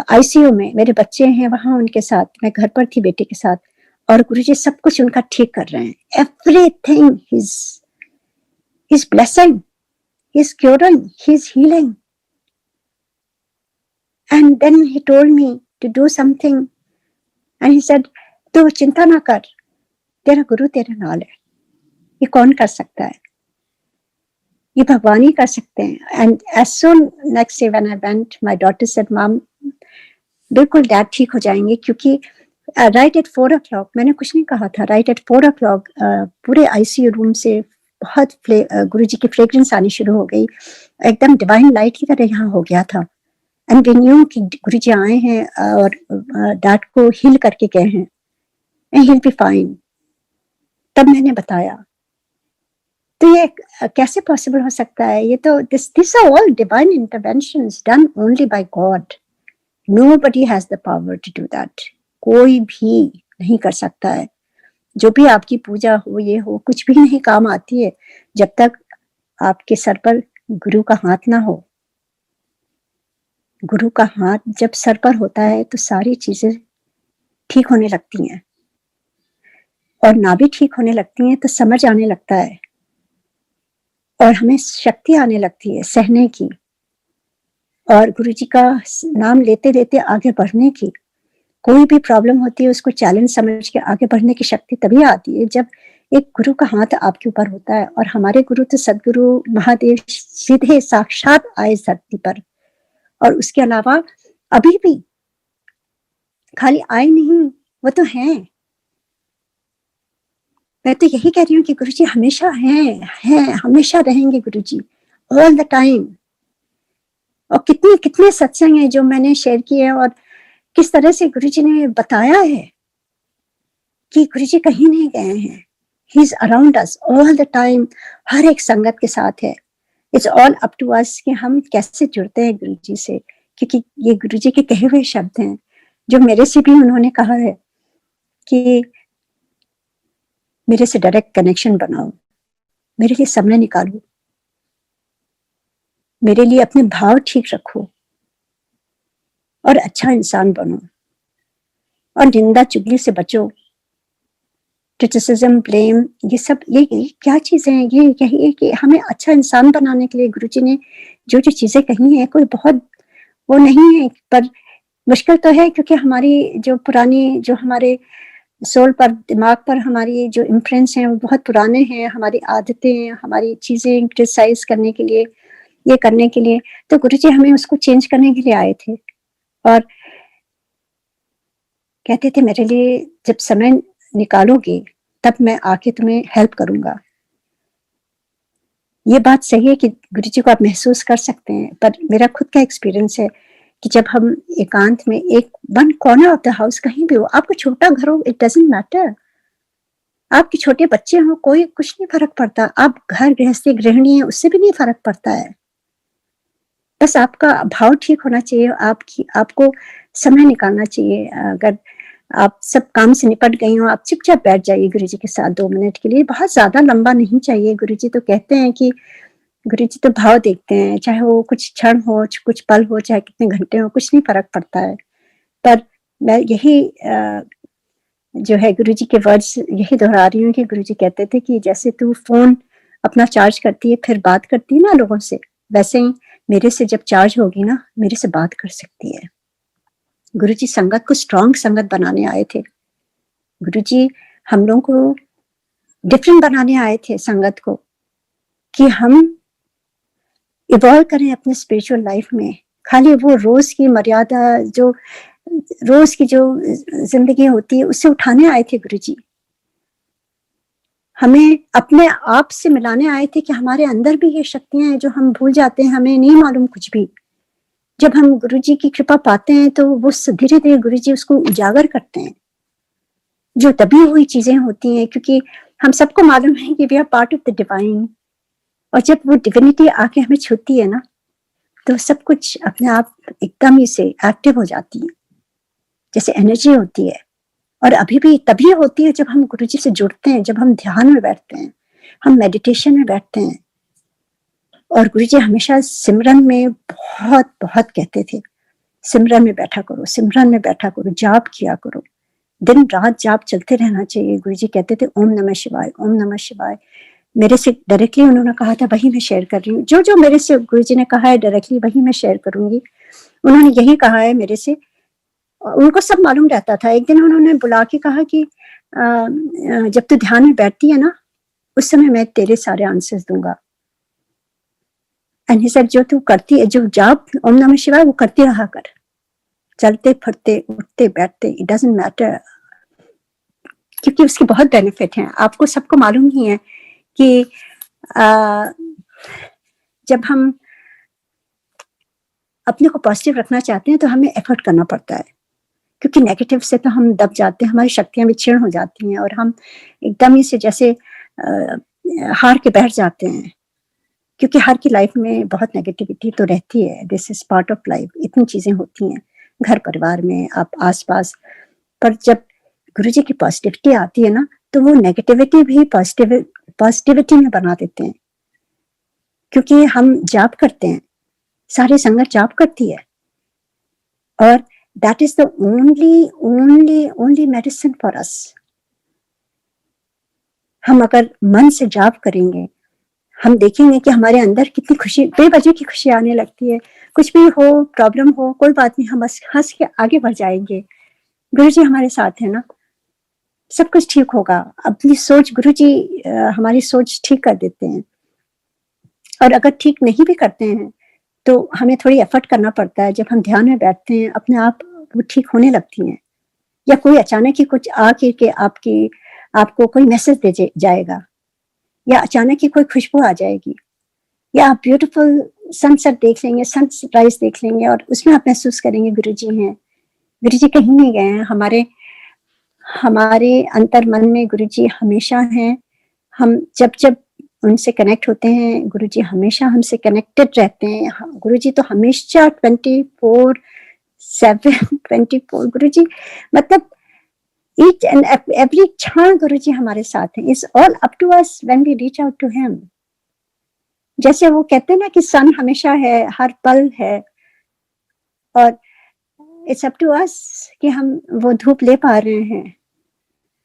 आईसीयू में मेरे बच्चे हैं, वहां उनके साथ, मैं घर पर थी बेटे के साथ, और गुरुजी सब कुछ उनका ठीक कर रहे हैं। Everything he's blessing, he's curing, he's healing. And then he told me to do something, and he said, "तू चिंता ना कर, तेरा गुरु तेरे नाल है, ये कौन कर सकता है, ये भगवान ही कर सकते हैं." And as soon next day when I went, my daughter said, "Mom, बिल्कुल डैड ठीक हो जाएंगे, क्योंकि राइट एट 4 o'clock, मैंने कुछ नहीं कहा था, राइट एट 4 o'clock पूरे आईसीयू रूम से बहुत गुरुजी की फ्रेग्रेंस आनी शुरू हो गई, एकदम डिवाइन लाइट की तरह यहाँ हो गया था। एंड वी न्यू कि गुरुजी आए हैं और डैड को हील करके गए हैं and he will be fine. तब मैंने बताया, तो ये कैसे पॉसिबल हो सकता है? ये तो this are all divine interventions done only by God. Nobody has the power to do that. कोई भी नहीं कर सकता है। जो भी आपकी पूजा हो, ये हो, कुछ भी नहीं काम आती है जब तक आपके सर पर गुरु का हाथ ना हो। गुरु का हाथ जब सर पर होता है तो सारी चीजें ठीक होने लगती हैं, और ना भी ठीक होने लगती हैं तो समझ आने लगता है और हमें शक्ति आने लगती है सहने की और गुरुजी का नाम लेते लेते आगे बढ़ने की। कोई भी प्रॉब्लम होती है उसको चैलेंज समझ के आगे बढ़ने की शक्ति तभी आती है जब एक गुरु का हाथ आपके ऊपर होता है। और हमारे गुरु तो सदगुरु महादेव सीधे साक्षात आए धरती पर, और उसके अलावा अभी भी खाली आए नहीं, वो तो हैं। मैं तो यही कह रही हूँ कि गुरुजी हमेशा हैं, हमेशा रहेंगे गुरुजी, ऑल द टाइम। और कितने कितने सत्संग हैं जो मैंने शेयर किए हैं, और किस तरह से गुरुजी ने बताया है कि गुरुजी कहीं नहीं गए हैं। He is around us all the time, हर एक संगत के साथ है। It's all up to us कि हम कैसे जुड़ते हैं गुरुजी से, क्योंकि ये गुरुजी के कहे हुए शब्द हैं जो मेरे से भी उन्होंने कहा है कि मेरे से डायरेक्ट कनेक्शन बनाओ, मेरे लिए समय निकालो, मेरे लिए अपने भाव ठीक रखो और अच्छा इंसान बनो, और निंदा चुगली से बचो, क्रिटिसिज्म, ब्लेम, ये सब ये क्या चीजें हैं? ये यही कि हमें अच्छा इंसान बनाने के लिए गुरुजी ने जो जो चीजें कही हैं, कोई बहुत वो नहीं है, पर मुश्किल तो है क्योंकि हमारी जो पुरानी, जो हमारे सोल पर, दिमाग पर हमारी जो इम्प्रिंट्स हैं वो बहुत पुराने हैं, हमारी आदतें, हमारी चीजें क्रिटिसाइज करने के लिए, ये करने के लिए। तो गुरुजी हमें उसको चेंज करने के लिए आए थे और कहते थे मेरे लिए जब समय निकालोगे तब मैं आके तुम्हें हेल्प करूंगा। ये बात सही है कि गुरुजी को आप महसूस कर सकते हैं, पर मेरा खुद का एक्सपीरियंस है कि जब हम एकांत में एक one corner of the house, कहीं भी हो, आपको छोटा घर हो, इट डजंट मैटर, आपके छोटे बच्चे हो, कोई कुछ नहीं फर्क पड़ता, आप घर गृहस्थी गृहिणी है, उससे भी नहीं फर्क पड़ता है। बस आपका भाव ठीक होना चाहिए, आपको समय निकालना चाहिए। अगर आप सब काम से निपट गई हो, आप चुपचाप बैठ जाइए गुरुजी के साथ 2 मिनट के लिए, बहुत ज्यादा लंबा नहीं चाहिए। गुरुजी तो कहते हैं कि गुरुजी तो भाव देखते हैं, चाहे वो कुछ क्षण हो, कुछ पल हो, चाहे कितने घंटे हो, कुछ नहीं फर्क पड़ता है। पर मैं यही जो है गुरुजी के वर्ड्स यही दोहरा रही हूँ कि गुरुजी कहते थे कि जैसे तू फोन अपना चार्ज करती है फिर बात करती है ना लोगों से, वैसे ही मेरे से जब चार्ज होगी ना, मेरे से बात कर सकती है। गुरुजी संगत को स्ट्रॉन्ग संगत बनाने आए थे। गुरुजी हम लोगों को डिफरेंट बनाने आए थे संगत को, कि हम इवॉल्व करें अपने स्पिरिचुअल लाइफ में। खाली वो रोज की मर्यादा, जो रोज की जो जिंदगी होती है, उससे उठाने आए थे गुरुजी। हमें अपने आप से मिलाने आए थे कि हमारे अंदर भी ये शक्तियां हैं जो हम भूल जाते हैं, हमें नहीं मालूम कुछ भी। जब हम गुरुजी की कृपा पाते हैं तो वो धीरे धीरे गुरुजी उसको उजागर करते हैं, जो दबी हुई चीजें होती हैं, क्योंकि हम सबको मालूम है कि we are part of the divine. और जब वो डिविनिटी आके हमें छूती है ना, तो सब कुछ अपने आप एकदम ही से एक्टिव हो जाती है, जैसे एनर्जी होती है। और अभी भी तभी होती है जब हम गुरुजी से जुड़ते हैं, जब हम ध्यान में बैठते हैं, हम मेडिटेशन में बैठते हैं। और गुरुजी हमेशा सिमरन में बहुत बहुत कहते थे, सिमरन में बैठा करो, सिमरन में बैठा करो, जाप किया करो, दिन रात जाप चलते रहना चाहिए। गुरुजी कहते थे ओम नमः शिवाय, ओम नमः शिवाय। मेरे से डायरेक्टली उन्होंने कहा था, वही मैं शेयर कर रही हूँ। जो जो मेरे से गुरुजी ने कहा है डायरेक्टली, वही मैं शेयर करूंगी। उन्होंने यही कहा है मेरे से, उनको सब मालूम रहता था। एक दिन उन्होंने बुला के कहा कि जब तू ध्यान में बैठती है ना, उस समय मैं तेरे सारे आंसर्स दूंगा। एंड ही सेड, जो तू करती है, जो जाप ओम नमः शिवाय, वो करती रहा कर, चलते फिरते उठते बैठते, इट डजंट मैटर, क्योंकि उसके बहुत बेनिफिट हैं। आपको सबको मालूम ही है कि जब हम अपने को पॉजिटिव रखना चाहते हैं तो हमें एफर्ट करना पड़ता है, क्योंकि नेगेटिव से तो हम दब जाते हैं, हमारी शक्तियां विक्षीण हो जाती हैं और हम एकदम ही से जैसे हार के बैठ जाते हैं, क्योंकि हर की लाइफ में बहुत नेगेटिविटी तो रहती है। This is part of life, इतनी चीजें होती हैं घर परिवार में, आप आसपास। पर जब गुरुजी की पॉजिटिविटी आती है ना, तो वो नेगेटिविटी भी पॉजिटिविटी में बना देते हैं, क्योंकि हम जाप करते हैं, सारी संगत जाप करती है, और that is the only medicine for us. हम अगर मन से जाप करेंगे, हम देखेंगे कि हमारे अंदर कितनी खुशी, बेवजह की खुशी आने लगती है। कुछ भी हो, प्रॉब्लम हो, कोई बात नहीं, हम हंस के आगे बढ़ जाएंगे। गुरुजी हमारे साथ है ना, सब कुछ ठीक होगा। अपनी सोच, गुरुजी हमारी सोच ठीक कर देते हैं। और अगर ठीक नहीं भी करते हैं तो हमें थोड़ी एफर्ट करना पड़ता है। जब हम ध्यान में बैठते हैं, अपने आप वो ठीक होने लगती हैं। या कोई अचानक ही कुछ आके के आपको कोई मैसेज दे जाएगा, या अचानक ही कोई खुशबू आ जाएगी, या आप ब्यूटीफुल सनसेट देख लेंगे, सनराइज देख लेंगे, और उसमें आप महसूस करेंगे गुरुजी हैं। गुरुजी कहीं नहीं गए हैं, हमारे अंतर मन में गुरुजी हमेशा हैं। हम जब उनसे कनेक्ट होते हैं, गुरुजी हमेशा हमसे कनेक्टेड रहते हैं। गुरुजी तो हमेशा 24/7 गुरुजी, मतलब each and every क्षण गुरुजी हमारे साथ हैं। It's all up to us when we reach out to him. जैसे वो कहते हैं ना कि सन हमेशा है, हर पल है, और it's up to us कि हम वो धूप ले पा रहे हैं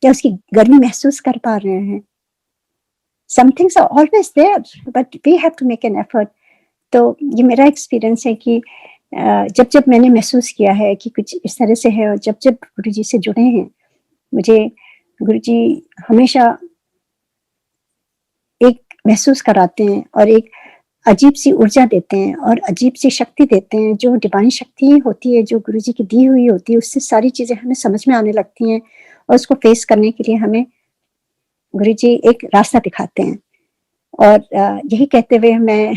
या उसकी गर्मी महसूस कर पा रहे हैं। Some things are always there, but we have to make an effort. तो ये मेरा एक्सपीरियंस है कि जब मैंने महसूस किया है कि कुछ इस तरह से है, और जब गुरुजी से जुड़े हैं, मुझे गुरुजी हमेशा एक महसूस कराते हैं और एक अजीब सी ऊर्जा देते हैं और अजीब सी शक्ति देते हैं, जो डिवाइन शक्ति होती है, जो गुरुजी की दी हुई होती है। उससे सारी चीजें हमें समझ में आने लगती हैं, और उसको फेस करने के लिए हमें गुरुजी एक रास्ता दिखाते हैं। और यही कहते हुए मैं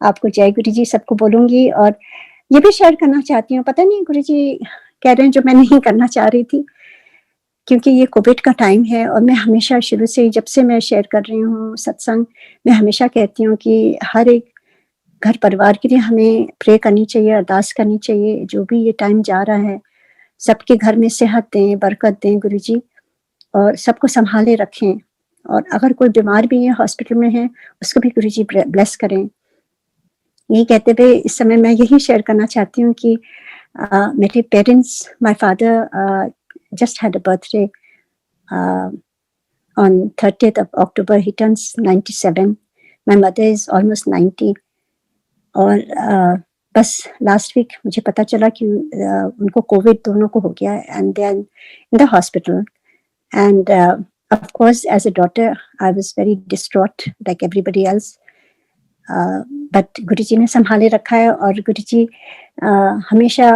आपको जय गुरुजी सबको बोलूंगी, और ये भी शेयर करना चाहती हूँ। पता नहीं गुरुजी कह रहे हैं जो मैं नहीं करना चाह रही थी, क्योंकि ये कोविड का टाइम है, और मैं हमेशा शुरू से, जब से मैं शेयर कर रही हूँ सत्संग, मैं हमेशा कहती हूँ कि हर एक घर परिवार के लिए हमें प्रे करनी चाहिए, अरदास करनी चाहिए। जो भी ये टाइम जा रहा है, सबके घर में सेहत दें, बरकत दें गुरुजी, और सबको संभाले रखें। और अगर कोई बीमार भी है, हॉस्पिटल में है, उसको भी गुरुजी ब्लेस करें। यही कहते हुए इस समय मैं यही शेयर करना चाहती हूँ कि मेरे parents, my father just had a birthday on 30th of October. He turns 97. My mother is almost 90. और बस लास्ट वीक मुझे पता चला कि उनको कोविड दोनों को हो गया, and they are in the hospital. And of course, as a daughter, I was very distraught like everybody else. But गुरुजी ने संभाले रखा है, और गुरुजी हमेशा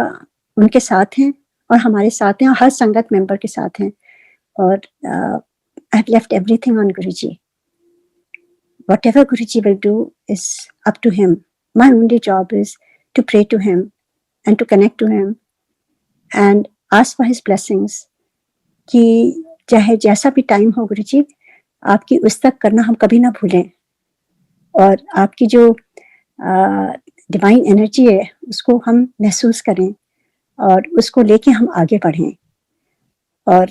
उनके साथ हैं और हमारे साथ हैं, और हर संगत मेंबर के साथ हैं। और I have left everything on Guruji. Whatever Guruji will do is up to him. My only job is to pray to him and to connect to him and ask for his blessings. कि चाहे जैसा भी time हो गुरुजी, आपकी उस तक करना हम कभी ना भूलें, और आपकी जो डिवाइन एनर्जी है उसको हम महसूस करें, और उसको लेके हम आगे बढ़ें। और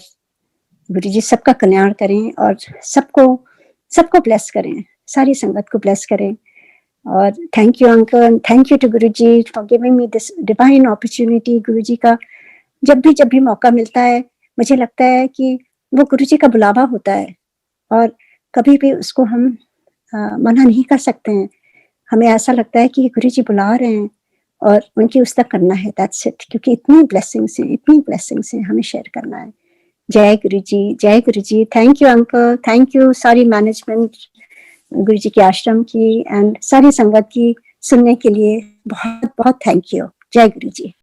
गुरुजी सबका कल्याण करें, और सबको ब्लेस करें, सारी संगत को ब्लेस करें। और thank you uncle, thank you to Guruji for giving me this divine opportunity. Guruji का जब भी मौका मिलता है, मुझे लगता है कि वो गुरुजी का बुलावा होता है, और कभी भी उसको हम मना नहीं कर सकते हैं। हमें ऐसा लगता है कि गुरुजी बुला रहे हैं और उनकी उस तक करना है, दैट्स इट। क्योंकि इतनी ब्लेसिंग्स हैं, हमें शेयर करना है। Jai Guruji. Thank you uncle, thank you सारी मैनेजमेंट गुरुजी के आश्रम की, एंड सारी संगत की सुनने के लिए बहुत बहुत थैंक यू। जय गुरुजी।